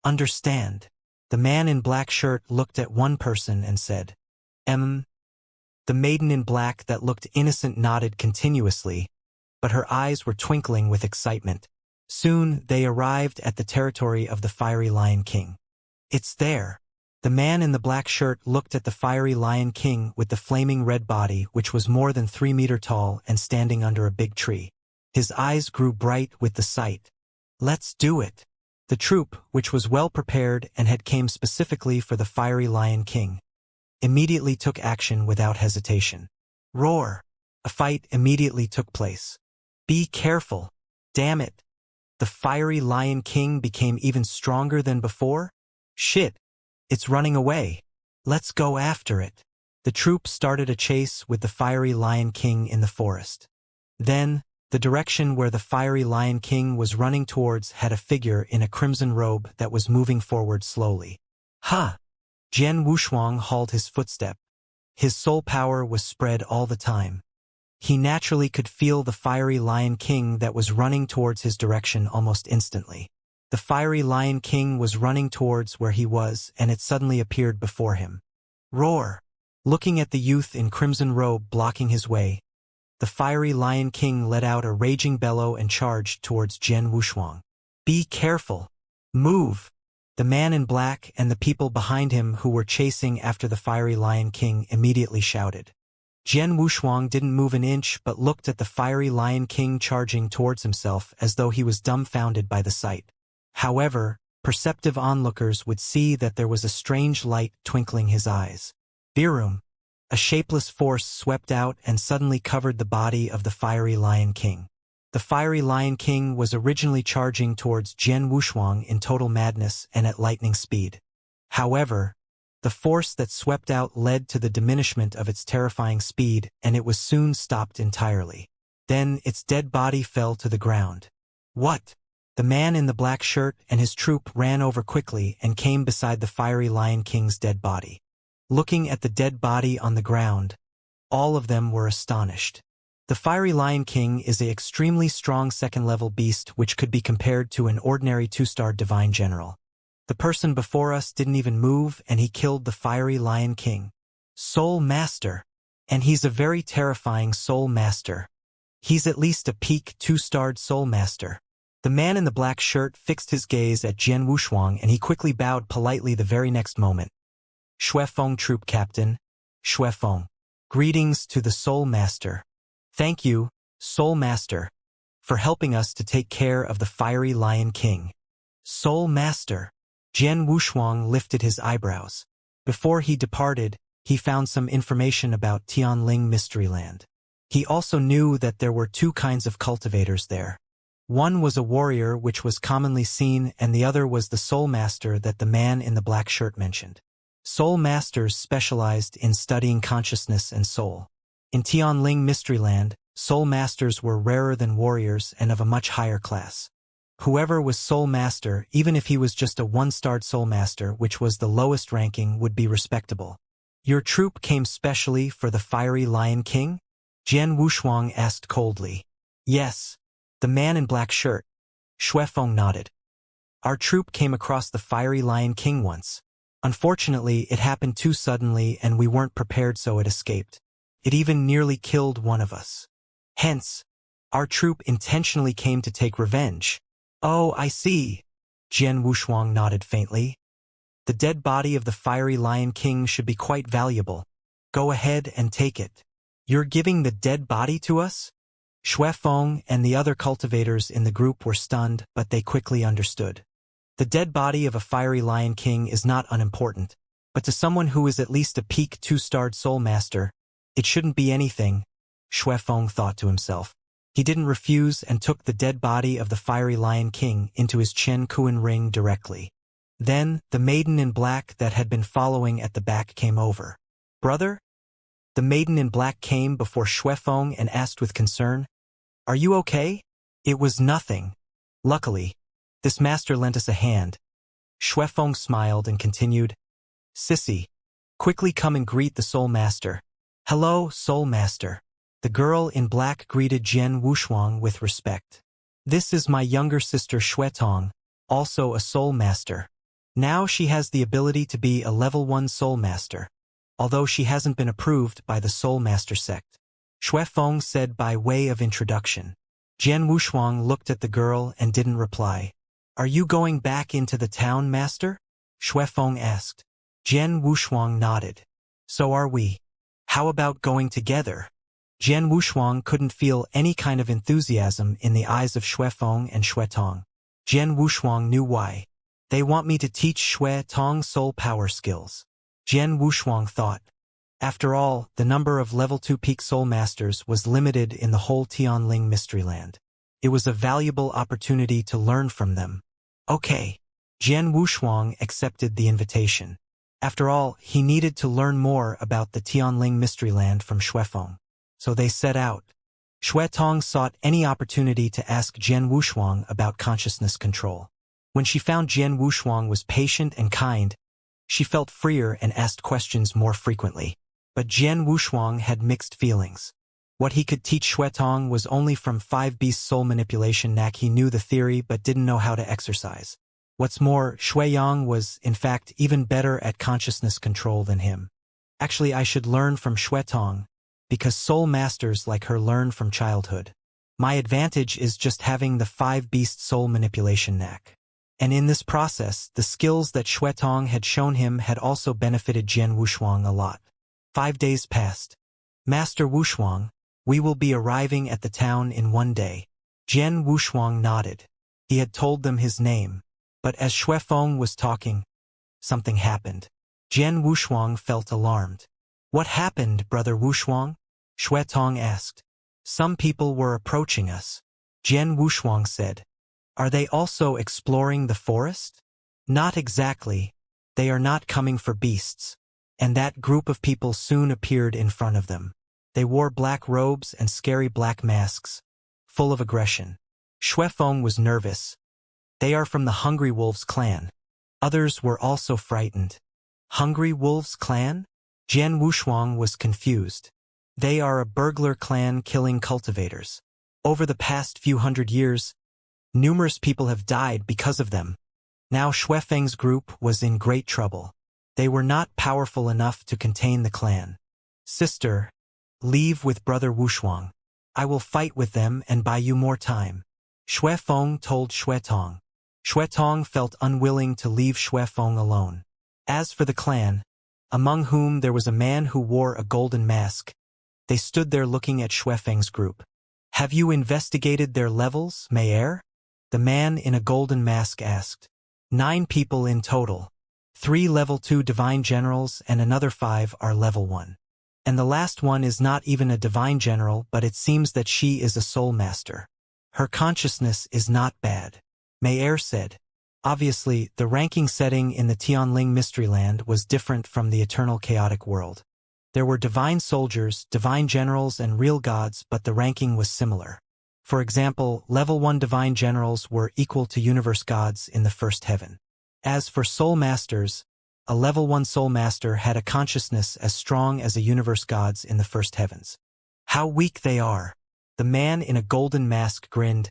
Understand? The man in black shirt looked at one person and said, The maiden in black that looked innocent nodded continuously, but her eyes were twinkling with excitement. Soon they arrived at the territory of the fiery Lion King. It's there. The man in the black shirt looked at the fiery Lion King with the flaming red body, which was more than 3 meters tall and standing under a big tree. His eyes grew bright with the sight. Let's do it. The troop, which was well prepared and had came specifically for the fiery Lion King, immediately took action without hesitation. Roar! A fight immediately took place. Be careful. Damn it. The fiery Lion King became even stronger than before? Shit. It's running away. Let's go after it. The troop started a chase with the fiery Lion King in the forest. Then, the direction where the fiery Lion King was running towards had a figure in a crimson robe that was moving forward slowly. Ha! Jian Wushuang hauled his footstep. His soul power was spread all the time. He naturally could feel the fiery Lion King that was running towards his direction almost instantly. The fiery Lion King was running towards where he was, and it suddenly appeared before him. Roar! Looking at the youth in crimson robe blocking his way, the fiery Lion King let out a raging bellow and charged towards Jian Wushuang. Be careful! Move! The man in black and the people behind him who were chasing after the fiery Lion King immediately shouted. Jian Wushuang didn't move an inch but looked at the fiery Lion King charging towards himself as though he was dumbfounded by the sight. However, perceptive onlookers would see that there was a strange light twinkling his eyes. Virum. A shapeless force swept out and suddenly covered the body of the fiery Lion King. The fiery Lion King was originally charging towards Jian Wushuang in total madness and at lightning speed. However, the force that swept out led to the diminishment of its terrifying speed, and it was soon stopped entirely. Then its dead body fell to the ground. What? The man in the black shirt and his troop ran over quickly and came beside the fiery Lion King's dead body. Looking at the dead body on the ground, all of them were astonished. The fiery Lion King is an extremely strong second-level beast which could be compared to an ordinary 2-star divine general. The person before us didn't even move and he killed the fiery Lion King. Soul Master. And he's a very terrifying Soul Master. He's at least a peak 2-starred Soul Master. The man in the black shirt fixed his gaze at Jian Wushuang and he quickly bowed politely the very next moment. Xuefeng Troop Captain. Xuefeng. Greetings to the Soul Master. Thank you, Soul Master, for helping us to take care of the fiery Lion King. Soul Master. Jian Wushuang lifted his eyebrows. Before he departed, he found some information about Tianling Mysteryland. He also knew that there were 2 kinds of cultivators there. One was a warrior which was commonly seen and the other was the Soul Master that the man in the black shirt mentioned. Soul Masters specialized in studying consciousness and soul. In Tianling Mysteryland, Soul Masters were rarer than warriors and of a much higher class. Whoever was Soul Master, even if he was just a 1-starred Soul Master, which was the lowest ranking, would be respectable. Your troop came specially for the fiery Lion King? Jian Wushuang asked coldly. Yes. The man in black shirt. Xuefeng nodded. Our troop came across the fiery Lion King once. Unfortunately, it happened too suddenly and we weren't prepared, so it escaped. It even nearly killed one of us. Hence, our troop intentionally came to take revenge. Oh, I see. Jian Wushuang nodded faintly. The dead body of the fiery Lion King should be quite valuable. Go ahead and take it. You're giving the dead body to us? Xuefeng and the other cultivators in the group were stunned, but they quickly understood. The dead body of a fiery Lion King is not unimportant, but to someone who is at least a peak 2-starred Soul Master, it shouldn't be anything, Xuefeng thought to himself. He didn't refuse and took the dead body of the fiery Lion King into his Chen Kuan ring directly. Then, the maiden in black that had been following at the back came over. Brother? The maiden in black came before Xuefeng and asked with concern, Are you okay? It was nothing. Luckily, this master lent us a hand. Xuefeng smiled and continued, Sissy, quickly come and greet the Soul Master. Hello, Soul Master. The girl in black greeted Jian Wushuang with respect. This is my younger sister Xuetong, also a Soul Master. Now she has the ability to be a level 1 Soul Master, although she hasn't been approved by the Soul Master sect. Xuefeng said by way of introduction. Jian Wushuang looked at the girl and didn't reply. Are you going back into the town, Master? Xuefeng asked. Jian Wushuang nodded. So are we. How about going together? Jian Wushuang couldn't feel any kind of enthusiasm in the eyes of Xuefeng and Xuetong. Jian Wushuang knew why. They want me to teach Xuetong soul power skills. Jian Wushuang thought. After all, the number of level 2 peak soul masters was limited in the whole Tianling Mysteryland. It was a valuable opportunity to learn from them. Okay. Jian Wushuang accepted the invitation. After all, he needed to learn more about the Tianling Mysteryland from Xuefeng. So they set out. Xuetong sought any opportunity to ask Jian Wushuang about consciousness control. When she found Jian Wushuang was patient and kind, she felt freer and asked questions more frequently. But Jian Wushuang had mixed feelings. What he could teach Xuetong was only from 5 beast soul manipulation knack. He knew the theory but didn't know how to exercise. What's more, Xueyang was, in fact, even better at consciousness control than him. Actually, I should learn from Xuetong, because soul masters like her learn from childhood. My advantage is just having the 5 beast soul manipulation knack. And in this process, the skills that Xuetong had shown him had also benefited Jian Wushuang a lot. 5 days passed. Master Wushuang, we will be arriving at the town in one day. Jian Wushuang nodded. He had told them his name, but as Xuefeng was talking, something happened. Jian Wushuang felt alarmed. What happened, Brother Wushuang? Xuetong asked. Some people were approaching us. Jian Wushuang said. Are they also exploring the forest? Not exactly. They are not coming for beasts. And that group of people soon appeared in front of them. They wore black robes and scary black masks, full of aggression. Xuefeng was nervous. They are from the Hungry Wolves clan. Others were also frightened. Hungry Wolves clan? Jian Wushuang was confused. They are a burglar clan killing cultivators. Over the past few hundred years, numerous people have died because of them. Now Xuefeng's group was in great trouble. They were not powerful enough to contain the clan. Sister, leave with Brother Wushuang. I will fight with them and buy you more time. Xuefeng told Xuetong. Xuetong felt unwilling to leave Xuefeng alone. As for the clan, among whom there was a man who wore a golden mask, they stood there looking at Xuefeng's group. Have you investigated their levels, Mayer? The man in a golden mask asked. 9 people in total. 3 level 2 divine generals and another 5 are level 1. And the last one is not even a divine general, but it seems that she is a soul master. Her consciousness is not bad. Mayer said. Obviously, the ranking setting in the Tianling Mystery Land was different from the eternal chaotic world. There were divine soldiers, divine generals, and real gods, but the ranking was similar. For example, level 1 divine generals were equal to universe gods in the first heaven. As for soul masters, a level 1 soul master had a consciousness as strong as a universe gods in the first heavens. How weak they are! The man in a golden mask grinned.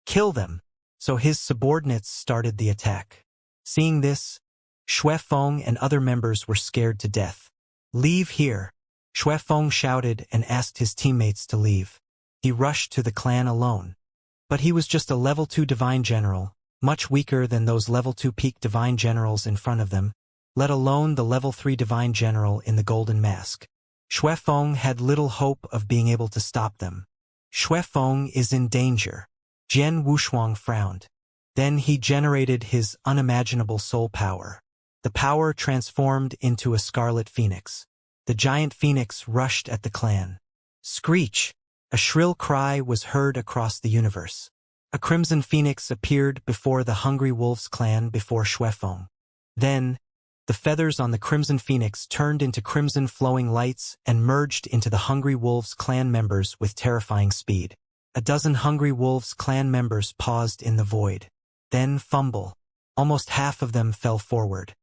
Kill them! So his subordinates started the attack. Seeing this, Xuefeng and other members were scared to death. Leave here! Xuefeng shouted and asked his teammates to leave. He rushed to the clan alone. But he was just a level 2 divine general, much weaker than those level 2 peak divine generals in front of them, let alone the level 3 divine general in the golden mask. Xuefeng had little hope of being able to stop them. Xuefeng is in danger. Jian Wushuang frowned. Then he generated his unimaginable soul power. The power transformed into a scarlet phoenix. The giant phoenix rushed at the clan. Screech! A shrill cry was heard across the universe. A crimson phoenix appeared before the Hungry Wolves clan before Xuefeng. Then, the feathers on the crimson phoenix turned into crimson flowing lights and merged into the Hungry Wolves clan members with terrifying speed. A dozen Hungry Wolves clan members paused in the void. Then fumble. Almost half of them fell forward.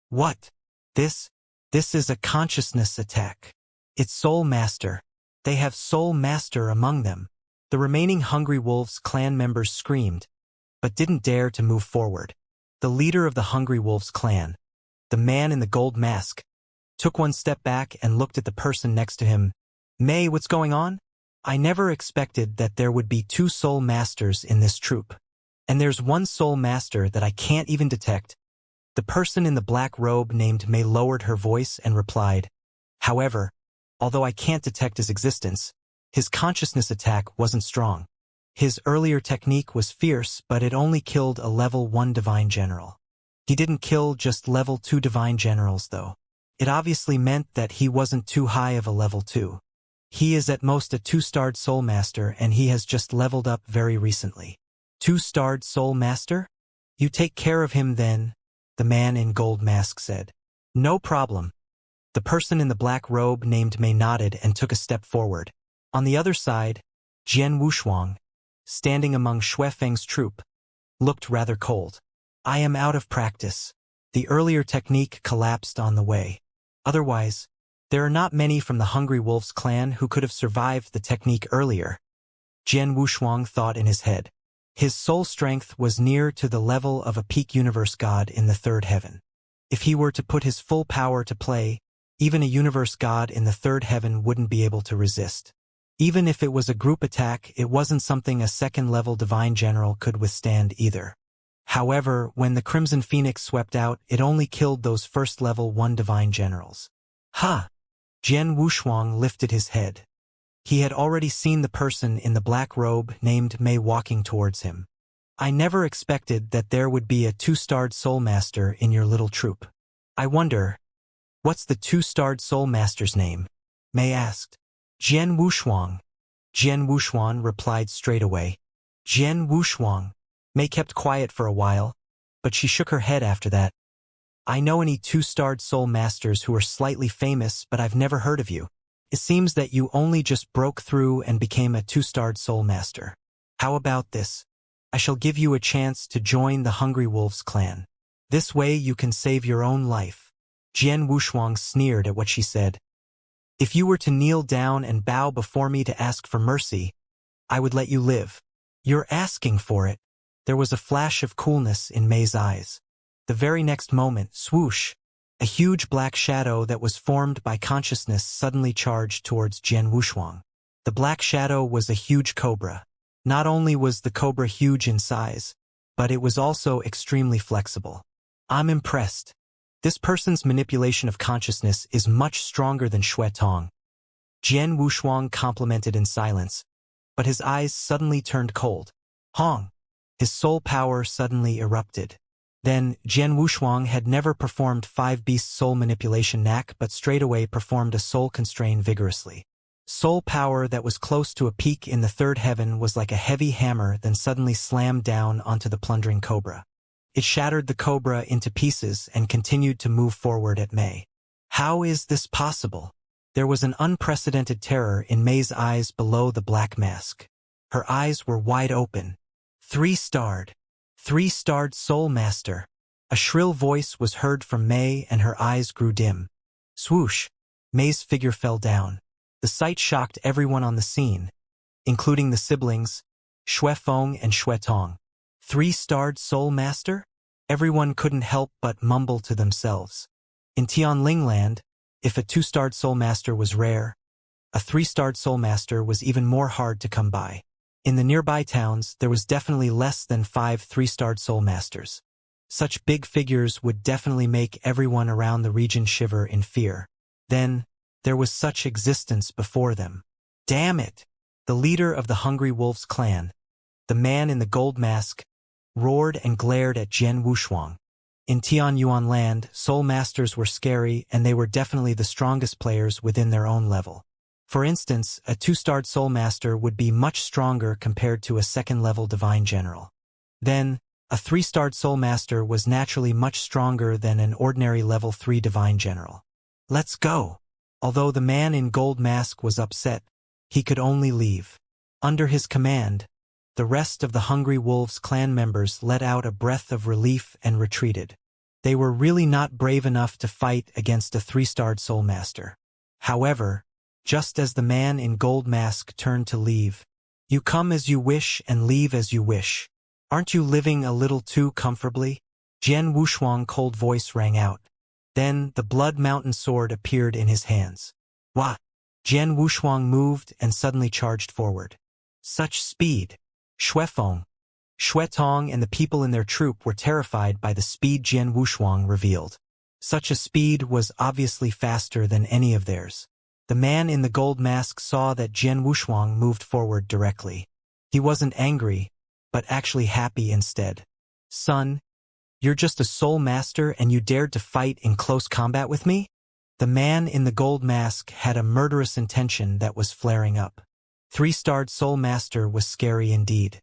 What? This is a consciousness attack. It's Soul Master. They have Soul Master among them. The remaining Hungry Wolves clan members screamed, but didn't dare to move forward. The leader of the Hungry Wolves clan, the man in the gold mask, took one step back and looked at the person next to him. May, what's going on? I never expected that there would be 2 Soul Masters in this troop. And there's one Soul Master that I can't even detect. The person in the black robe named May lowered her voice and replied, however, although I can't detect his existence, his consciousness attack wasn't strong. His earlier technique was fierce, but it only killed a level 1 divine general. He didn't kill just level 2 divine generals, though. It obviously meant that he wasn't too high of a level 2. He is at most a 2-starred Soul Master, and he has just leveled up very recently. 2-starred Soul Master? You take care of him then, the man in gold mask said. No problem. The person in the black robe named May nodded and took a step forward. On the other side, Jian Wushuang, standing among Xuefeng's troop, looked rather cold. I am out of practice. The earlier technique collapsed on the way. Otherwise, there are not many from the Hungry Wolves clan who could have survived the technique earlier. Jian Wushuang thought in his head. His soul strength was near to the level of a peak universe god in the 3rd heaven. If he were to put his full power to play, even a universe god in the 3rd heaven wouldn't be able to resist. Even if it was a group attack, it wasn't something a 2nd-level divine general could withstand either. However, when the Crimson Phoenix swept out, it only killed those 1st-level 1 divine generals. Ha! Jian Wushuang lifted his head. He had already seen the person in the black robe named Mei walking towards him. I never expected that there would be a 2-starred soul master in your little troop. I wonder, what's the 2-starred soul master's name? Mei asked. Jian Wushuang. Jian Wushuang replied straight away. Jian Wushuang. Mei kept quiet for a while, but she shook her head after that. I know any 2-starred soul masters who are slightly famous, but I've never heard of you. It seems that you only just broke through and became a 2-starred soul master. How about this? I shall give you a chance to join the Hungry Wolves clan. This way you can save your own life. Jian Wushuang sneered at what she said. If you were to kneel down and bow before me to ask for mercy, I would let you live. You're asking for it. There was a flash of coolness in Mei's eyes. The very next moment, swoosh, a huge black shadow that was formed by consciousness suddenly charged towards Jian Wushuang. The black shadow was a huge cobra. Not only was the cobra huge in size, but it was also extremely flexible. I'm impressed. This person's manipulation of consciousness is much stronger than Xue Tong. Jian Wushuang complimented in silence, but his eyes suddenly turned cold. Hong! His soul power suddenly erupted. Then, Jian Wushuang had never performed 5-beast soul manipulation knack but straightaway performed a soul constrain vigorously. Soul power that was close to a peak in the third heaven was like a heavy hammer then suddenly slammed down onto the plundering cobra. It shattered the cobra into pieces and continued to move forward at Mei. How is this possible? There was an unprecedented terror in Mei's eyes below the black mask. Her eyes were wide open. 3-starred. 3-starred soul master. A shrill voice was heard from Mei and her eyes grew dim. Swoosh! Mei's figure fell down. The sight shocked everyone on the scene, including the siblings, Xue Feng and Xue Tong. 3-starred soul master? Everyone couldn't help but mumble to themselves. In Tianling land, if a 2-starred soul master was rare, a 3-starred soul master was even more hard to come by. In the nearby towns, there was definitely less than 5 3-starred soul masters. Such big figures would definitely make everyone around the region shiver in fear. Then, there was such existence before them. Damn it! The leader of the Hungry Wolves clan, the man in the gold mask, roared and glared at Jian Wushuang. In Tianyuan land, soul masters were scary and they were definitely the strongest players within their own level. For instance, a 2-starred soul master would be much stronger compared to a 2nd-level divine general. Then, a 3-starred soul master was naturally much stronger than an ordinary level 3 divine general. Let's go! Although the man in gold mask was upset, he could only leave. Under his command, the rest of the Hungry Wolves clan members let out a breath of relief and retreated. They were really not brave enough to fight against a 3-starred soul master. However, just as the man in gold mask turned to leave, you come as you wish and leave as you wish. Aren't you living a little too comfortably? Jian Wushuang's cold voice rang out. Then the Blood Mountain sword appeared in his hands. Wah! Jian Wushuang moved and suddenly charged forward. Such speed! Xue Feng, Xue Tong and the people in their troop were terrified by the speed Jian Wushuang revealed. Such a speed was obviously faster than any of theirs. The man in the gold mask saw that Jian Wushuang moved forward directly. He wasn't angry, but actually happy instead. Son, you're just a soul master and you dared to fight in close combat with me? The man in the gold mask had a murderous intention that was flaring up. 3-starred soul master was scary indeed.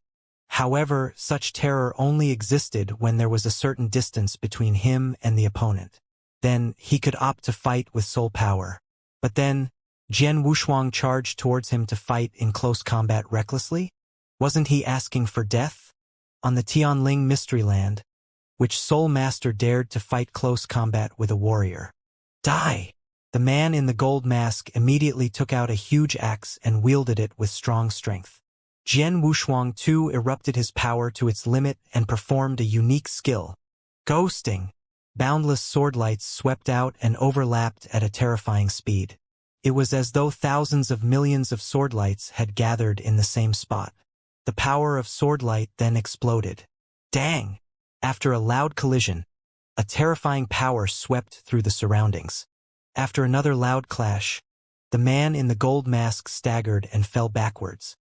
However, such terror only existed when there was a certain distance between him and the opponent. Then, he could opt to fight with soul power. But then, Jian Wushuang charged towards him to fight in close combat recklessly? Wasn't he asking for death? On the Tianling Mystery Land, which soul master dared to fight close combat with a warrior? Die! The man in the gold mask immediately took out a huge axe and wielded it with strong strength. Jian Wushuang too erupted his power to its limit and performed a unique skill. Ghosting! Boundless sword lights swept out and overlapped at a terrifying speed. It was as though thousands of millions of sword lights had gathered in the same spot. The power of sword light then exploded. Dang! After a loud collision, a terrifying power swept through the surroundings. After another loud clash, The man in the gold mask staggered and fell backwards.